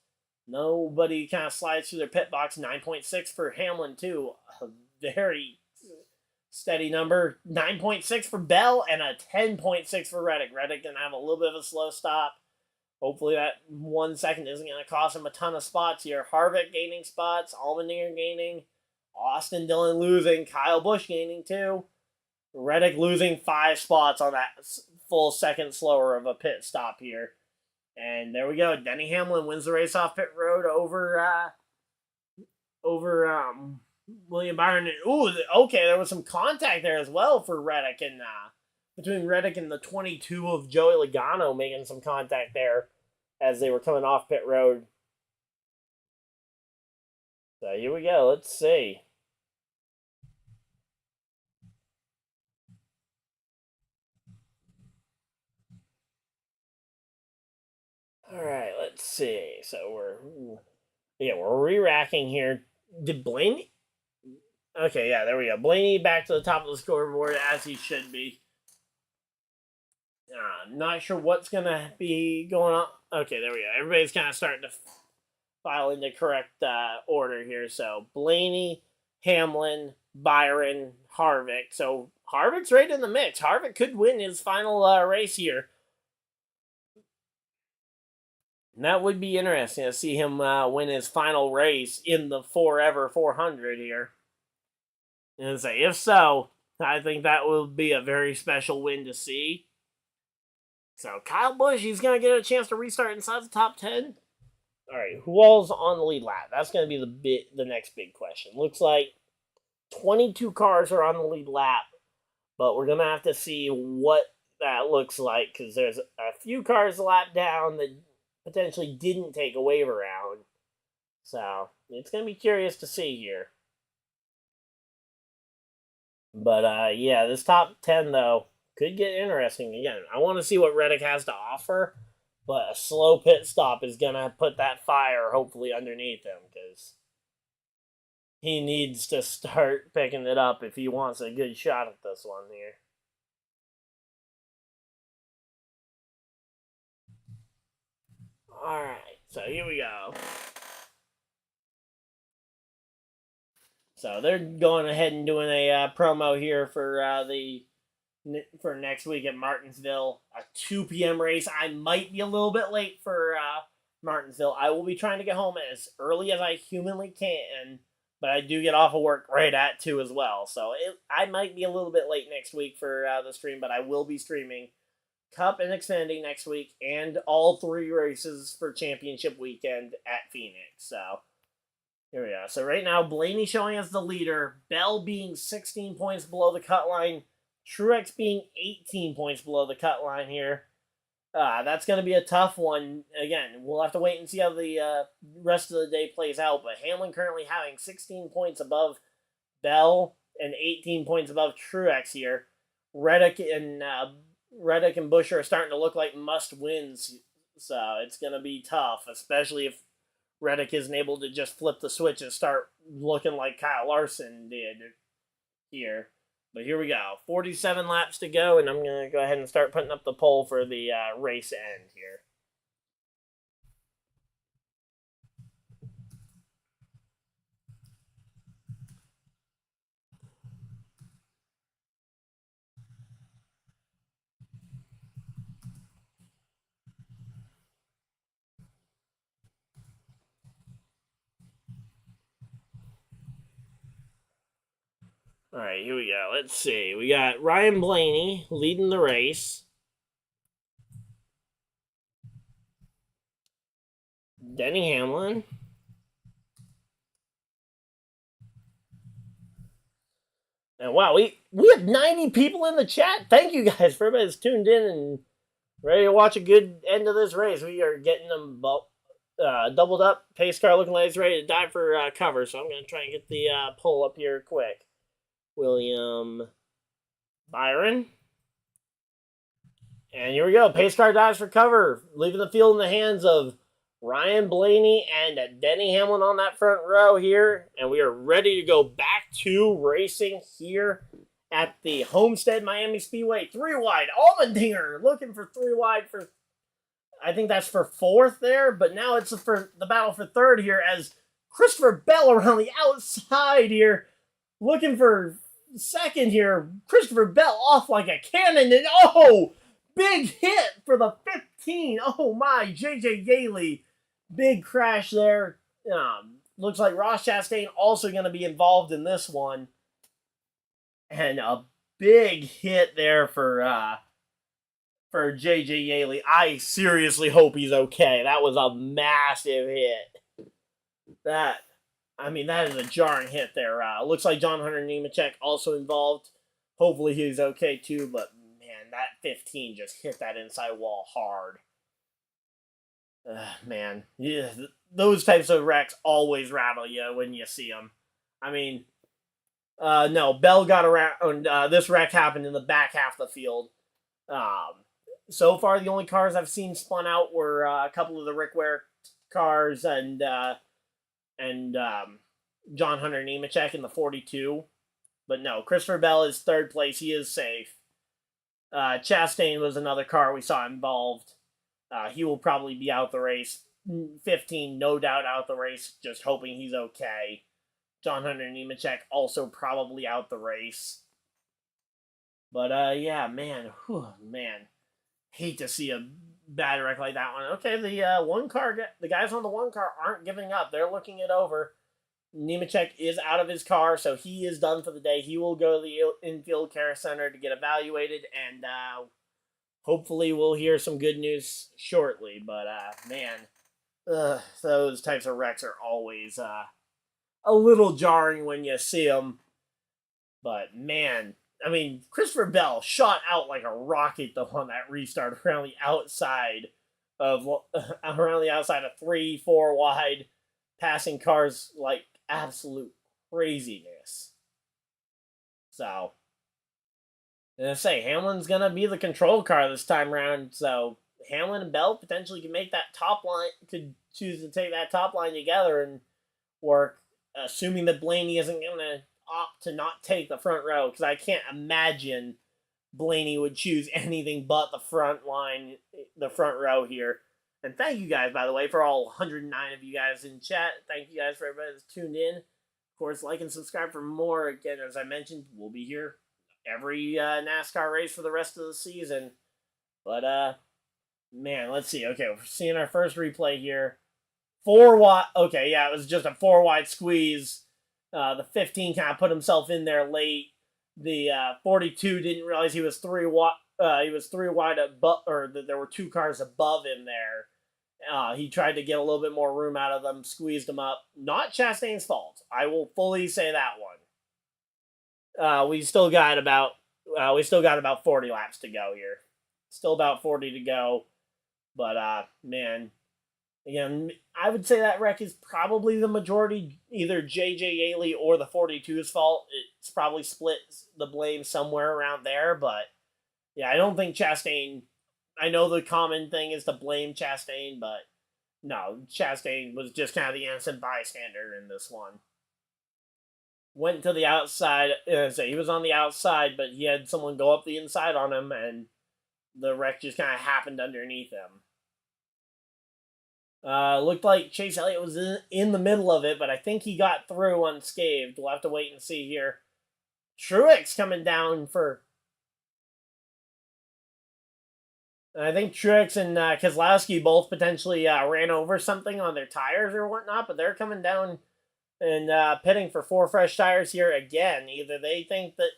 Nobody kind of slides through their pit box. 9.6 for Hamlin, too. A very steady number. 9.6 for Bell and a 10.6 for Reddick. Reddick going to have a little bit of a slow stop. Hopefully that 1 second isn't going to cost him a ton of spots here. Harvick gaining spots. Allmendinger gaining. Austin Dillon losing. Kyle Busch gaining 2. Reddick losing 5 spots on that full second slower of a pit stop here. And there we go. Denny Hamlin wins the race off pit road over William Byron. Ooh, okay, there was some contact there as well for Reddick and between Reddick and the 22 of Joey Logano, making some contact there as they were coming off pit road. So here we go. Let's see. All right, let's see. So we're re-racking here. Did Blaney? Okay, yeah, there we go. Blaney back to the top of the scoreboard as he should be. Not sure what's gonna be going on. Okay, there we go. Everybody's kind of starting to file into correct order here. So Blaney, Hamlin, Byron, Harvick. So Harvick's right in the mix. Harvick could win his final race here. And that would be interesting to see him win his final race in the Forever 400 here. And say, if so, I think that will be a very special win to see. So Kyle Busch, he's going to get a chance to restart inside the top 10. All right, who all's on the lead lap? That's going to be the next big question. Looks like 22 cars are on the lead lap, but we're going to have to see what that looks like because there's a few cars a lap down that potentially didn't take a wave around. So it's going to be curious to see here. But yeah, this top 10 though could get interesting. Again, I want to see what Reddick has to offer, but a slow pit stop is going to put that fire hopefully underneath him because he needs to start picking it up if he wants a good shot at this one here. All right, so here we go. So they're going ahead and doing a promo here for next week at Martinsville, a 2 p.m. race. I might be a little bit late for Martinsville. I will be trying to get home as early as I humanly can, but I do get off of work right at 2 as well. So I might be a little bit late next week for the stream, but I will be streaming Cup and Xfinity next week and all 3 races for championship weekend at Phoenix. So here we go. So right now, Blaney showing as the leader, Bell being 16 points below the cut line, Truex being 18 points below the cut line here. That's going to be a tough one. Again, we'll have to wait and see how the rest of the day plays out, but Hamlin currently having 16 points above Bell and 18 points above Truex here. Reddick and Busch are starting to look like must-wins, so it's going to be tough, especially if Reddick isn't able to just flip the switch and start looking like Kyle Larson did here. But here we go. 47 laps to go, and I'm going to go ahead and start putting up the poll for the race end here. All right, here we go. Let's see. We got Ryan Blaney leading the race. Denny Hamlin. And wow, we have 90 people in the chat. Thank you guys for everybody that's tuned in and ready to watch a good end of this race. We are getting them doubled up. Pace car looking like it's ready to dive for cover, so I'm going to try and get the poll up here quick. William Byron. And here we go. Pace car dives for cover, leaving the field in the hands of Ryan Blaney and Denny Hamlin on that front row here. And we are ready to go back to racing here at the Homestead Miami Speedway. 3 wide. Allmendinger looking for 3 wide for, I think that's for 4th there. But now it's for the battle for 3rd here as Christopher Bell around the outside here. Looking for 2nd here. Christopher Bell off like a cannon. And oh, big hit for the 15. Oh my, JJ Yaley. Big crash there. looks like Ross Chastain also going to be involved in this one. And a big hit there for J.J. Yaley. I seriously hope he's okay. That was a massive hit. That is a jarring hit there. Looks like John Hunter Nemechek also involved. Hopefully he's okay too, but man, that 15 just hit that inside wall hard. Man, yeah, those types of wrecks always rattle you when you see them. I mean, no, Bell got around. This wreck happened in the back half of the field. So far, the only cars I've seen spun out were a couple of the Rick Ware cars and John Hunter Nemechek in the 42. But no, Christopher Bell is third place. He is safe. Chastain was another car we saw involved. He will probably be out the race. 15, no doubt out the race, just hoping he's okay. John Hunter Nemechek also probably out the race. But, yeah, man. Hate to see a bad wreck like that one. Okay, the guys on the one car aren't giving up. They're looking it over. Nemechek is out of his car, so he is done for the day. He will go to the infield care center to get evaluated, and hopefully we'll hear some good news shortly. But, those types of wrecks are always a little jarring when you see them. But, man, I mean, Christopher Bell shot out like a rocket though on that restart around the outside of 3-4 wide, passing cars like absolute craziness. So, I say Hamlin's gonna be the control car this time around. So Hamlin and Bell potentially can make that top line, could choose to take that top line together and work, assuming that Blaney isn't gonna opt to not take the front row, because I can't imagine Blaney would choose anything but the front row here. And thank you guys, by the way, for all 109 of you guys in chat. Thank you guys for everybody that's tuned in. Of course, like and subscribe for more. Again, as I mentioned, we'll be here every NASCAR race for the rest of the season. But, man, let's see. Okay, we're seeing our first replay here. 4 wide. Okay, yeah, it was just a 4 wide squeeze. The 15 kind of put himself in there late. The 42 didn't realize he was 3 wide. He was 3 wide above, or that there were 2 cars above him there. He tried to get a little bit more room out of them, squeezed them up. Not Chastain's fault. I will fully say that one. We still got about 40 laps to go here. Still about 40 to go. But man, again, I would say that wreck is probably the majority, either J.J. Yaley or the 42's fault. It's probably split the blame somewhere around there, but yeah, I don't think Chastain. I know the common thing is to blame Chastain, but no, Chastain was just kind of the innocent bystander in this one. Went to the outside. He was on the outside, but he had someone go up the inside on him, and the wreck just kind of happened underneath him. Looked like Chase Elliott was in the middle of it, but I think he got through unscathed. We'll have to wait and see here. Truex coming down for... I think Truex and Keselowski both potentially ran over something on their tires or whatnot, but they're coming down and pitting for 4 fresh tires here again. Either they think that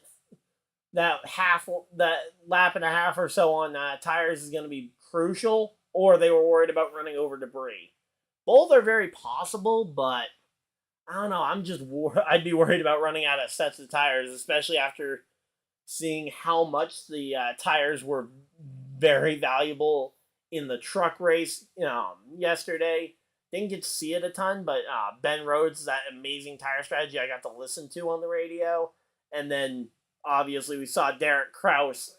lap and a half or so on tires is going to be crucial, or they were worried about running over debris. Both are very possible, but I don't know. I'd be worried about running out of sets of tires, especially after seeing how much the tires were very valuable in the truck race yesterday. Didn't get to see it a ton, but Ben Rhodes, that amazing tire strategy I got to listen to on the radio. And then, obviously, we saw Derek Kraus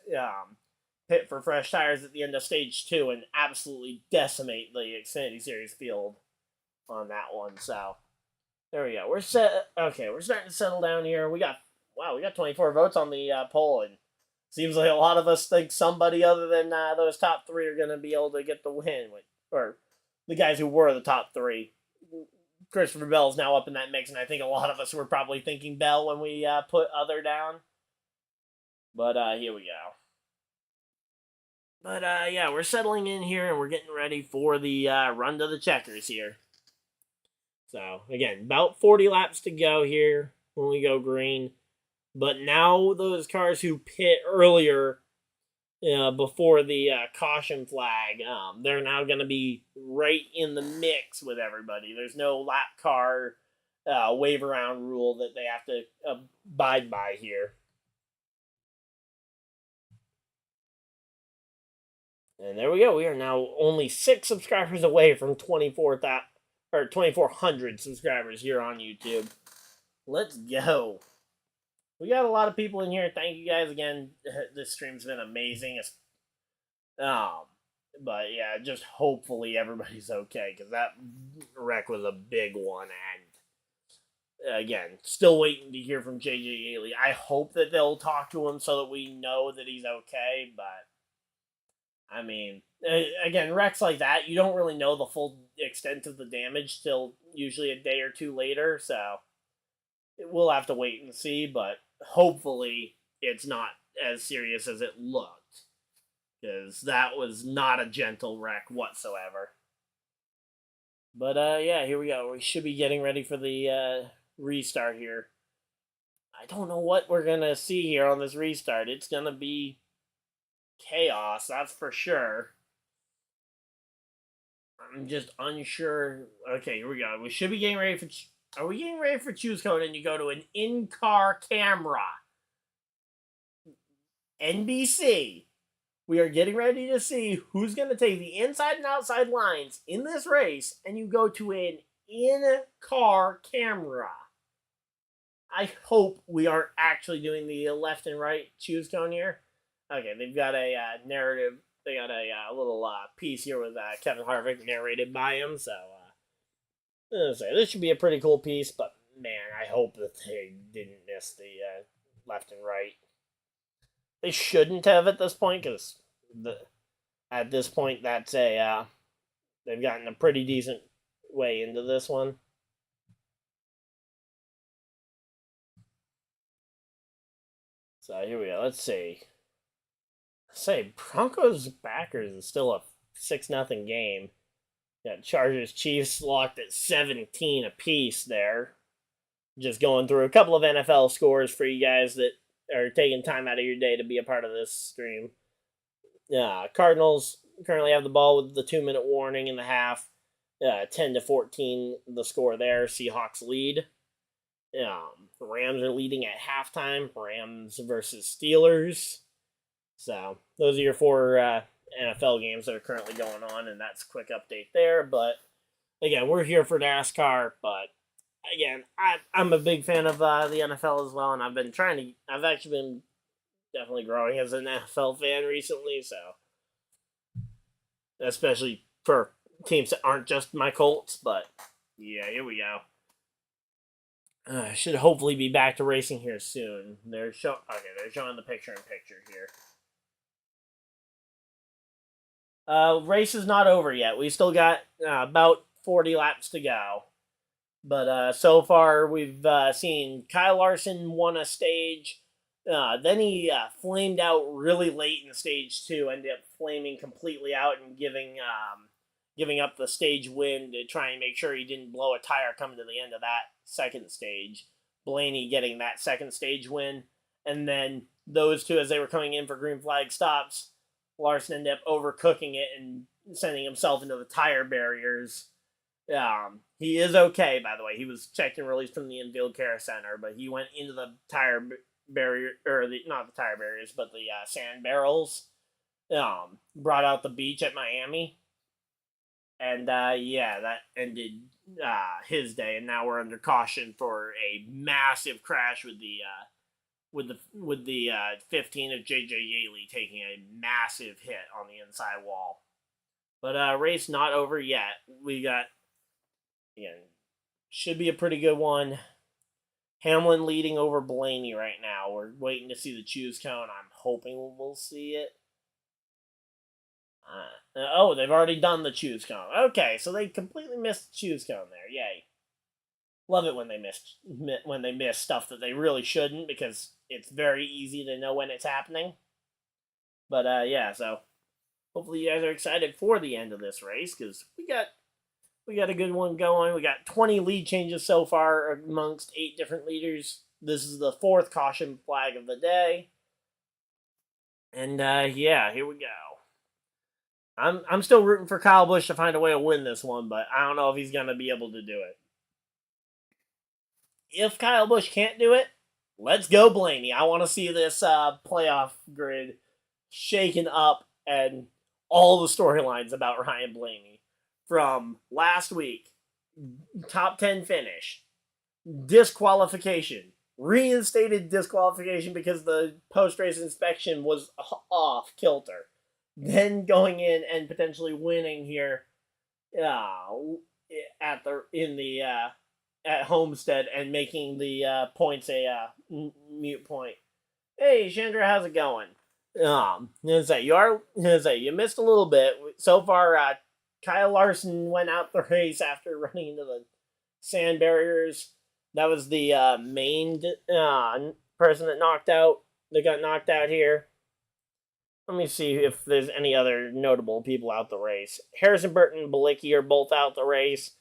pit for fresh tires at the end of stage 2 and absolutely decimate the Xfinity Series field on that one. So, there we go. We're set. Okay, we're starting to settle down here. We got 24 votes on the poll, and seems like a lot of us think somebody other than those top 3 are going to be able to get the win, or the guys who were the top 3. Christopher Bell's now up in that mix, and I think a lot of us were probably thinking Bell when we put other down. But here we go. But yeah, we're settling in here, and we're getting ready for the run to the checkers here. So, again, about 40 laps to go here when we go green. But now those cars who pit earlier before the caution flag, they're now going to be right in the mix with everybody. There's no lap car wave around rule that they have to abide by here. And there we go. We are now only 6 subscribers away from 2,400 subscribers here on YouTube. Let's go. We got a lot of people in here. Thank you guys again. This stream's been amazing. But yeah, just hopefully everybody's okay, because that wreck was a big one. And again, still waiting to hear from JJ Yaley. I hope that they'll talk to him so that we know that he's okay, but I mean, again, wrecks like that, you don't really know the full extent of the damage till usually a day or two later, so we'll have to wait and see, but hopefully it's not as serious as it looked, because that was not a gentle wreck whatsoever. But yeah, here we go. We should be getting ready for the restart here. I don't know what we're going to see here on this restart. It's going to be chaos, that's for sure. I'm just unsure. Okay, here we go. We should be getting ready for... Are we getting ready for choose code and you go to an in-car camera? NBC. We are getting ready to see who's going to take the inside and outside lines in this race, and you go to an in-car camera. I hope we aren't actually doing the left and right choose cone here. Okay, they've got a narrative. They got a little piece here with Kevin Harvick narrated by him. So, this should be a pretty cool piece. But man, I hope that they didn't miss the left and right. They shouldn't have at this point, because at this point that's a they've gotten a pretty decent way into this one. So here we go. Let's see. Broncos backers is still a 6-0 game. Got Chargers Chiefs locked at 17 apiece there. Just going through a couple of NFL scores for you guys that are taking time out of your day to be a part of this stream. Cardinals currently have the ball with the 2-minute warning in the half. 10-14 the score there. Seahawks lead. Rams are leading at halftime. Rams versus Steelers. So, those are your 4 NFL games that are currently going on, and that's a quick update there. But, again, we're here for NASCAR, but, again, I'm a big fan of the NFL as well, and I've actually been definitely growing as an NFL fan recently, so, especially for teams that aren't just my Colts, but, yeah, here we go. Should hopefully be back to racing here soon. They're showing the picture-in-picture here. Race is not over yet. We still got about 40 laps to go. But so far, we've seen Kyle Larson won a stage. Then he flamed out really late in stage 2, ended up flaming completely out and giving up the stage win to try and make sure he didn't blow a tire coming to the end of that second stage. Blaney getting that second stage win. And then those two, as they were coming in for green flag stops, Larson ended up overcooking it and sending himself into the tire barriers. He is okay, by the way. He was checked and released from the infield care center, but he went into the tire barrier, or not the tire barriers, but the sand barrels. Brought out the beach at Miami. And yeah, that ended his day, and now we're under caution for a massive crash with the 15 of JJ Yaley taking a massive hit on the inside wall. But race not over yet. We got, again, should be a pretty good one. Hamlin leading over Blaney right now. We're waiting to see the choose cone. I'm hoping we'll see it. Oh, they've already done the choose cone. Okay, so they completely missed the choose cone there. Yay. Love it when they miss stuff that they really shouldn't, because it's very easy to know when it's happening. But yeah, so hopefully you guys are excited for the end of this race, because we We got a good one going. We got 20 lead changes so far amongst 8 different leaders. This is the 4th caution flag of the day. And yeah, here we go. I'm still rooting for Kyle Busch to find a way to win this one, but I don't know if he's going to be able to do it. If Kyle Busch can't do it, let's go Blaney. I want to see this playoff grid shaken up and all the storylines about Ryan Blaney. From last week, top 10 finish, disqualification, reinstated disqualification because the post-race inspection was off kilter. Then going in and potentially winning here at Homestead and making the points a mute point. Hey Chandra, how's it going? You missed a little bit so far. Kyle Larson went out the race after running into the sand barriers. That was the main person that got knocked out here. Let me see if there's any other notable people out the race. Harrison Burton and Balicki are both out the race.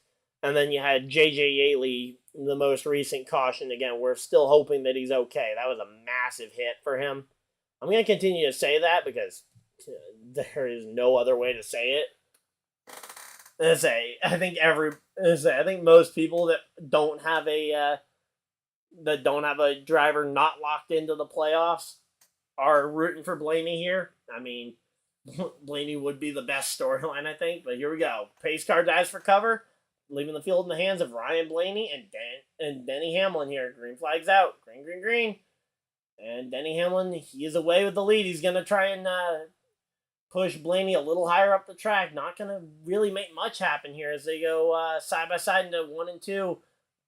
And then you had J.J. Yaley, the most recent caution. Again, we're still hoping that he's okay. That was a massive hit for him. I'm going to continue to say that because there is no other way to say it. I think most people that don't have a driver not locked into the playoffs are rooting for Blaney here. I mean, Blaney would be the best storyline, I think. But here we go. Pace car dives for cover, leaving the field in the hands of Ryan Blaney and Denny Hamlin here. Green flag's out. Green, green, green. And Denny Hamlin, he is away with the lead. He's going to try and push Blaney a little higher up the track. Not going to really make much happen here as they go side by side into 1 and 2.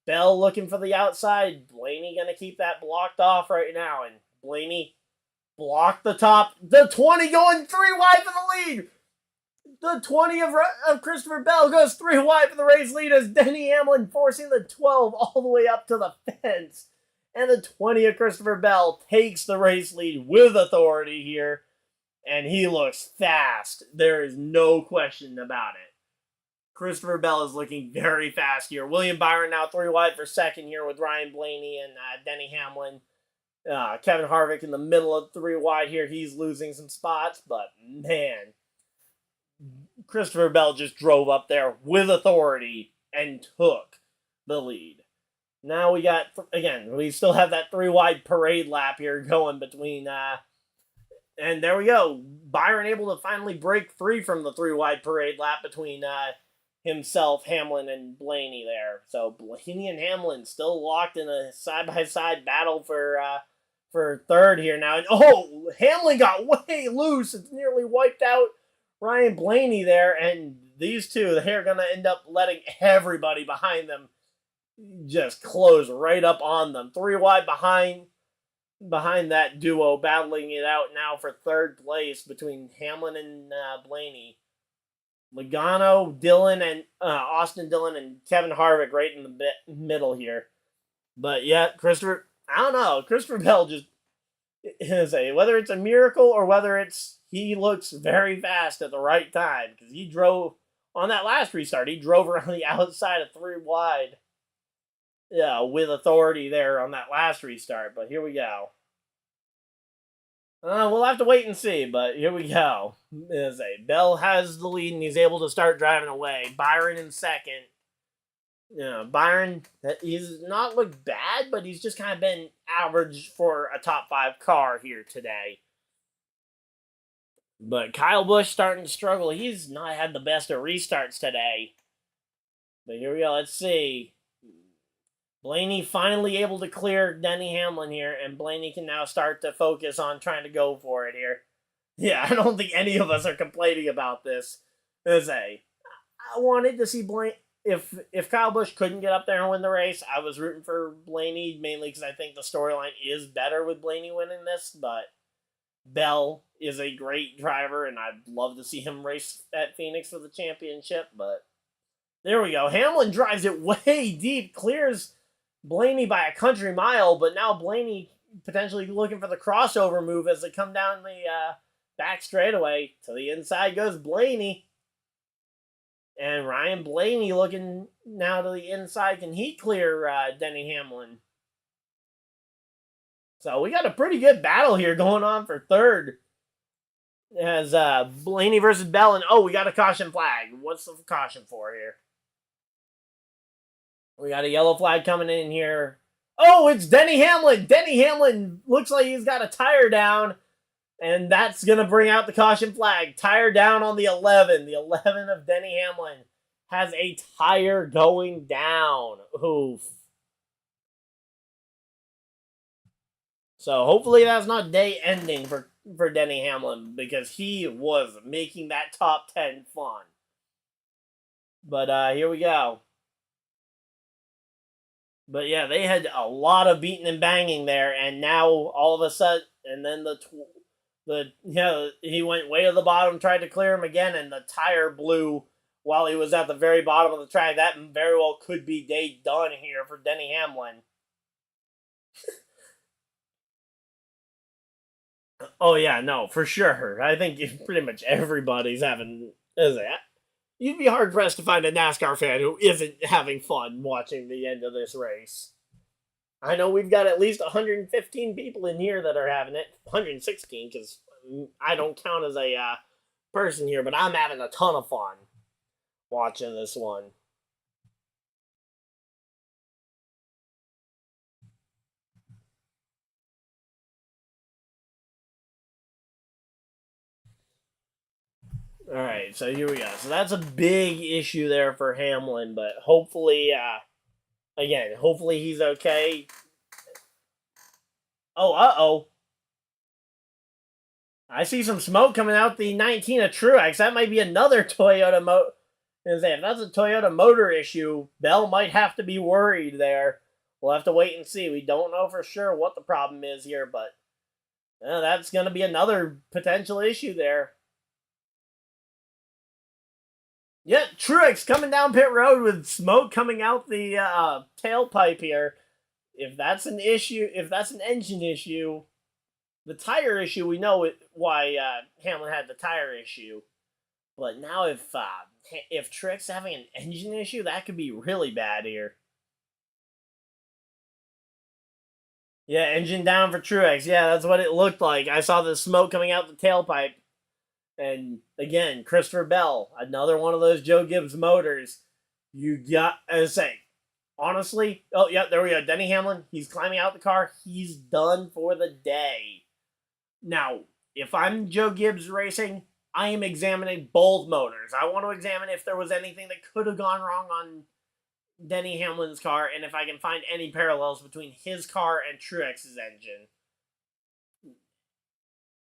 Bell looking for the outside. Blaney going to keep that blocked off right now. And Blaney blocked the top. The 20 going 3 wide for the lead. The 20 of Christopher Bell goes 3 wide for the race lead as Denny Hamlin forcing the 12 all the way up to the fence. And the 20 of Christopher Bell takes the race lead with authority here. And he looks fast. There is no question about it. Christopher Bell is looking very fast here. William Byron now 3 wide for second here with Ryan Blaney and Denny Hamlin. Kevin Harvick in the middle of 3 wide here. He's losing some spots, but man, Christopher Bell just drove up there with authority and took the lead. Now we got, again, we still have that 3 wide parade lap here going between, and there we go. Byron able to finally break free from the 3 wide parade lap between himself, Hamlin, and Blaney there. So Blaney and Hamlin still locked in a side-by-side battle for third here now. And oh, Hamlin got way loose. It's nearly wiped out Ryan Blaney there. And these two, they're going to end up letting everybody behind them just close right up on them. 3 wide behind that duo, battling it out now for third place between Hamlin and Blaney. Logano, Dillon, and Austin Dillon and Kevin Harvick right in the middle here. But yeah, Christopher Bell just whether it's a miracle or whether it's he looks very fast at the right time because he drove on that last restart. He drove around the outside of 3 wide. Yeah, with authority there on that last restart. But here we go. We'll have to wait and see, but here we go. Bell has the lead, and he's able to start driving away. Byron in second. Byron, he's not looked bad, but he's just kind of been average for a top 5 car here today. But Kyle Busch starting to struggle. He's not had the best of restarts today. But here we go. Let's see. Blaney finally able to clear Denny Hamlin here, and Blaney can now start to focus on trying to go for it here. Yeah, I don't think any of us are complaining about this. I wanted to see Blaney. If Kyle Busch couldn't get up there and win the race, I was rooting for Blaney, mainly because I think the storyline is better with Blaney winning this, but Bell is a great driver, and I'd love to see him race at Phoenix for the championship, but there we go. Hamlin drives it way deep, clears Blaney by a country mile, but now Blaney potentially looking for the crossover move as they come down the back straightaway. To the inside goes Blaney. And Ryan Blaney looking now to the inside. Can he clear Denny Hamlin? So we got a pretty good battle here going on for third. As Blaney versus Bell. And, oh, we got a caution flag. What's the caution for here? We got a yellow flag coming in here. Oh, it's Denny Hamlin. Denny Hamlin looks like he's got a tire down. And that's going to bring out the caution flag. Tire down on the 11. The 11 of Denny Hamlin has a tire going down. Oof. So hopefully that's not day ending for Denny Hamlin, because he was making that top 10 fun. But here we go. But yeah, they had a lot of beating and banging there, and now all of a sudden, and then he went way to the bottom, tried to clear him again, and the tire blew while he was at the very bottom of the track. That very well could be day done here for Denny Hamlin. Oh yeah, no, for sure. I think pretty much everybody's having. You'd be hard pressed to find a NASCAR fan who isn't having fun watching the end of this race. I know we've got at least 115 people in here that are having it. 116, because I don't count as a person here, but I'm having a ton of fun watching this one. All right, so here we go. So that's a big issue there for Hamlin, but hopefully, again, hopefully he's okay. Oh, uh-oh. I see some smoke coming out the 19 of Truex. That might be another Toyota motor. If that's a Toyota motor issue, Bell might have to be worried there. We'll have to wait and see. We don't know for sure what the problem is here, but that's going to be another potential issue there. Yeah, Truex coming down pit road with smoke coming out the tailpipe here. If that's an issue, if that's an engine issue, the tire issue, we know why Hamlin had the tire issue. But now if Truex is having an engine issue, that could be really bad here. Yeah, engine down for Truex. Yeah, that's what it looked like. I saw the smoke coming out the tailpipe. And again, Christopher Bell, another one of those Joe Gibbs motors. You got, as I say, honestly, oh, yeah, there we go. Denny Hamlin, he's climbing out the car. He's done for the day. Now, if I'm Joe Gibbs Racing, I am examining both motors. I want to examine if there was anything that could have gone wrong on Denny Hamlin's car, and if I can find any parallels between his car and Truex's engine.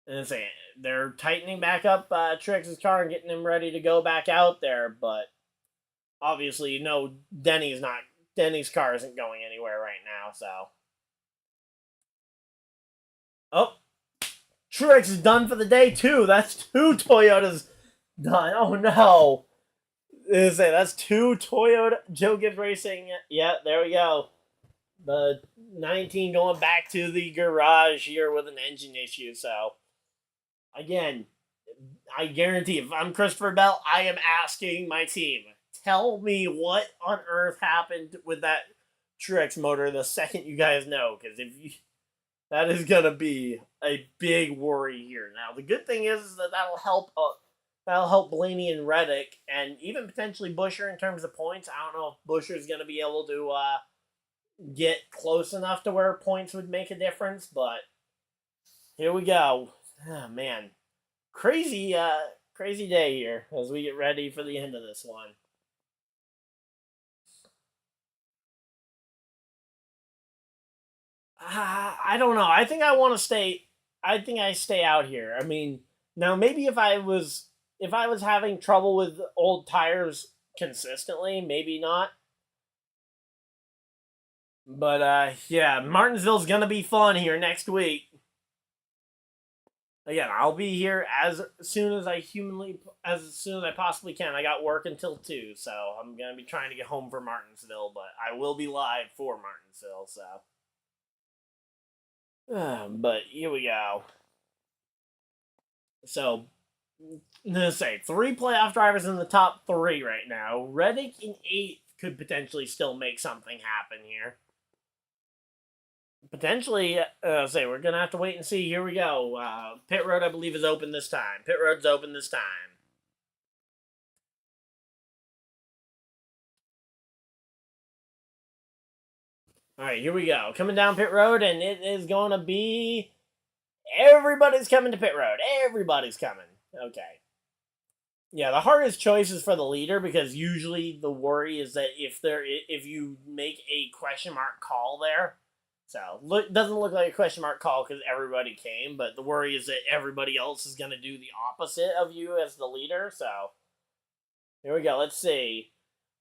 And say they're tightening back up Truex's car and getting him ready to go back out there, but obviously, you know, Denny's car isn't going anywhere right now, so. Oh, Truex is done for the day too. That's 2 Toyotas done. Oh no. That's 2 Toyota Joe Gibbs Racing. Yeah, there we go. The 19 going back to the garage here with an engine issue, so. Again, I guarantee if I'm Christopher Bell, I am asking my team, tell me what on earth happened with that Truex motor the second you guys know, because that is going to be a big worry here. Now, the good thing is that that'll help Blaney and Reddick, and even potentially Buescher in terms of points. I don't know if Buescher's going to be able to get close enough to where points would make a difference, but here we go. Oh, man. Crazy day here as we get ready for the end of this one. I don't know. I think I want to stay. I think I stay out here. I mean, now maybe if I was having trouble with old tires consistently, maybe not. But yeah, Martinsville's gonna be fun here next week. Again, I'll be here as soon as I possibly can. I got work until 2, so I'm gonna be trying to get home for Martinsville, but I will be live for Martinsville, so. But here we go. So, Let's say 3 playoff drivers in the top 3 right now. Reddick in 8th could potentially still make something happen here. Potentially, say we're gonna have to wait and see. Here we go. Pit road, I believe, is open this time. Pit road's open this time. All right, here we go. Coming down pit road, and it is going to be everybody's coming to pit road. Everybody's coming. Okay. Yeah, the hardest choice is for the leader because usually the worry is that if you make a question mark call there, so doesn't look like a question mark call because everybody came, but the worry is that everybody else is going to do the opposite of you as the leader. So here we go. Let's see.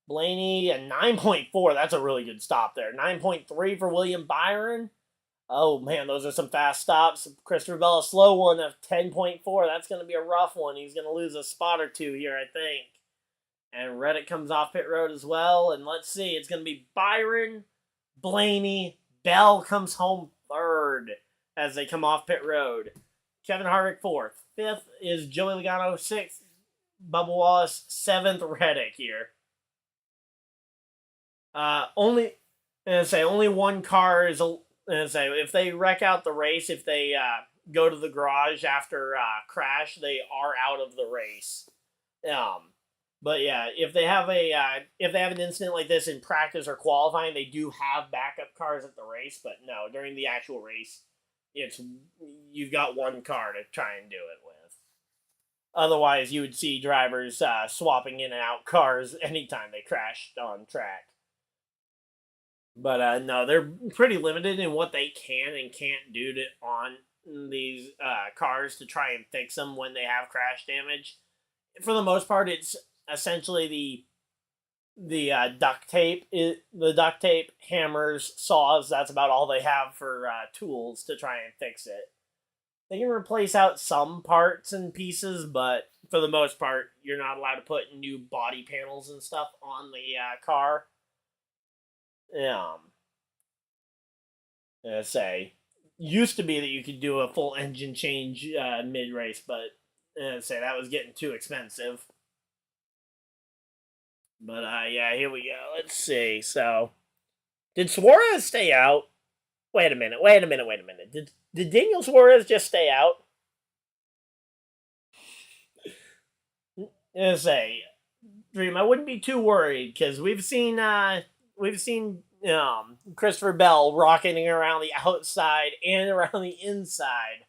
Blaney a 9.4. That's a really good stop there. 9.3 for William Byron. Oh, man, those are some fast stops. Christopher Bell, a slow one of 10.4. That's going to be a rough one. He's going to lose a spot or 2 here, I think. And Reddick comes off pit road as well. And let's see. It's going to be Byron, Blaney, Bell comes home 3rd as they come off pit road. Kevin Harvick 4th. 5th is Joey Logano. 6th, Bubba Wallace. 7th, Reddick here. Only one car is if they wreck out the race, if they go to the garage after crash, they are out of the race. But yeah, if they have an incident like this in practice or qualifying, they do have backup cars at the race. But no, during the actual race, you've got one car to try and do it with. Otherwise, you would see drivers swapping in and out cars anytime they crashed on track. But no, they're pretty limited in what they can and can't do on these cars to try and fix them when they have crash damage. For the most part, it's essentially the duct tape, hammers, saws. That's about all they have for tools to try and fix it. They can replace out some parts and pieces, but for the most part, you're not allowed to put new body panels and stuff on the car. Used to be that you could do a full engine change mid-race, but that was getting too expensive. But yeah, here we go. Let's see. So, did Suarez stay out? Wait a minute. Did Daniel Suarez just stay out? Dream, I wouldn't be too worried because we've seen Christopher Bell rocketing around the outside and around the inside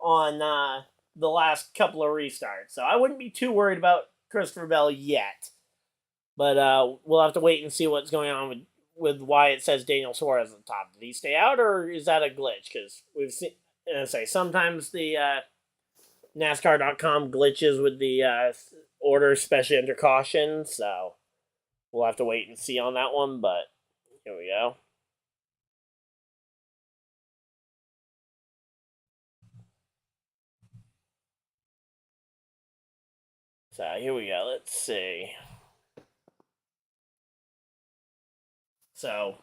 on the last couple of restarts. So I wouldn't be too worried about Christopher Bell yet. But we'll have to wait and see what's going on with why it says Daniel Suarez at the top. Did he stay out or is that a glitch? Because we've seen, sometimes the NASCAR.com glitches with the order, especially under caution. So we'll have to wait and see on that one, but here we go. So here we go. Let's see. So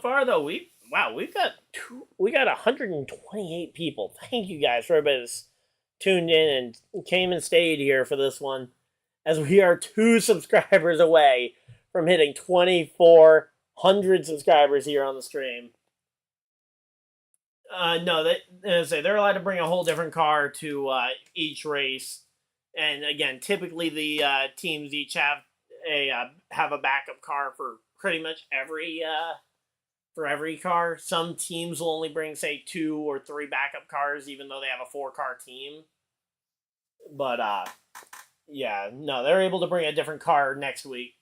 far though, we've got 128 people. Thank you guys for everybody that's tuned in and came and stayed here for this one, as we are 2 subscribers away from hitting 2,400 subscribers here on the stream. No, they're allowed to bring a whole different car to each race, and again, typically the teams each have a backup car for pretty much every car. Some teams will only bring, say, 2 or 3 backup cars, even though they have a 4-car team. But yeah, no, they're able to bring a different car next week.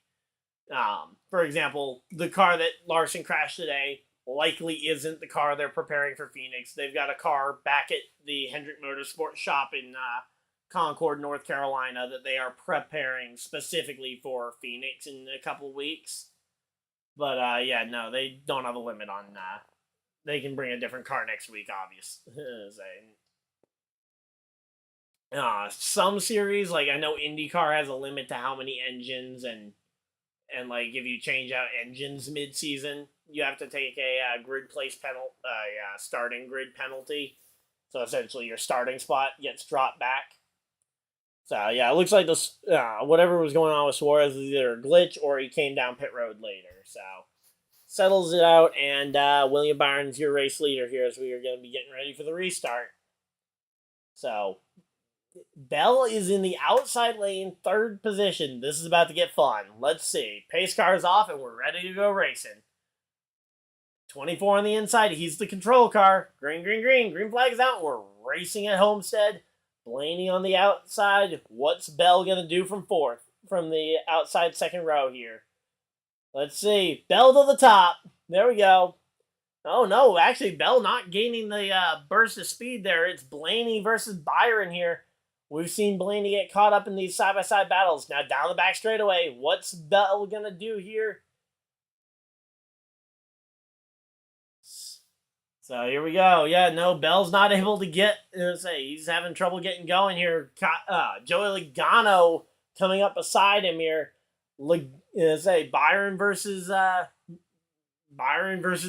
For example, the car that Larson crashed today likely isn't the car they're preparing for Phoenix. They've got a car back at the Hendrick Motorsports shop in Concord, North Carolina, that they are preparing specifically for Phoenix in a couple weeks. But yeah, no, they don't have a limit on they can bring a different car next week, obviously. Some series, like I know IndyCar has a limit to how many engines, and like if you change out engines mid-season, you have to take a grid place penalty, starting grid penalty. So essentially, your starting spot gets dropped back. So, yeah, it looks like this whatever was going on with Suarez was either a glitch or he came down pit road later. So, settles it out, and William Byron's your race leader here as we are going to be getting ready for the restart. So, Bell is in the outside lane, third position. This is about to get fun. Let's see. Pace car is off, and we're ready to go racing. 24 on the inside. He's the control car. Green, green, green. Green flag is out. We're racing at Homestead. Blaney on the outside. What's Bell going to do from fourth? From the outside second row here. Let's see. Bell to the top. There we go. Oh, no. Actually, Bell not gaining the burst of speed there. It's Blaney versus Byron here. We've seen Blaney get caught up in these side-by-side battles. Now down the back straightaway. What's Bell going to do here? So here we go. Yeah, no, Bell's not able to get, he's having trouble getting going here. Joey Logano coming up beside him here. Byron versus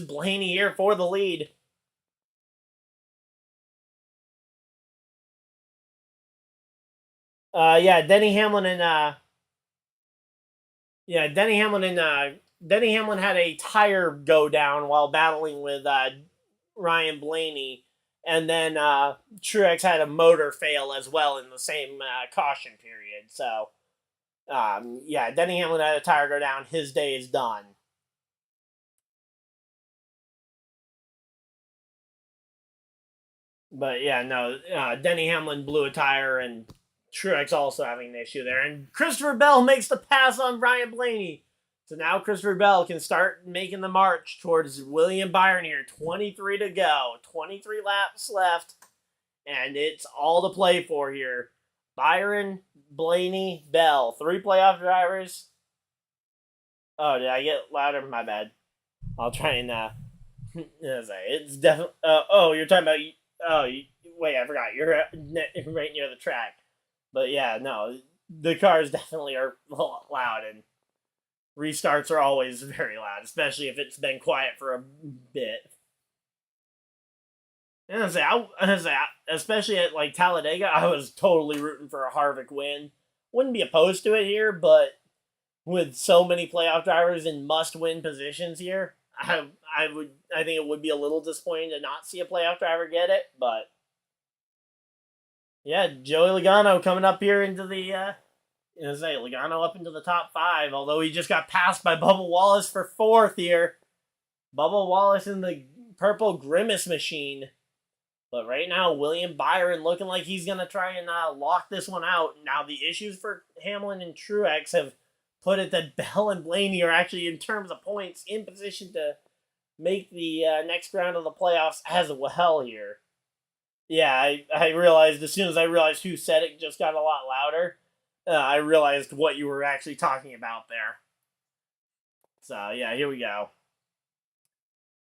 Blaney here for the lead. Denny Hamlin had a tire go down while battling with Ryan Blaney, and then Truex had a motor fail as well in the same caution period. So, Denny Hamlin had a tire go down. His day is done. But yeah, no, Denny Hamlin blew a tire, and Truex also having an issue there. And Christopher Bell makes the pass on Ryan Blaney. So now Christopher Bell can start making the march towards William Byron here. 23 to go. 23 laps left. And it's all to play for here. Byron, Blaney, Bell. 3 playoff drivers. Oh, did I get louder? My bad. I'll try and... it's definitely... you're talking about... wait, I forgot. You're right near the track. But yeah, no. The cars definitely are loud, and restarts are always very loud, especially if it's been quiet for a bit. And especially at like Talladega, I was totally rooting for a Harvick win. Wouldn't be opposed to it here, but with so many playoff drivers in must-win positions here, I think it would be a little disappointing to not see a playoff driver get it. But yeah, Joey Logano coming up here into the. Logano up into the top 5, although he just got passed by Bubba Wallace for 4th here. Bubba Wallace in the purple Grimace machine. But right now, William Byron looking like he's going to try and lock this one out. Now, the issues for Hamlin and Truex have put it that Bell and Blaney are actually, in terms of points, in position to make the next round of the playoffs as well here. Yeah, I realized, as soon as I realized who said it, just got a lot louder. I realized what you were actually talking about there. So, yeah, here we go.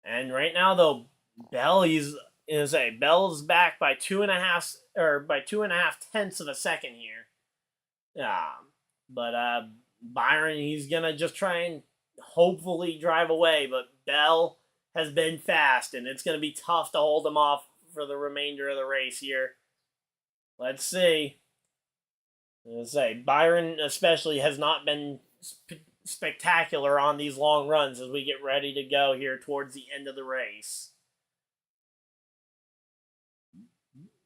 And right now, though, Bell's back by 2.5 tenths of a second here. But Byron, he's gonna just try and hopefully drive away. But Bell has been fast, and it's gonna be tough to hold him off for the remainder of the race here. Let's see. Byron especially has not been spectacular on these long runs as we get ready to go here towards the end of the race.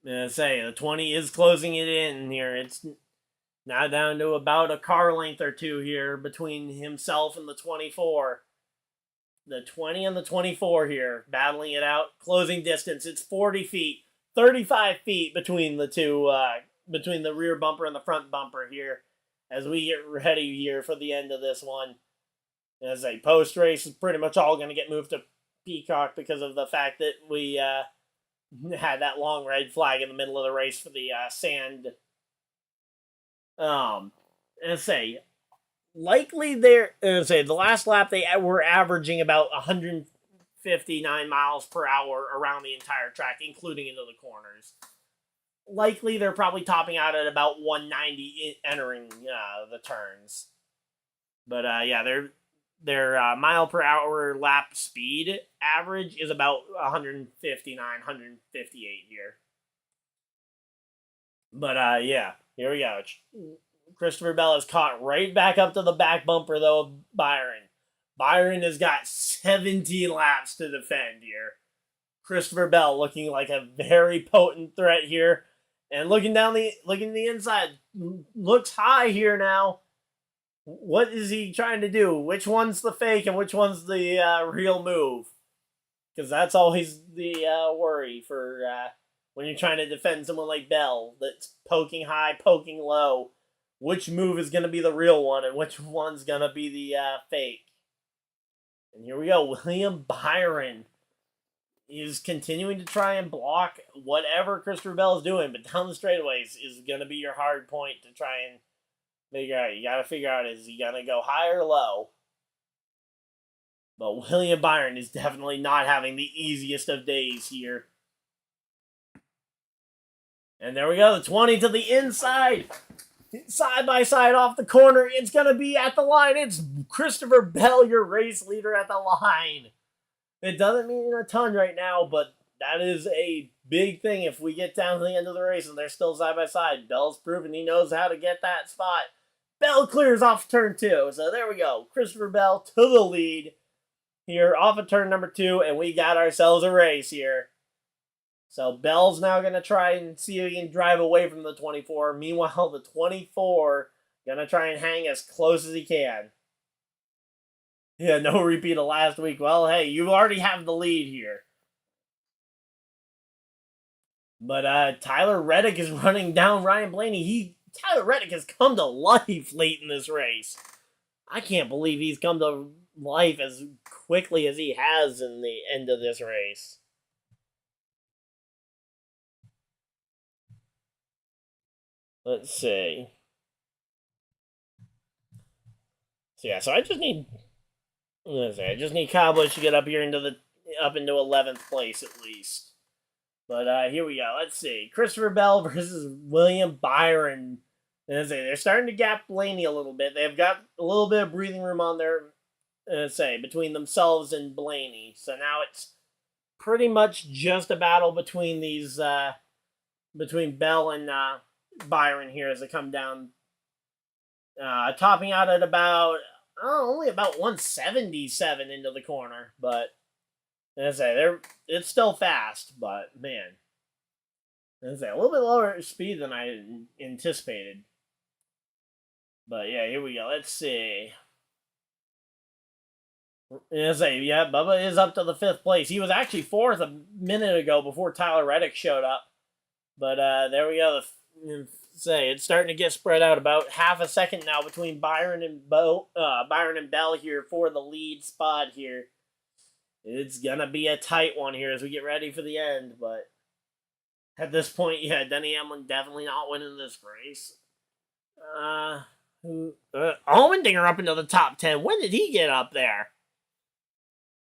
The 20 is closing it in here. It's now down to about a car length or two here between himself and the 24. The 20 and the 24 here, battling it out. Closing distance, it's 40 feet. 35 feet between the two, between the rear bumper and the front bumper here, as we get ready here for the end of this one. As a post-race is pretty much all going to get moved to Peacock because of the fact that we had that long red flag in the middle of the race for the sand. Likely the last lap they were averaging about 159 miles per hour around the entire track, including into the corners. Likely they're probably topping out at about 190 entering the turns. But their mile per hour lap speed average is about 159, 158 here. But Here we go. Christopher Bell is caught right back up to the back bumper, though, of Byron. Byron has got 17 laps to defend here. Christopher Bell looking like a very potent threat here. And looking the inside, looks high here now. What is he trying to do? Which one's the fake and which one's the real move? Because that's always the worry for when you're trying to defend someone like Bell that's poking high, poking low. Which move is going to be the real one and which one's going to be the fake? And here we go. William Byron is continuing to try and block whatever Christopher Bell is doing, but down the straightaways is going to be your hard point to try and figure out. You got to figure out, is he going to go high or low? But William Byron is definitely not having the easiest of days here. And there we go, the 20 to the inside. Side by side off the corner. It's going to be at the line. It's Christopher Bell, your race leader, at the line. It doesn't mean a ton right now, but that is a big thing if we get down to the end of the race and they're still side by side. Bell's proven he knows how to get that spot. Bell clears off turn 2. So there we go. Christopher Bell to the lead here off of turn number 2, and we got ourselves a race here. So Bell's now going to try and see if he can drive away from the 24. Meanwhile, the 24 going to try and hang as close as he can. Yeah, no repeat of last week. Well, hey, you already have the lead here. But Tyler Reddick is running down Ryan Blaney. Tyler Reddick has come to life late in this race. I can't believe he's come to life as quickly as he has in the end of this race. Let's see. So yeah, I just need Kyle Busch to get up here into 11th place at least. But here we go. Let's see. Christopher Bell versus William Byron. And they're starting to gap Blaney a little bit. They've got a little bit of breathing room on their between themselves and Blaney. So now it's pretty much just a battle between these between Bell and Byron here as they come down, topping out at about only about 177 into the corner, but as I say, it's still fast, but man, as I say, a little bit lower speed than I anticipated. But yeah, here we go. Let's see. As I say, yeah, Bubba is up to the 5th place. He was actually 4th a minute ago before Tyler Reddick showed up. But there we go. It's starting to get spread out about half a second now between Byron and Bell here for the lead spot here. It's gonna be a tight one here as we get ready for the end, but at this point, yeah, Denny Hamlin definitely not winning this race. Allmendinger up into the top 10. When did he get up there?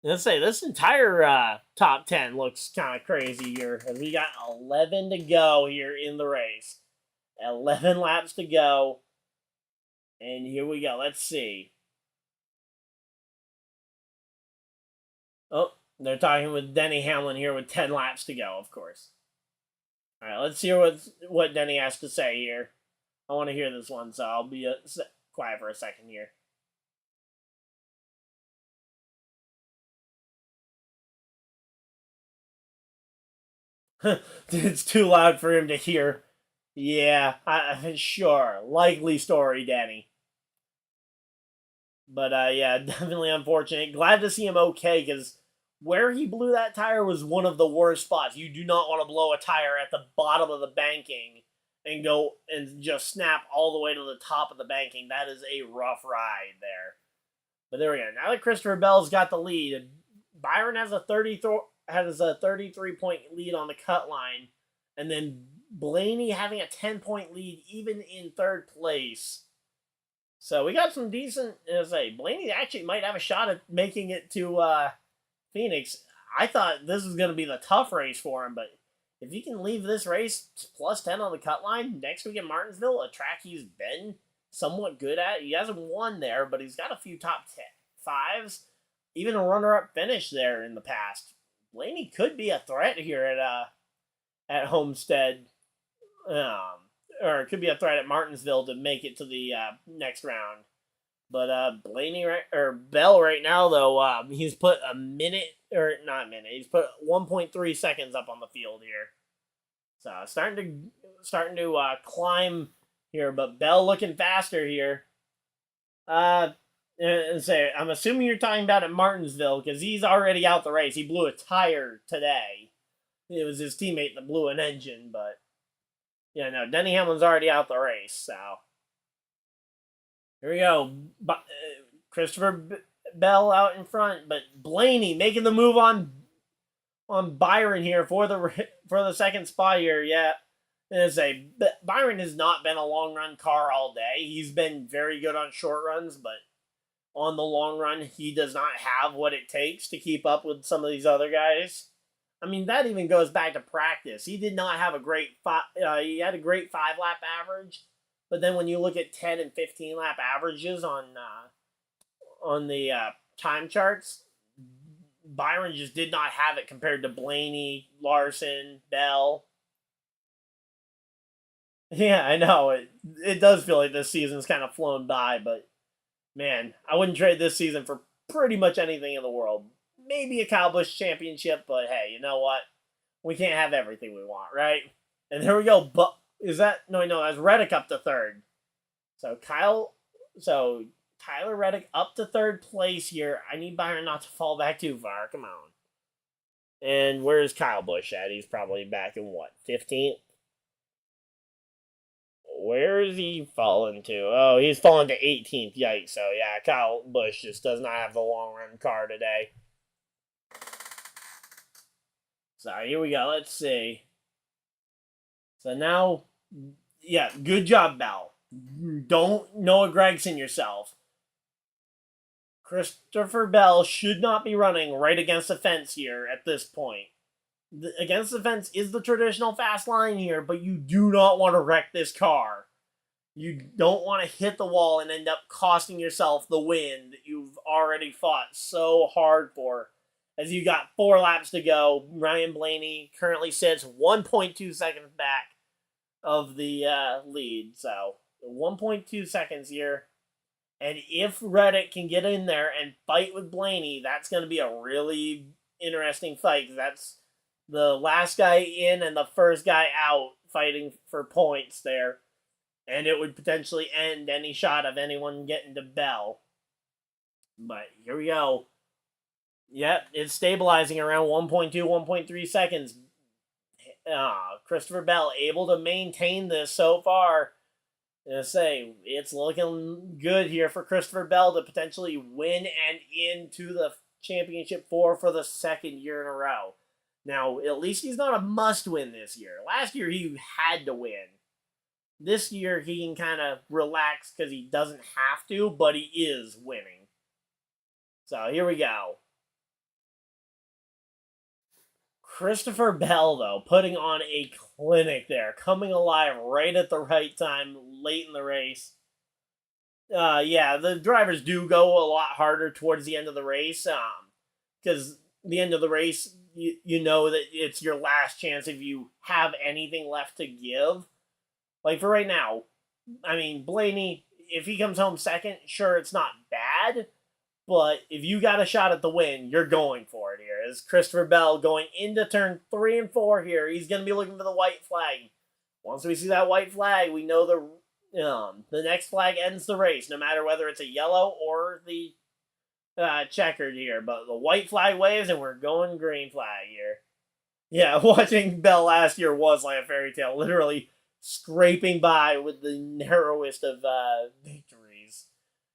Let's say this entire top 10 looks kind of crazy here as we got 11 to go here in the race. 11 laps to go. And here we go. Let's see. Oh, they're talking with Denny Hamlin here with 10 laps to go, of course. All right, let's hear what Denny has to say here. I want to hear this one, so I'll be quiet for a second here. It's too loud for him to hear. Yeah, sure. Likely story, Danny. But, yeah, definitely unfortunate. Glad to see him okay, because where he blew that tire was one of the worst spots. You do not want to blow a tire at the bottom of the banking and go and just snap all the way to the top of the banking. That is a rough ride there. But there we go. Now that Christopher Bell's got the lead, Byron has a 33-point lead on the cut line. And then Blaney having a 10-point lead even in 3rd place. So we got some decent, Blaney actually might have a shot at making it to Phoenix. I thought this was going to be the tough race for him, but if he can leave this race plus 10 on the cut line next week in Martinsville, a track he's been somewhat good at. He hasn't won there, but he's got a few top 5s, even a runner-up finish there in the past. Blaney could be a threat here at Homestead. or could be a threat at Martinsville to make it to the next round. But Blaney or Bell right now though, he's put a minute or not a minute. He's put 1.3 seconds up on the field here. So starting to climb here, but Bell looking faster here. And say I'm assuming you're talking about at Martinsville because he's already out the race. He blew a tire today. It was his teammate that blew an engine, but yeah, no, Denny Hamlin's already out the race. So here we go. Christopher Bell out in front, but Blaney making the move on Byron here for the second spot here. Yeah, and say Byron has not been a long run car all day. He's been very good on short runs, but on the long run, he does not have what it takes to keep up with some of these other guys. I mean, that even goes back to practice. He did not have a great he had a great 5-lap average, but then when you look at 10 and 15 lap averages on the time charts, Byron just did not have it compared to Blaney, Larson, Bell. Yeah, I know. It does feel like this season's kind of flown by, but man, I wouldn't trade this season for pretty much anything in the world. Maybe a Kyle Busch championship, but hey, you know what? We can't have everything we want, right? And there we go. But is that no? That's Reddick up to third. So Tyler Reddick up to third place here. I need Byron not to fall back too far. Come on. And where's Kyle Busch at? He's probably back in what, 15th? Where is he falling to? Oh, he's falling to 18th. Yikes. So yeah, Kyle Busch just does not have the long run car today. So here we go. Let's see. So now, yeah, good job, Bell. Don't Noah Gragson yourself. Christopher Bell should not be running right against the fence here at this point. Against the fence is the traditional fast line here, but you do not want to wreck this car. You don't want to hit the wall and end up costing yourself the win that you've already fought so hard for. As you got 4 laps to go, Ryan Blaney currently sits 1.2 seconds back of the lead. So 1.2 seconds here. And if Reddick can get in there and fight with Blaney, that's going to be a really interesting fight. Because that's the last guy in and the first guy out fighting for points there. And it would potentially end any shot of anyone getting to Bell. But here we go. Yep, it's stabilizing around 1.2, 1.3 seconds. Christopher Bell able to maintain this so far. It's looking good here for Christopher Bell to potentially win and into the championship for the second year in a row. Now, at least he's not a must-win this year. Last year, he had to win. This year, he can kind of relax because he doesn't have to, but he is winning. So, here we go. Christopher Bell, though, putting on a clinic there. Coming alive right at the right time, late in the race. Yeah, the drivers do go a lot harder towards the end of the race. Because the end of the race, you know that it's your last chance if you have anything left to give. Like for right now, I mean, Blaney, if he comes home second, sure, it's not bad. But if you got a shot at the win, you're going for it here. As Christopher Bell going into turn 3 and 4 here, he's going to be looking for the white flag. Once we see that white flag, we know the next flag ends the race, no matter whether it's a yellow or the checkered here. But the white flag waves, and we're going green flag here. Yeah, watching Bell last year was like a fairy tale. Literally scraping by with the narrowest of victories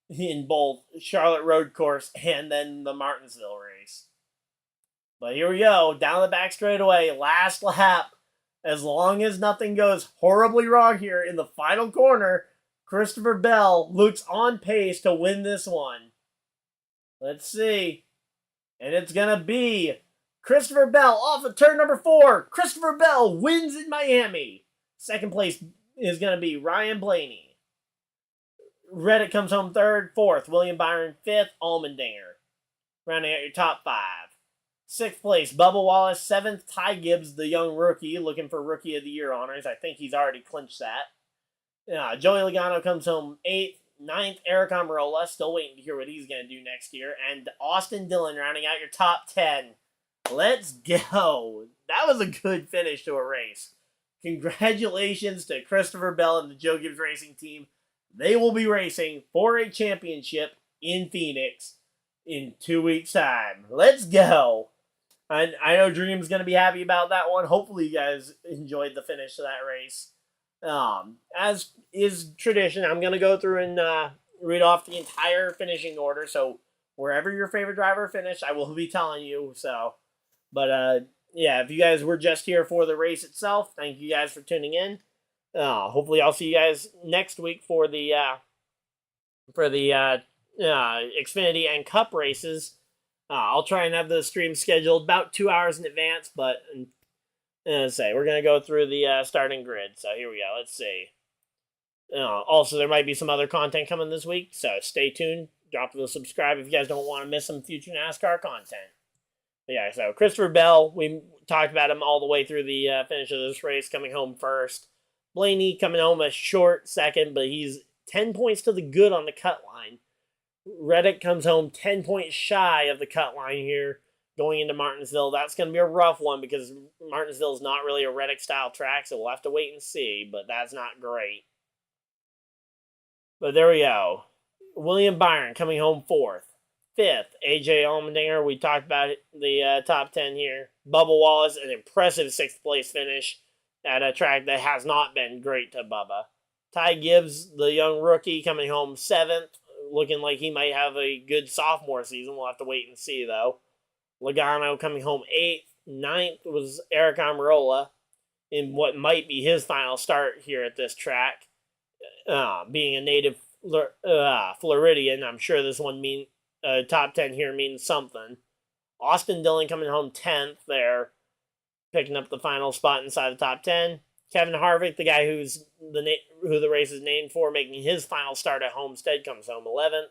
in both Charlotte Road Course and then the Martinsville race. But here we go, down the back straightaway, last lap. As long as nothing goes horribly wrong here in the final corner, Christopher Bell looks on pace to win this one. Let's see. And it's going to be Christopher Bell off of turn number 4. Christopher Bell wins in Miami. Second place is going to be Ryan Blaney. Reddick comes home third. Fourth, William Byron. Fifth, Allmendinger. Rounding out your top 5. Sixth place, Bubba Wallace. Seventh, Ty Gibbs, the young rookie, looking for Rookie of the Year honors. I think he's already clinched that. Joey Logano comes home 8th. 9th, Eric Almirola. Still waiting to hear what he's going to do next year. And Austin Dillon rounding out your top 10. Let's go. That was a good finish to a race. Congratulations to Christopher Bell and the Joe Gibbs Racing team. They will be racing for a championship in Phoenix in 2 weeks' time. Let's go. I know Dream's going to be happy about that one. Hopefully you guys enjoyed the finish of that race. As is tradition, I'm going to go through and read off the entire finishing order. So wherever your favorite driver finished, I will be telling you. But yeah, if you guys were just here for the race itself, thank you guys for tuning in. Hopefully I'll see you guys next week for the Xfinity and Cup races. I'll try and have the stream scheduled about 2 hours in advance, but we're going to go through the starting grid. So here we go. Let's see. Also, there might be some other content coming this week, so stay tuned. Drop the subscribe if you guys don't want to miss some future NASCAR content. But yeah, so Christopher Bell, we talked about him all the way through the finish of this race, coming home first. Blaney coming home a short second, but he's 10 points to the good on the cut line. Reddick comes home 10 points shy of the cut line here going into Martinsville. That's going to be a rough one because Martinsville is not really a Reddick-style track, so we'll have to wait and see, but that's not great. But there we go. William Byron coming home 4th. 5th, A.J. Allmendinger. We talked about the top 10 here. Bubba Wallace, an impressive 6th place finish at a track that has not been great to Bubba. Ty Gibbs, the young rookie, coming home 7th. Looking like he might have a good sophomore season. We'll have to wait and see, though. Logano coming home 8th. 9th was Eric Almirola in what might be his final start here at this track. Being a native Floridian, I'm sure this one top 10 here means something. Austin Dillon coming home 10th there, picking up the final spot inside the top 10. Kevin Harvick, the guy who the race is named for, making his final start at Homestead, comes home 11th.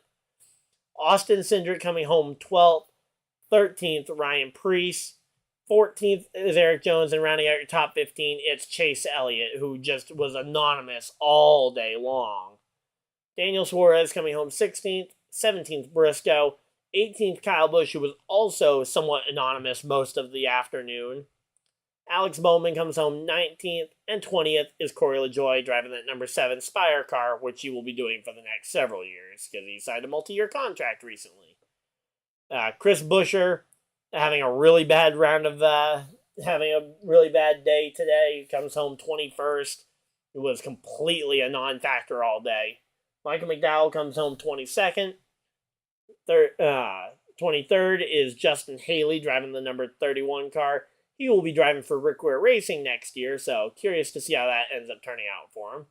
Austin Cindric coming home 12th. 13th, Ryan Preece. 14th is Eric Jones, and rounding out your top 15, it's Chase Elliott, who just was anonymous all day long. Daniel Suarez coming home 16th. 17th, Briscoe. 18th, Kyle Busch, who was also somewhat anonymous most of the afternoon. Alex Bowman comes home 19th, and 20th is Corey LaJoie driving that number 7 Spire car, which he will be doing for the next several years because he signed a multi-year contract recently. Chris Buescher having a really bad day today, comes home 21st. It was completely a non-factor all day. Michael McDowell comes home 22nd. 23rd is Justin Haley driving the number 31 car. He will be driving for Rick Ware Racing next year, so curious to see how that ends up turning out for him.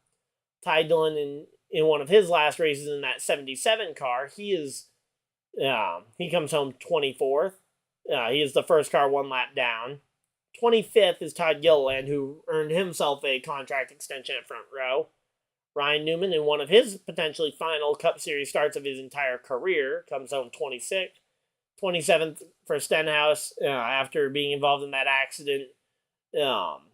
Ty Dillon in one of his last races in that 77 car, he comes home 24th. He is the first car one lap down. 25th is Todd Gilliland, who earned himself a contract extension at Front Row. Ryan Newman, in one of his potentially final Cup Series starts of his entire career, comes home 26th. 27th for Stenhouse after being involved in that accident.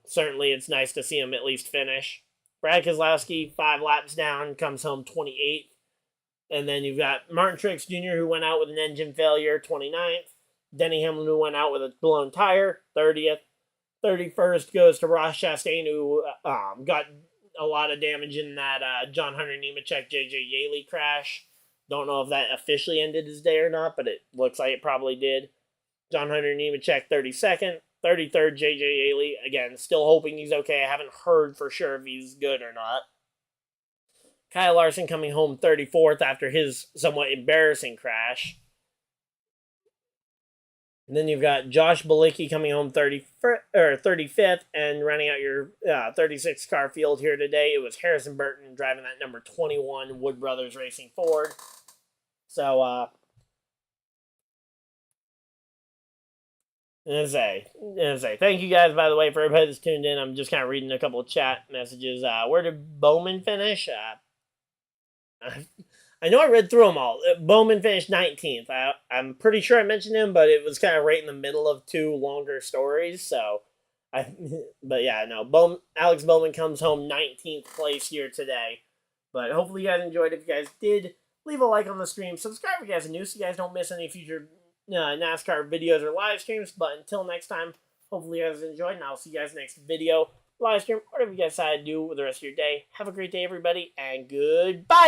Certainly it's nice to see him at least finish. Brad Keselowski, 5 laps down, comes home 28th. And then you've got Martin Truex Jr., who went out with an engine failure, 29th. Denny Hamlin, who went out with a blown tire, 30th. 31st goes to Ross Chastain, who got a lot of damage in that John Hunter Nemechek JJ Yaley crash. Don't know if that officially ended his day or not, but it looks like it probably did. John Hunter Nemechek, 32nd. 33rd, JJ Yaley. Again, still hoping he's okay. I haven't heard for sure if he's good or not. Kyle Larson coming home 34th after his somewhat embarrassing crash. And then you've got Josh Bilicki coming home 35th and running out your 36 car field here today. It was Harrison Burton driving that number 21 Wood Brothers Racing Ford. So, thank you guys, by the way, for everybody that's tuned in. I'm just kind of reading a couple of chat messages. Where did Bowman finish? I know I read through them all. Bowman finished 19th. I'm pretty sure I mentioned him, but it was kind of right in the middle of 2 longer stories. So But yeah, no. Alex Bowman comes home 19th place here today. But hopefully you guys enjoyed. If you guys did, leave a like on the stream. Subscribe if you guys are new so you guys don't miss any future NASCAR videos or live streams. But until next time, hopefully you guys enjoyed, and I'll see you guys next video, live stream, whatever you guys decide to do with the rest of your day. Have a great day, everybody, and goodbye!